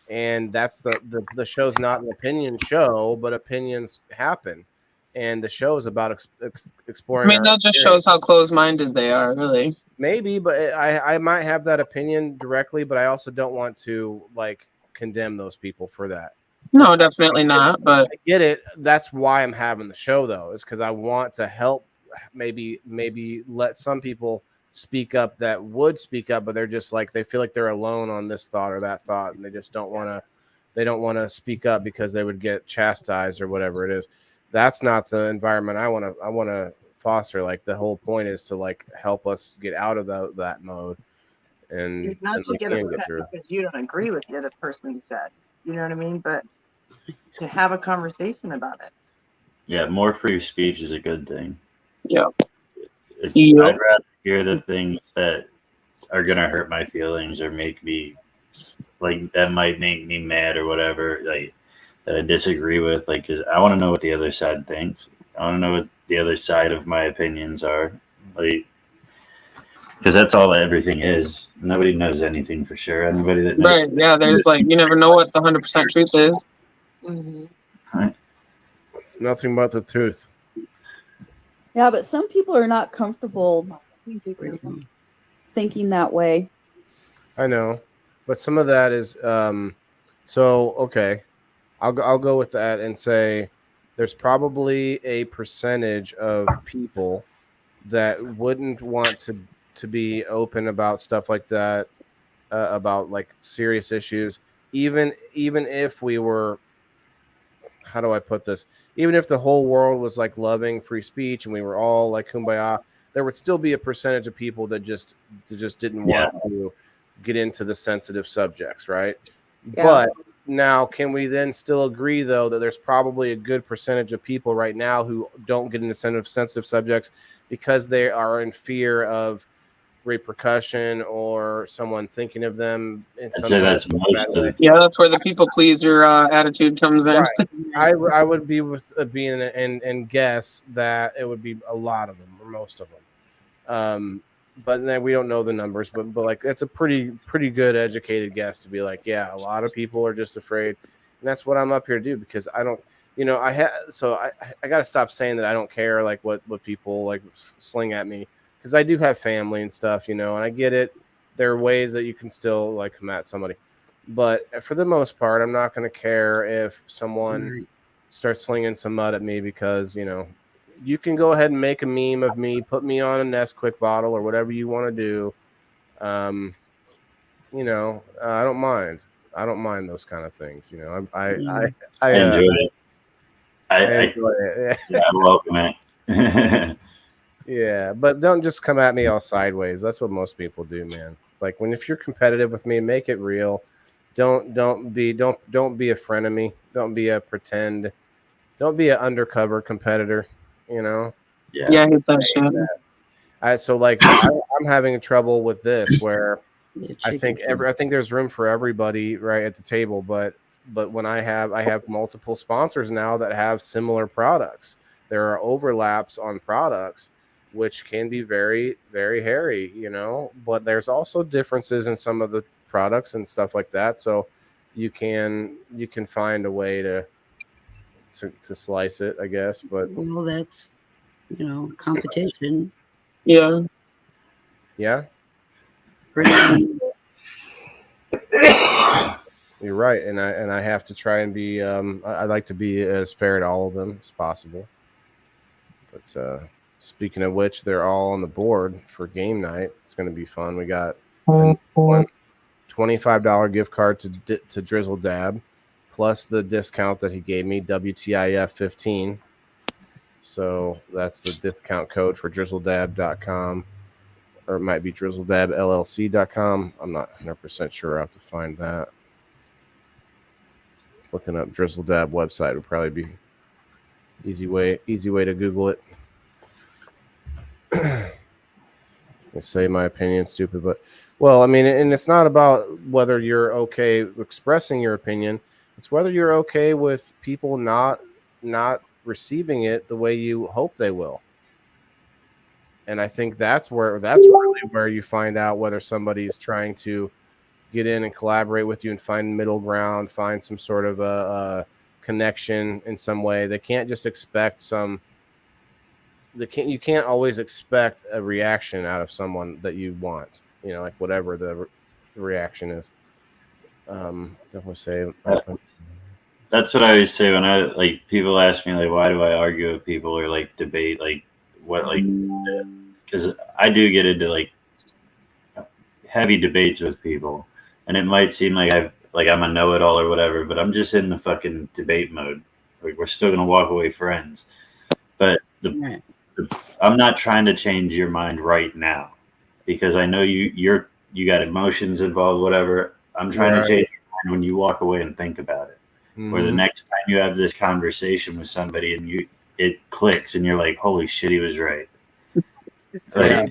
And that's the show's not an opinion show, but opinions happen. And the show is about exploring. I mean, that just shows how closed-minded they are, really. Maybe, but I might have that opinion directly, but I also don't want to like condemn those people for that. No, definitely not. But I get it. That's why I'm having the show, though, is because I want to help. Maybe let some people speak up that would speak up, but they're just like they feel like they're alone on this thought or that thought, and they just don't want to. They don't want to speak up because they would get chastised or whatever it is. That's not the environment I want to foster. Like the whole point is to like help us get out of that mode, and it's not to get upset because you don't agree with the other person said. You know what I mean? But to have a conversation about it. Yeah, more free speech is a good thing. Yeah. I'd rather hear the things that are gonna hurt my feelings or make me like that might make me mad or whatever, like that I disagree with. Like, 'cause I want to know what the other side thinks. I want to know what the other side of my opinions are. Like, because that's all everything is. Nobody knows anything for sure. Anybody that knows, right? Yeah, there's like you never know what the 100% truth is. Mm-hmm. Right? Nothing but the truth. Yeah, but some people are not comfortable thinking that way. I know, but some of that is so okay. I'll go with that and say there's probably a percentage of people that wouldn't want to be open about stuff like that, about like serious issues, even if we were, how do I put this? Even if the whole world was like loving free speech and we were all like kumbaya, there would still be a percentage of people that just didn't want to get into the sensitive subjects, right? Yeah. But now, can we then still agree, though, that there's probably a good percentage of people right now who don't get into sensitive subjects because they are in fear of repercussion or someone thinking of them in some way? Yeah, that's where the people pleaser attitude comes in. Right. I would be with being and guess that it would be a lot of them or most of them. But then we don't know the numbers, but like it's a pretty good educated guess to be like, yeah, a lot of people are just afraid, and that's what I'm up here to do because I don't, I got to stop saying that I don't care like what people like sling at me because I do have family and stuff, and I get it. There are ways that you can still like come at somebody, but for the most part, I'm not going to care if someone starts slinging some mud at me because you can go ahead and make a meme of me, put me on a Nesquik bottle or whatever you want to do. I don't mind. I don't mind those kind of things. I enjoy it. I enjoy it. Yeah, I welcome it. Yeah, but don't just come at me all sideways. That's what most people do, man. Like if you're competitive with me, make it real. Don't be a frenemy. Don't be a pretend. Don't be an undercover competitor. Yeah, I hate that shit. So like I'm having trouble with this where I think there's room for everybody right at the table, but when I have multiple sponsors now that have similar products. There are overlaps on products, which can be very, very hairy, but there's also differences in some of the products and stuff like that. So you can find a way to slice it, I guess. But well, that's competition. Yeah. You're right, and I have to try and be. I like to be as fair to all of them as possible. But speaking of which, they're all on the board for game night. It's going to be fun. We got one $25 gift card to Drizzle Dab, plus the discount that he gave me, WTIF 15. So that's the discount code for drizzledab.com, or it might be drizzledabllc.com. I'm not 100% sure. I'll have to find that. Looking up Drizzle Dab website would probably be easy way to Google it. I say my opinion, stupid, but well, I mean, and it's not about whether you're okay expressing your opinion. It's whether you're okay with people not receiving it the way you hope they will. And I think that's really where you find out whether somebody's trying to get in and collaborate with you and find middle ground, find some sort of a connection in some way. They can't just expect you can't always expect a reaction out of someone that you want, like whatever the reaction is. Definitely say that's what I always say when people ask me why do I argue with people or debate because I do get into heavy debates with people, and it might seem like I'm a know-it-all or whatever, but I'm just in the fucking debate mode. We're still gonna walk away friends, but I'm not trying to change your mind right now because I know you got emotions involved, whatever. I'm trying to change your mind when you walk away and think about it. Mm-hmm. Or the next time you have this conversation with somebody and it clicks and you're like, holy shit, he was right.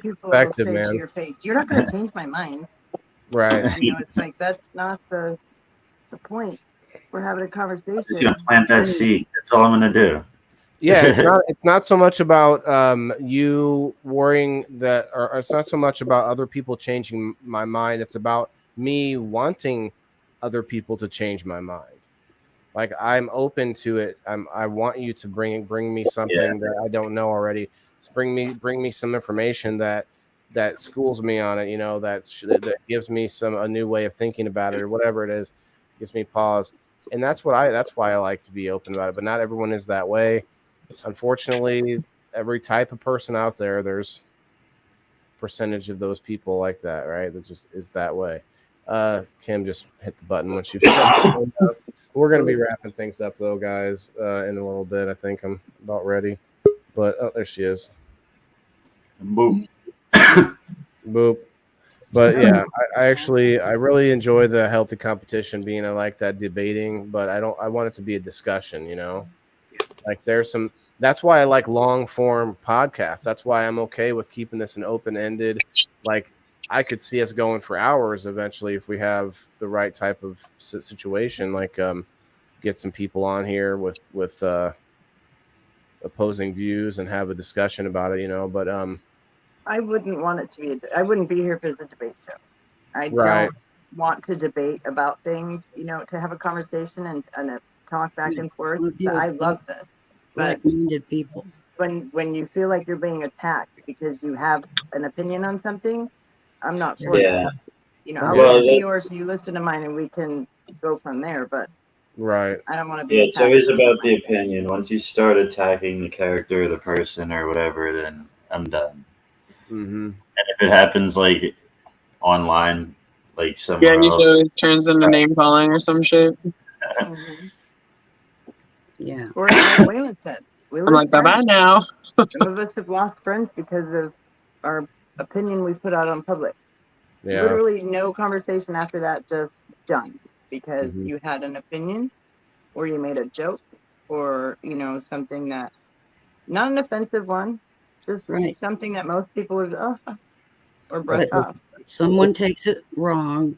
People will say to your face, you're not going to change my mind. Right. It's like, that's not the point. We're having a conversation. I'm just going to plant that seed. That's all I'm going to do. Yeah, it's not so much about you worrying that, or it's not so much about other people changing my mind. It's about me wanting other people to change my mind. Like, I'm open to it. I want you to bring me something that I don't know already. Just bring me some information that schools me on it. That gives me a new way of thinking about it, or whatever it is, gives me pause. And that's why I like to be open about it. But not everyone is that way. Unfortunately, every type of person out there, there's a percentage of those people like that, right? That just is that way. Kim just hit the button when she said we're going to be wrapping things up, though, guys, in a little bit. I think I'm about ready. But, there she is. Boop. Boop. But, yeah, I really enjoy the healthy competition being I like that debating, but I want it to be a discussion, Like that's why I like long form podcasts. That's why I'm okay with keeping this an open-ended, like I could see us going for hours eventually if we have the right type of situation, like get some people on here with opposing views and have a discussion about it, but I wouldn't want it to be, I wouldn't be here if it's a debate show. I don't want to debate about things, to have a conversation and a talk back and forth. I love this. But like-minded people. When you feel like you're being attacked because you have an opinion on something, I'm not for it. I'll listen to yours, you listen to mine, and we can go from there. But I don't want to be. Yeah, it's always about the opinion. Once you start attacking the character of the person or whatever, then I'm done. Mm-hmm. And if it happens online, somewhere else, usually it turns into name calling or some shit. Mm-hmm. Yeah. Or like Waylon said, I'm like, bye-bye now. Some of us have lost friends because of our opinion we put out on public. Yeah. Literally no conversation after that, just done. Because you had an opinion, or you made a joke, or, something not an offensive one, just something that most people would, or brush off. Someone takes it wrong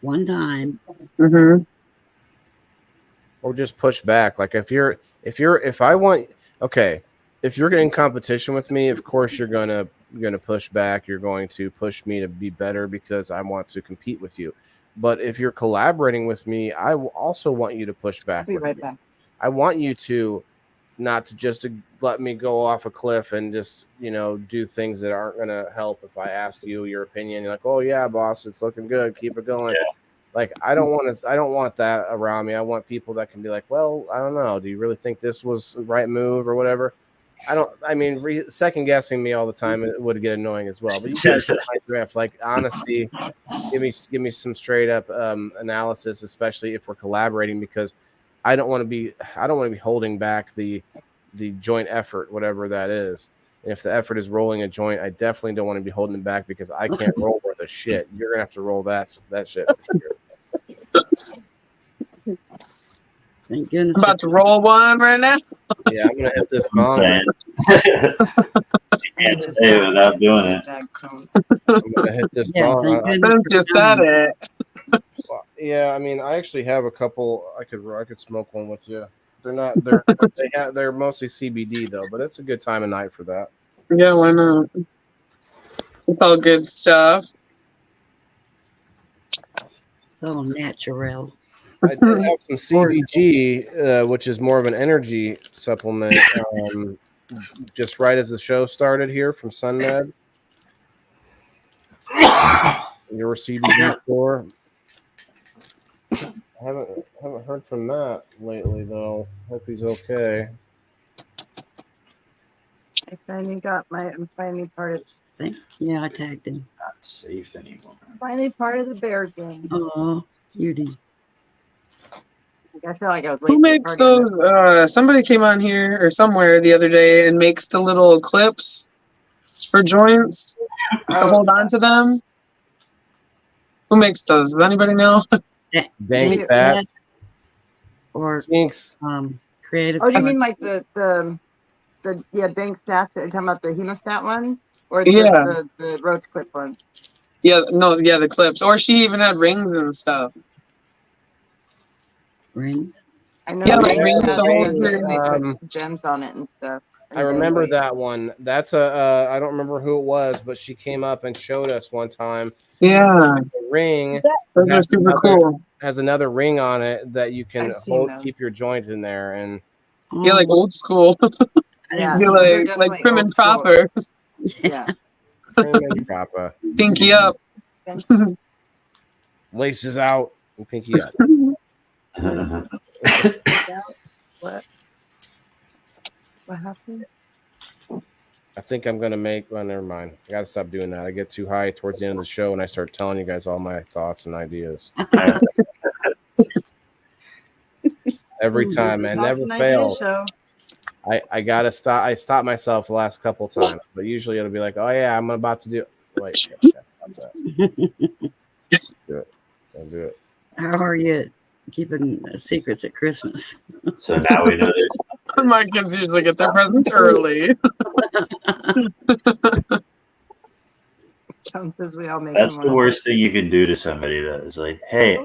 one time. Mm-hmm. Or just push back. Like if you're if you're in competition with me, of course you're gonna push back. You're going to push me to be better because I want to compete with you. But if you're collaborating with me, I will also want you to push back. I'll be right back. I want you to not to just to let me go off a cliff and just do things that aren't gonna help. If I ask you your opinion, you're like, oh yeah, boss, it's looking good, keep it going. Yeah. Like I don't want that around me. I want people that can be like, well, I don't know. Do you really think this was the right move or whatever? Second guessing me all the time, it would get annoying as well. But you guys might drift. Like honesty, give me some straight up analysis, especially if we're collaborating, because I don't want to be holding back the joint effort, whatever that is. And if the effort is rolling a joint, I definitely don't want to be holding it back because I can't roll worth a shit. You're gonna have to roll that shit for sure. Thank goodness. I'm about to roll one right now. Yeah, I'm gonna hit this bomb. You can't say it without doing it. I'm gonna hit this bomb. Since you said it. Yeah, I mean, I actually have a couple. I could smoke one with you. They're mostly CBD though, but it's a good time of night for that. Yeah, why not? It's all good stuff. It's all natural. I did have some CBG, which is more of an energy supplement, just right as the show started here from SunMed. Your CBD store. I haven't heard from Matt lately though. Hope he's okay. I'm finally part of. Yeah, I tagged him. Not safe anymore. Finally part of the bear game. Oh, cutie. I feel like I was late. Who makes those? Somebody came on here or somewhere the other day and makes the little clips for joints to hold on to them. Who makes those? Does anybody know? Dank Stats or Jinx. Creative. Oh, do you mean like the Dank Stats? Are you talking about the hemostat ones or the roach clip ones? Yeah, no, yeah, the clips. Or she even had rings and stuff. Rings? I know. Yeah, like rings to hold put gems on it and stuff. I remember that one. That's I don't remember who it was, but she came up and showed us one time. Yeah. The ring. Those are super cool. Has another ring on it that you can keep your joint in there, and yeah, like old school. Yeah, like prim and proper. Yeah, prim and proper. Pinky up. Laces out and pinky up. What happened? I think I'm gonna make. Well, never mind. I gotta stop doing that. I get too high towards the end of the show, and I start telling you guys all my thoughts and ideas. Every time, man, never fails. I gotta stop. I stopped myself the last couple times, but usually it'll be like, "Oh yeah, I'm about to do." Wait, stop that. Do it. Don't do it. How are you keeping secrets at Christmas? So now we know this. My kids usually get their presents early. We all make That's the worst thing you can do to somebody, though. Is like, hey,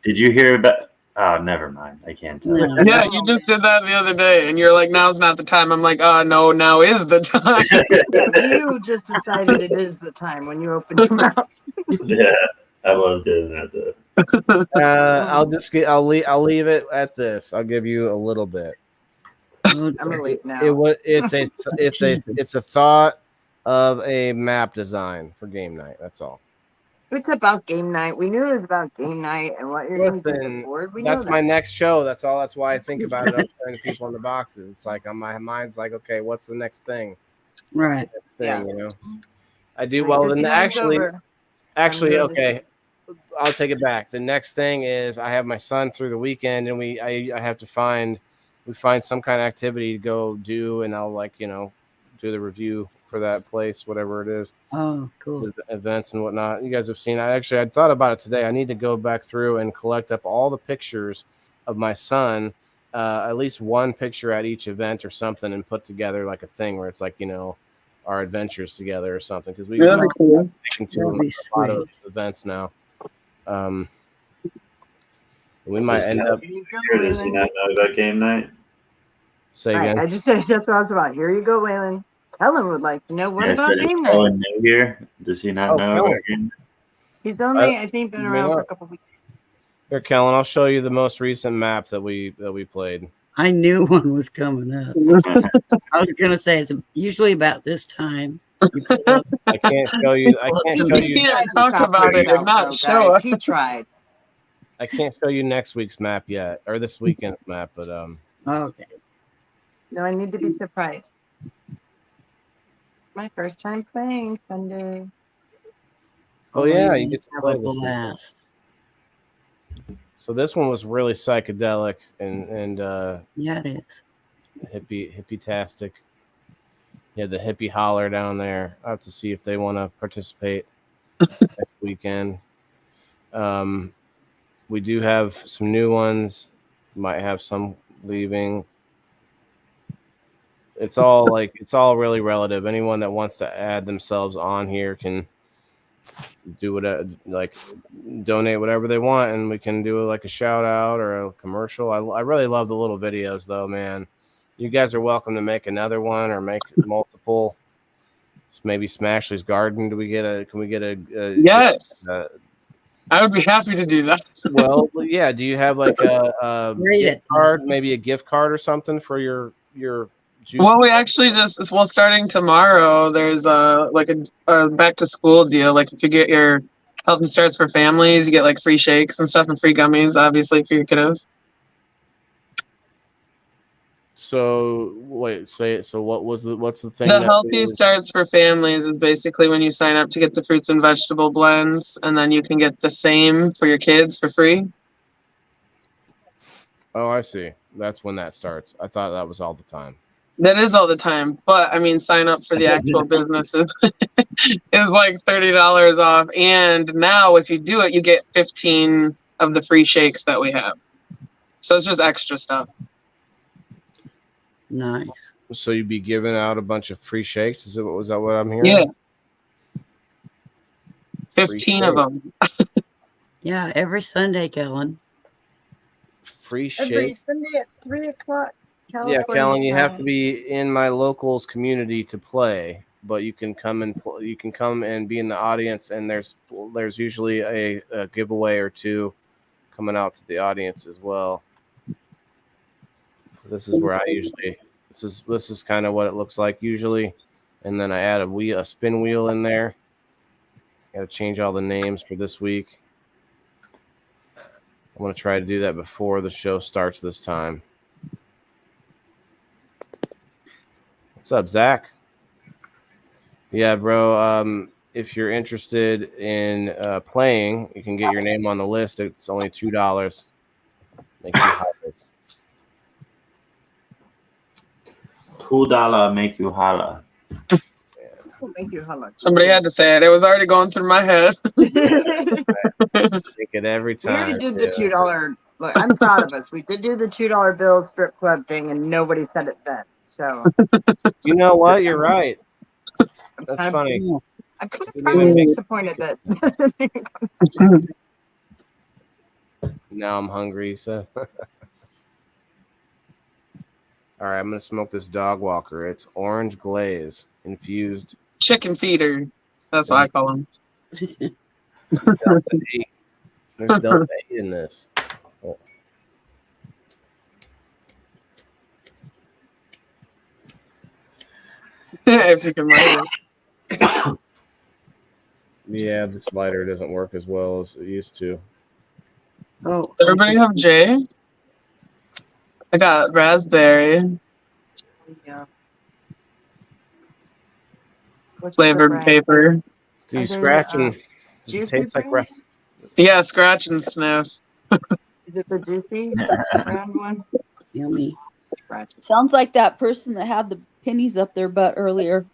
did you hear about? Oh, never mind. I can't tell. Yeah, you just did that the other day, and you're like, "Now's not the time." I'm like, "No, now is the time." Yeah, you just decided it is the time when you opened your mouth. Yeah, I love doing that though. I'll leave it at this. I'll give you a little bit. I'm gonna leave now. It's a thought of a map design for game night. That's all. It's about game night. We knew it was about game night and what you're going to do board. That's my next show. That's all. That's why I think about it. I'm talking to people in the boxes. It's like on my mind's like, okay, what's the next thing? Right. Next thing, you know. I do well. Then actually, okay. I'll take it back. The next thing is I have my son through the weekend, and I have to find some kind of activity to go do, and I'll do the review for that place, whatever it is. Oh, cool. The events and whatnot. You guys have seen. I thought about it today. I need to go back through and collect up all the pictures of my son, at least one picture at each event or something, and put together like a thing where it's like, our adventures together or something, because we've That'd be cool. taken to a lot of events now. We might end up. Does he not know about game night? Say again. I just said that's what I was about. Here you go, Waylon. Helen would like to know what about game night. Kellen new here? Does he not know about game night? He's only, I think, been around for a couple weeks. Here, Kellen, I'll show you the most recent map that we played. I knew one was coming up. I was gonna say it's usually about this time. I can't show you. I can't show you. You can't talk about it and not show us. He tried. I can't show you next week's map yet, or this weekend's map, but Okay. No, I need to be surprised. My first time playing Sunday. Oh yeah, you get to Have play a this one. blast. So this one was really psychedelic and Yeah, it is. hippie-tastic. You had the hippie holler down there. I have to see if they want to participate next weekend. We do have some new ones. Might have some leaving. It's all really relative. Anyone that wants to add themselves on here can do whatever, like donate whatever they want, and we can do like a shout out or a commercial. I really love the little videos though, man. You guys are welcome to make another one or make multiple. Maybe Smashley's Garden. Can we get a Yes. I would be happy to do that. Well, yeah. Do you have like a gift card, maybe a gift card or something for your juice? Well, we actually starting tomorrow, there's a back to school deal. Like if you get your Healthy Starts for Families, you get like free shakes and stuff and free gummies, obviously for your kiddos. So wait, say it. So what's the thing? The Healthy Starts for Families is basically when you sign up to get the fruits and vegetable blends, and then you can get the same for your kids for free. Oh, I see. That's when that starts. I thought that was all the time. That is all the time, but I mean, sign up for the actual businesses. It's like $30 off, and now if you do it, you get 15 of the free shakes that we have. So it's just extra stuff. Nice. So you'd be giving out a bunch of free shakes? Was that what I'm hearing? Yeah. 15 of them. Yeah, every Sunday, Kellen. Free Every shake. Sunday at 3 o'clock. Yeah, Kellen, you have to be in my locals community to play, but you can come and you can come and be in the audience, and there's usually a giveaway or two coming out to the audience as well. This is where I usually this is kind of what it looks like usually, and then I add a spin wheel in there. Got to change all the names for this week. I'm going to try to do that before the show starts this time. What's up, Zach? Yeah, bro. If you're interested in playing, you can get your name on the list. It's only $2. Make you hollers. $2 make you holla. Make you holler. Somebody had to say it. It was already going through my head. Make it every time. We already did the $2. Look, I'm proud of us. We did do the $2 bill strip club thing, and nobody said it then. So you know what? You're right. That's funny. I'm kind of disappointed that. Now I'm hungry, Seth. All right, I'm gonna smoke this dog walker. It's orange glaze infused Chicken feeder. That's what I call them. Delta 8. There's Delta 8 in this. Oh. If you can light it. Yeah, this lighter doesn't work as well as it used to. Oh, Everybody have J? I got raspberry. Yeah. Flavored paper. Do you scratch and does it taste like Yeah, scratch and sniff. Is it the juicy round one? Yummy. Sounds like that person that had the pennies up their butt earlier.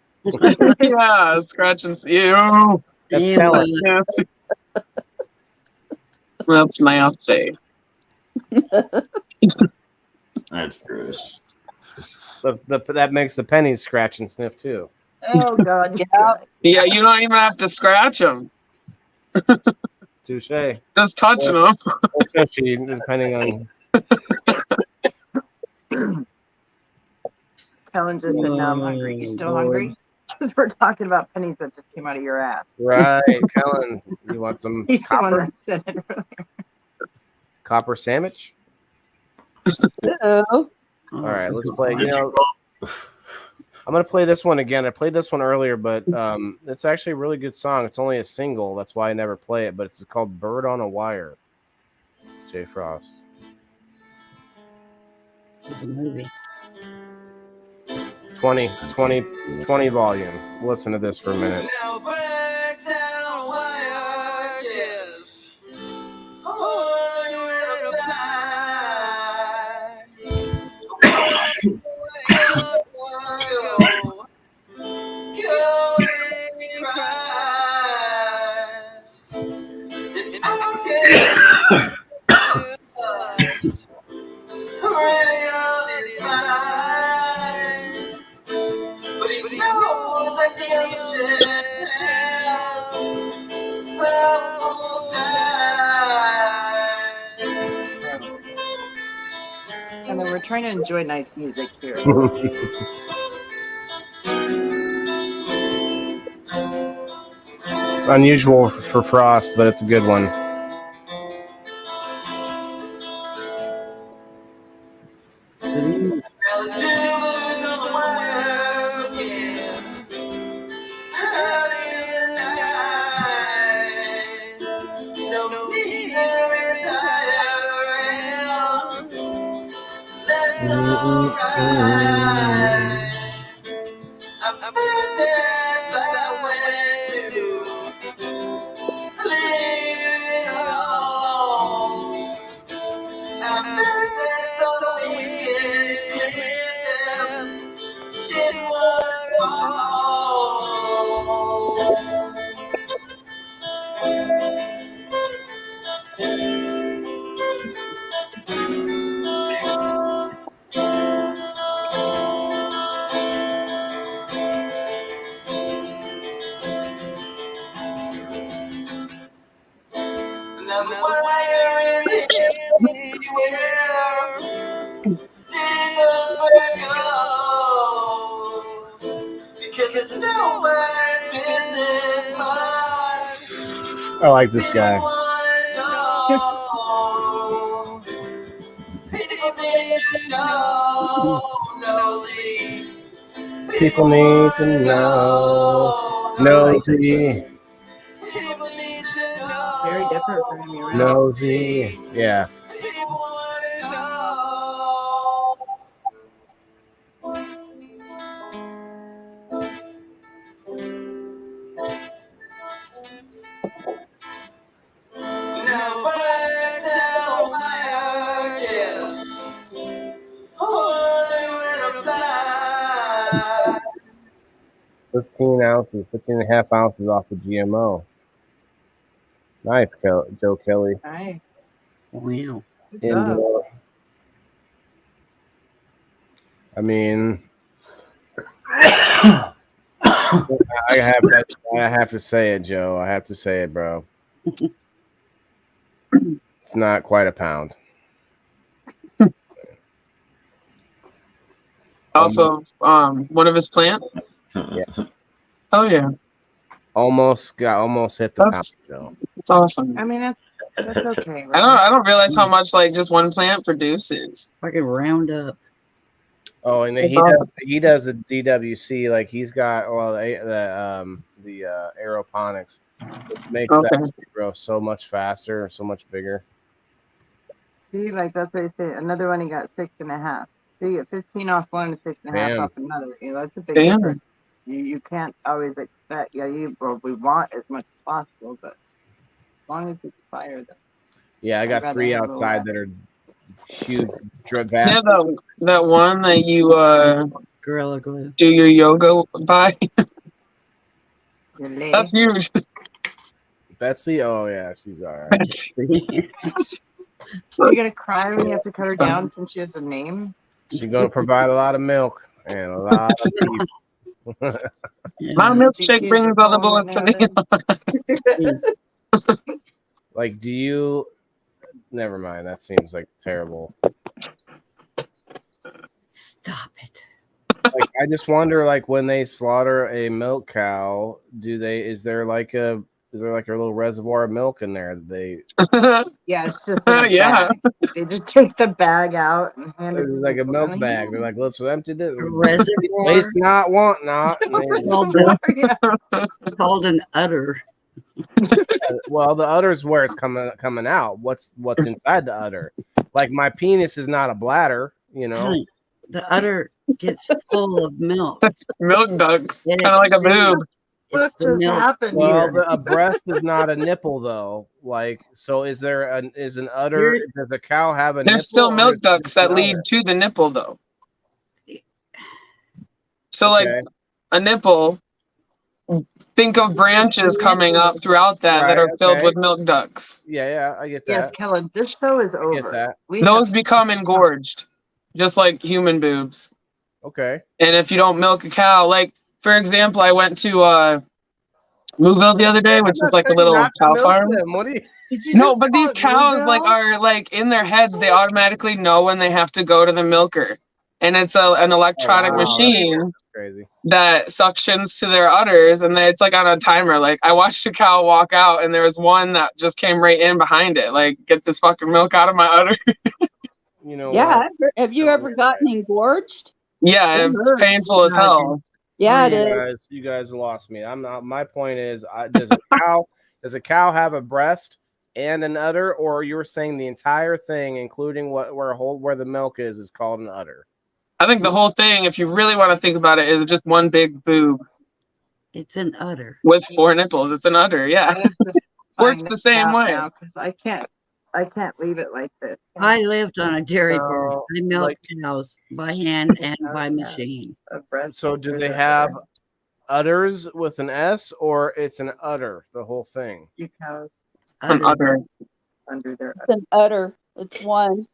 Yeah, scratch and ew. That's Kellen. That's nasty. That's gross. That makes the pennies scratch and sniff too. Oh God, Yeah, you don't even have to scratch them. Touche. Just touching them. Or touchy, depending on. Kellen just said, "No, I'm hungry. You still hungry?" Because we're talking about pennies that just came out of your ass. Right, Kellen. You want some He's the one copper? that said it earlier. Copper sandwich? Uh-oh. All right, let's play. You know, I'm going to play this one again. I played this one earlier, but it's actually a really good song. It's only a single. That's why I never play it, but it's called Bird on a Wire. Jay Frost. It's a movie. 20 volume. Listen to this for a minute. Now birds on a wire, just holding where to fly. Going cries, and I can't just really on his mind. But he knows that the ocean has powerful time. And then we're trying to enjoy nice music here. It's unusual for Frost, but it's a good one. I like this guy. People need to know. Nosy. Very different from me, right? Nosy. Yeah. Now birds on wire, just holding where to fly. 15 ounces, 15 and a half ounces off the GMO. Nice, Joe Kelly. Nice. Wow. Indoor. I mean, I have to say it, Joe. I have to say it, bro. It's not quite a pound. Off of one of his plants? Yeah. Oh yeah. Almost hit the pound, Joe. It's awesome. I mean, that's okay. Right? I don't realize how much like just one plant produces. Like a roundup. Oh, and he does the DWC, like he's got the aeroponics, which makes that tree grow so much faster, so much bigger. See, like that's what I say. Another one he got 6.5. So you get 15 off one, 6.5 off another. You know, that's a big difference. You can't always expect. Yeah, we want as much as possible, but as long as it's fire, though. Yeah, I got 3 outside that are huge. Yeah, that one that you Gorilla Glue do your yoga by. That's huge. Betsy, oh yeah, she's all right. You're gonna cry when you have to cut her down since she has a name. She's gonna provide a lot of milk and a lot of beef. My milkshake brings all the bullets to me. Like, do you? Never mind. That seems like terrible. Stop it. Like, I just wonder, like, when they slaughter a milk cow, is there like a little reservoir of milk in there that they? Yeah, it's just in a bag. They just take the bag out and hand it. It's like a milk bag. They're like, let's empty this. Reservoir. Waste not, want not. It's called an udder. Well, the udder's where it's coming out. What's inside the udder? Like, my penis is not a bladder, you know. Honey, the udder gets full of milk. That's milk ducts, kind of like a boob. It's the milk. Well, a breast is not a nipple, though. Like, so is an udder? Does a cow have a nipple? There's still milk ducts that lead to the nipple, though. So, like, a nipple, think of branches coming up throughout that are filled with milk ducts. Yeah, I get that. Yes, Kellen, this show is over. Get that. Those become engorged, just like human boobs. Okay. And if you don't milk a cow, like, for example, I went to Louisville the other day, which is like a little cow farm. What do you? No, but these cows are like in their heads, they automatically know when they have to go to the milker. And it's an electronic machine that suctions to their udders, and it's like on a timer. Like, I watched a cow walk out, and there was one that just came right in behind it. Like, get this fucking milk out of my udder. You know. Yeah. Have you ever gotten engorged? Yeah, it's painful as hell. Yeah, it is. You guys lost me. I'm not. My point is, does a cow have a breast and an udder, or you were saying the entire thing, including where the milk is called an udder? I think the whole thing, if you really want to think about it, is just one big boob. It's an udder with 4 nipples. It's an udder. Yeah, works the same way. Because I can't leave it like this. I lived on a dairy farm. I milked cows by hand and by machine. So do they have udders with an S, or it's an udder, the whole thing? You cows. An udder. Under their It's an udder. It's one.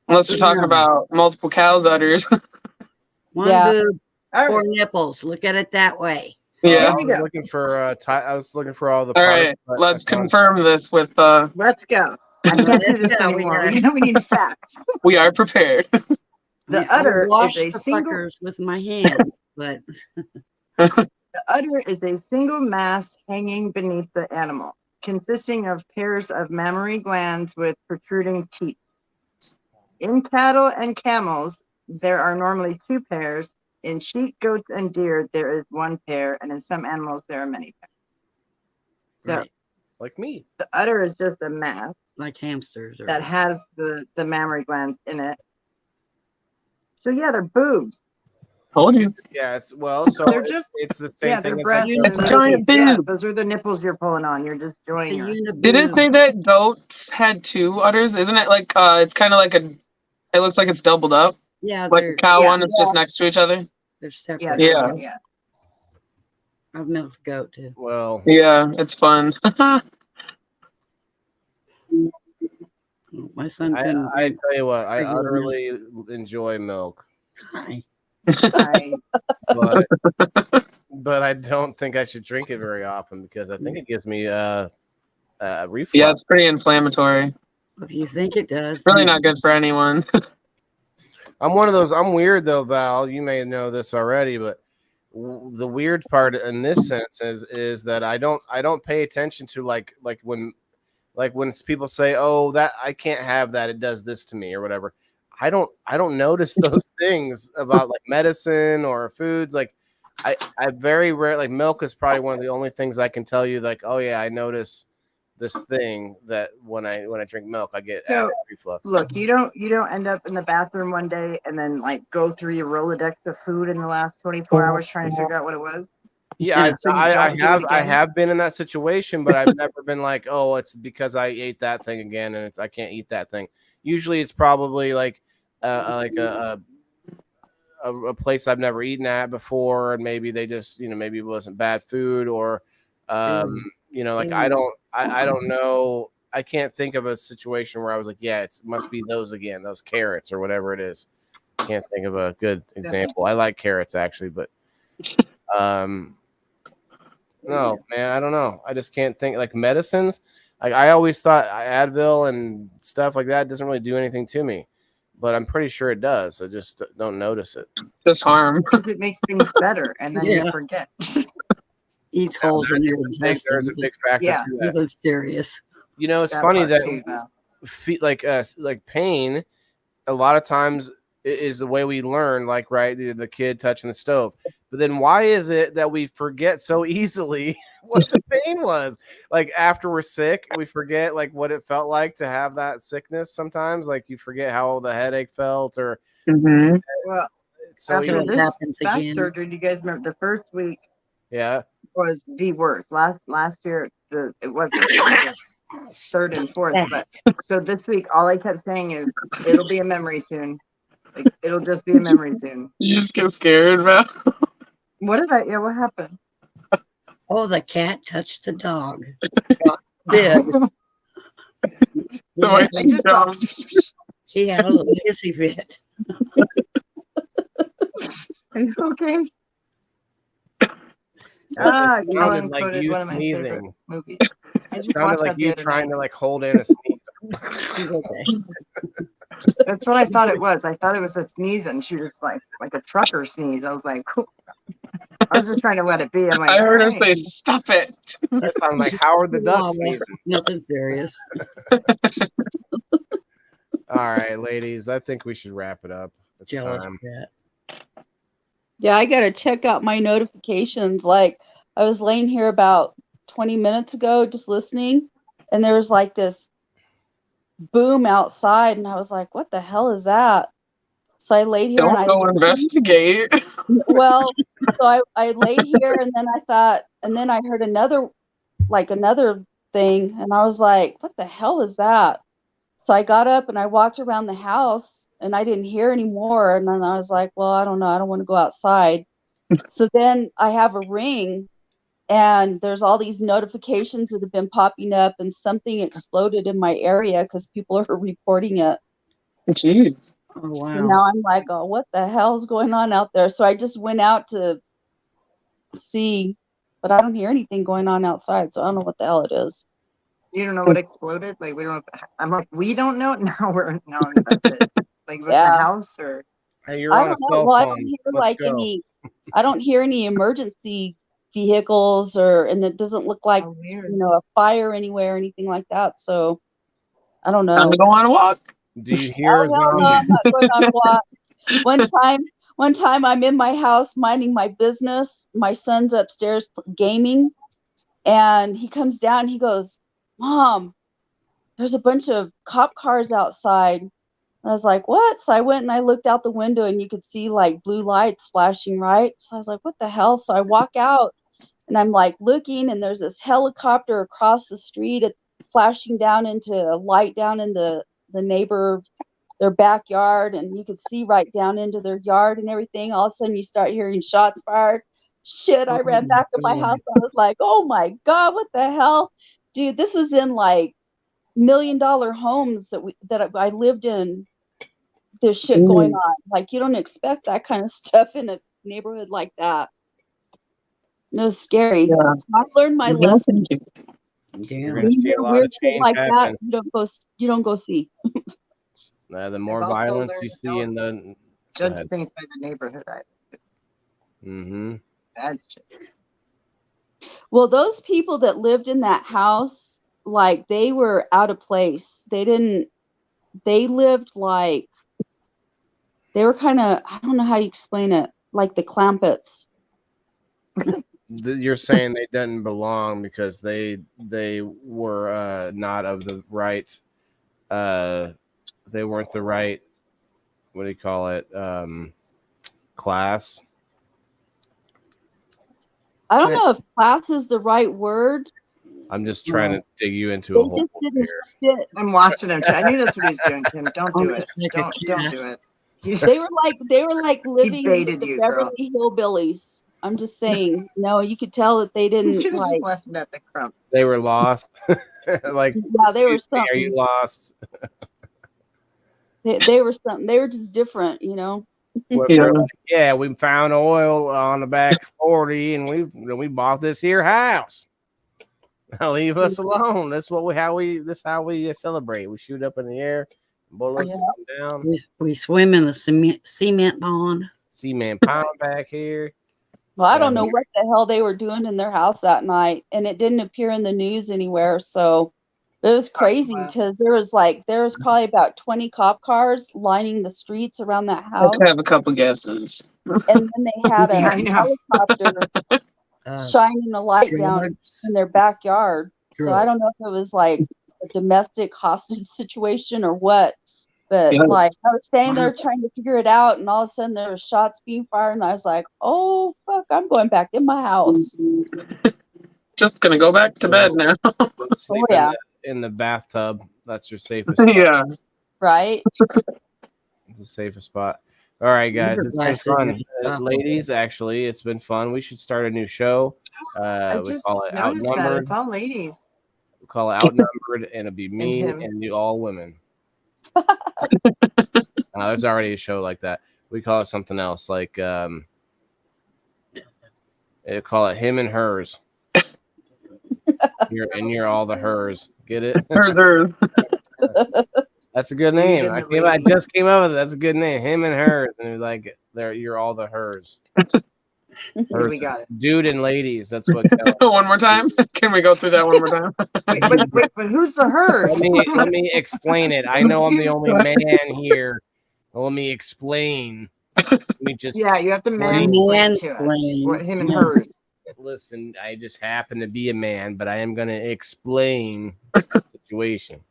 Unless you're talking about multiple cows' udders. One boob, 4 nipples. Look at it that way. Yeah. I was looking for all the. All right, let's confirm this with. Let's go. I can't do this anymore. We need facts. We are prepared. The udder wash is a the single. fuckers with my hands, but The udder is a single mass hanging beneath the animal, consisting of pairs of mammary glands with protruding teats. In cattle and camels, there are normally 2 pairs. In sheep, goats, and deer, there is 1 pair, and in some animals, there are many pairs. So, like me, the udder is just a mass, like hamsters, that has the mammary glands in it. So yeah, they're boobs. Told you. Yeah, it's they're just it's the same yeah, thing. they're breasts. It's a giant boob. Yeah, those are the nipples you're pulling on. You're just joining her. Did it say that goats had 2 udders? Isn't it like it's kind of like it looks like it's doubled up? Yeah, like a cow one that's just next to each other. They're separate. Yeah. I've milked a goat too. Well, yeah, it's fun. My son couldn't. I tell you what, I utterly enjoy milk. Hi. But I don't think I should drink it very often because I think it gives me reflux. Yeah, it's pretty inflammatory. If you think it does, really not good for anyone. I'm one of those. I'm weird though, Val. You may know this already, but the weird part in this sense is that I don't pay attention to like when people say, "Oh, that I can't have that. It does this to me," or whatever. I don't notice those things about like medicine or foods. Like I very rare, like milk is probably one of the only things I can tell you like, oh yeah, I notice this thing that when I drink milk, I get acid reflux. Look, you don't end up in the bathroom one day and then like go through your Rolodex of food in the last 24 hours trying to figure out what it was. Yeah, I have been in that situation, but I've never been like, oh, it's because I ate that thing again and I can't eat that thing. Usually it's probably like a place I've never eaten at before, and maybe they just, maybe it wasn't bad food, or I don't know. I can't think of a situation where I was like, yeah, it must be those again, those carrots or whatever it is. Can't think of a good example. I like carrots actually, but No, man, I don't know. I just can't think like medicines. Like I always thought Advil and stuff like that doesn't really do anything to me, but I'm pretty sure it does. I just don't notice it. Just harm. Because it makes things better, and then you forget. Eats holes in your There's intestines. a big factor to that. Nothing serious. You know, it's funny that like pain, a lot of times is the way we learn. Like, right, the kid touching the stove. But then why is it that we forget so easily what the pain was? Like after we're sick, we forget like what it felt like to have that sickness. Sometimes, like you forget how the headache felt, or well, so after this back surgery, do you guys remember the first week? Yeah, was the worst. Last year, it wasn't. It was third and fourth, but so this week, all I kept saying is, "It'll be a memory soon. Like, it'll just be a memory soon." You just get scared, bro. What did I? Yeah, what happened? Oh, the cat touched the dog. Did. He had a little hissy fit. Are you okay? It sounded like you one of my favorite sneezing. movies. It sounded like you trying to like hold in a sneeze. She's okay. That's what I thought it was. I thought it was a sneeze, and she was like a trucker sneeze. I was like, I was just trying to let it be. I'm like, I heard her say, "Stop it." That sounded like Howard the Duck sneezing. Nothing serious. All right, ladies, I think we should wrap it up. It's time. Yeah, I got to check out my notifications. Like, I was laying here about 20 minutes ago just listening, and there was like this boom outside, and I was like, what the hell is that? So I laid here. Don't go investigate. Well, so I laid here, and then I thought, and then I heard another thing, and I was like, what the hell is that? So I got up and I walked around the house, and I didn't hear anymore. And then I was like, well, I don't know. I don't want to go outside. So then I have a ring, and there's all these notifications that have been popping up, and something exploded in my area because people are reporting it. Jeez. Oh, wow. So now I'm like, oh, what the hell is going on out there? So I just went out to see, but I don't hear anything going on outside. So I don't know what the hell it is. You don't know what exploded? Like, we don't. I'm like, we don't know. Now we're invested. Like, with the house or. Hey, you're on a cell Well, phone. I don't hear any emergency vehicles, and it doesn't look like a fire anywhere or anything like that. So I don't know. Time to go on a walk. Do you hear? No, I'm not going on a walk. One time I'm in my house minding my business. My son's upstairs gaming, and he comes down. He goes, "Mom, there's a bunch of cop cars outside." I was like, what? So I went and I looked out the window, and you could see like blue lights flashing, right? So I was like, what the hell? So I walk out, and I'm like looking, and there's this helicopter across the street flashing down into a light down in the neighbor, their backyard, and you could see right down into their yard and everything. All of a sudden you start hearing shots fired. Shit, I ran back to my house. I was like, oh my God, what the hell? Dude, this was in like $1 million homes that I lived in. There's shit going on. Like, you don't expect that kind of stuff in a neighborhood like that. It was scary. Yeah. I learned my lesson. You're gonna see a lot of change like happen. That, you don't go see. The more violence you see in the judge things by the neighborhood. Bad shit. Well, those people that lived in that house, like, they were out of place. They lived like, they were kind of, I don't know how you explain it, like the Clampetts. You're saying they didn't belong because they were not of the right, they weren't the right, what do you call it, class? I don't know if class is the right word. I'm just trying to dig you into a hole here. I'm watching him. I knew that's what he's doing, Kim. Don't do it. Don't do it. They were like living with the Beverly Hillbillies. I'm just saying, you could tell that they didn't like. Left at the crumb. They were lost. Like, yeah, they were something. Are you lost? They were something. They were just different, Yeah, we found oil on the back 40, and we bought this here house. Now leave us alone. That's how we celebrate. We shoot up in the air, bullets come down. We swim in the cement pond. Cement pond back here. Well, I don't know what the hell they were doing in their house that night, and it didn't appear in the news anywhere. So it was crazy because there was probably about 20 cop cars lining the streets around that house. I have a couple guesses. And then they had a helicopter shining a light down in their backyard. So I don't know if it was like a domestic hostage situation or what. But like I was staying there trying to figure it out, and all of a sudden there were shots being fired, and I was like, "Oh fuck, I'm going back in my house." Just gonna go back to bed now. Sleep in the bathtub. That's your safest. Yeah. Right. It's the safest spot. All right, guys, it's been fun, ladies. Actually, it's been fun. We should start a new show. We call it Outnumbered. It's all ladies. We call it Outnumbered, and it'll be me and you all women. There's already a show like that. We call it something else, like they call it Him and Hers. You're all the hers. Get it? Hers. That's a good name. I just came up with it. That's a good name. Him and Hers, and like you're all the hers. We got it. Dude and ladies. That's what. One more time. Can we go through that one more time? wait, but who's the hers? Let me explain it. I know I'm the only man here. Let me explain. You have to mansplain what him and hers. Listen, I just happen to be a man, but I am going to explain the situation.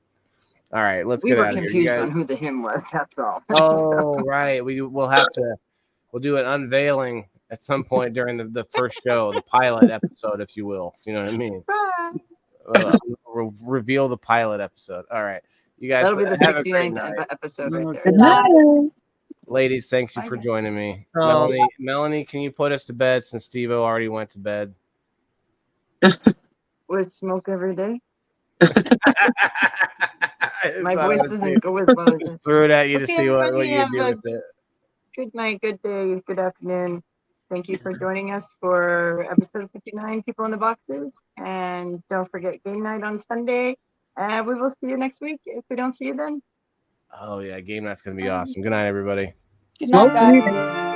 All right, let's get out of here. We were confused on who the him was. That's all. Oh, right. We'll do an unveiling at some point during the first show, the pilot episode, if you will. You know what I mean? We'll reveal the pilot episode. All right. You guys that'll be the have 69th episode right there. Good night. Ladies, thanks you for joining me. Melanie, can you put us to bed since Steve-O already went to bed? With smoke every day? My voice doesn't go as well. Just threw it at you to see what you do with it. Good night, good day, good afternoon. Thank you for joining us for episode 59, People in the Boxes. And don't forget game night on Sunday. And we will see you next week if we don't see you then. Oh, yeah. Game night's going to be awesome. Good night, everybody. Good night, guys.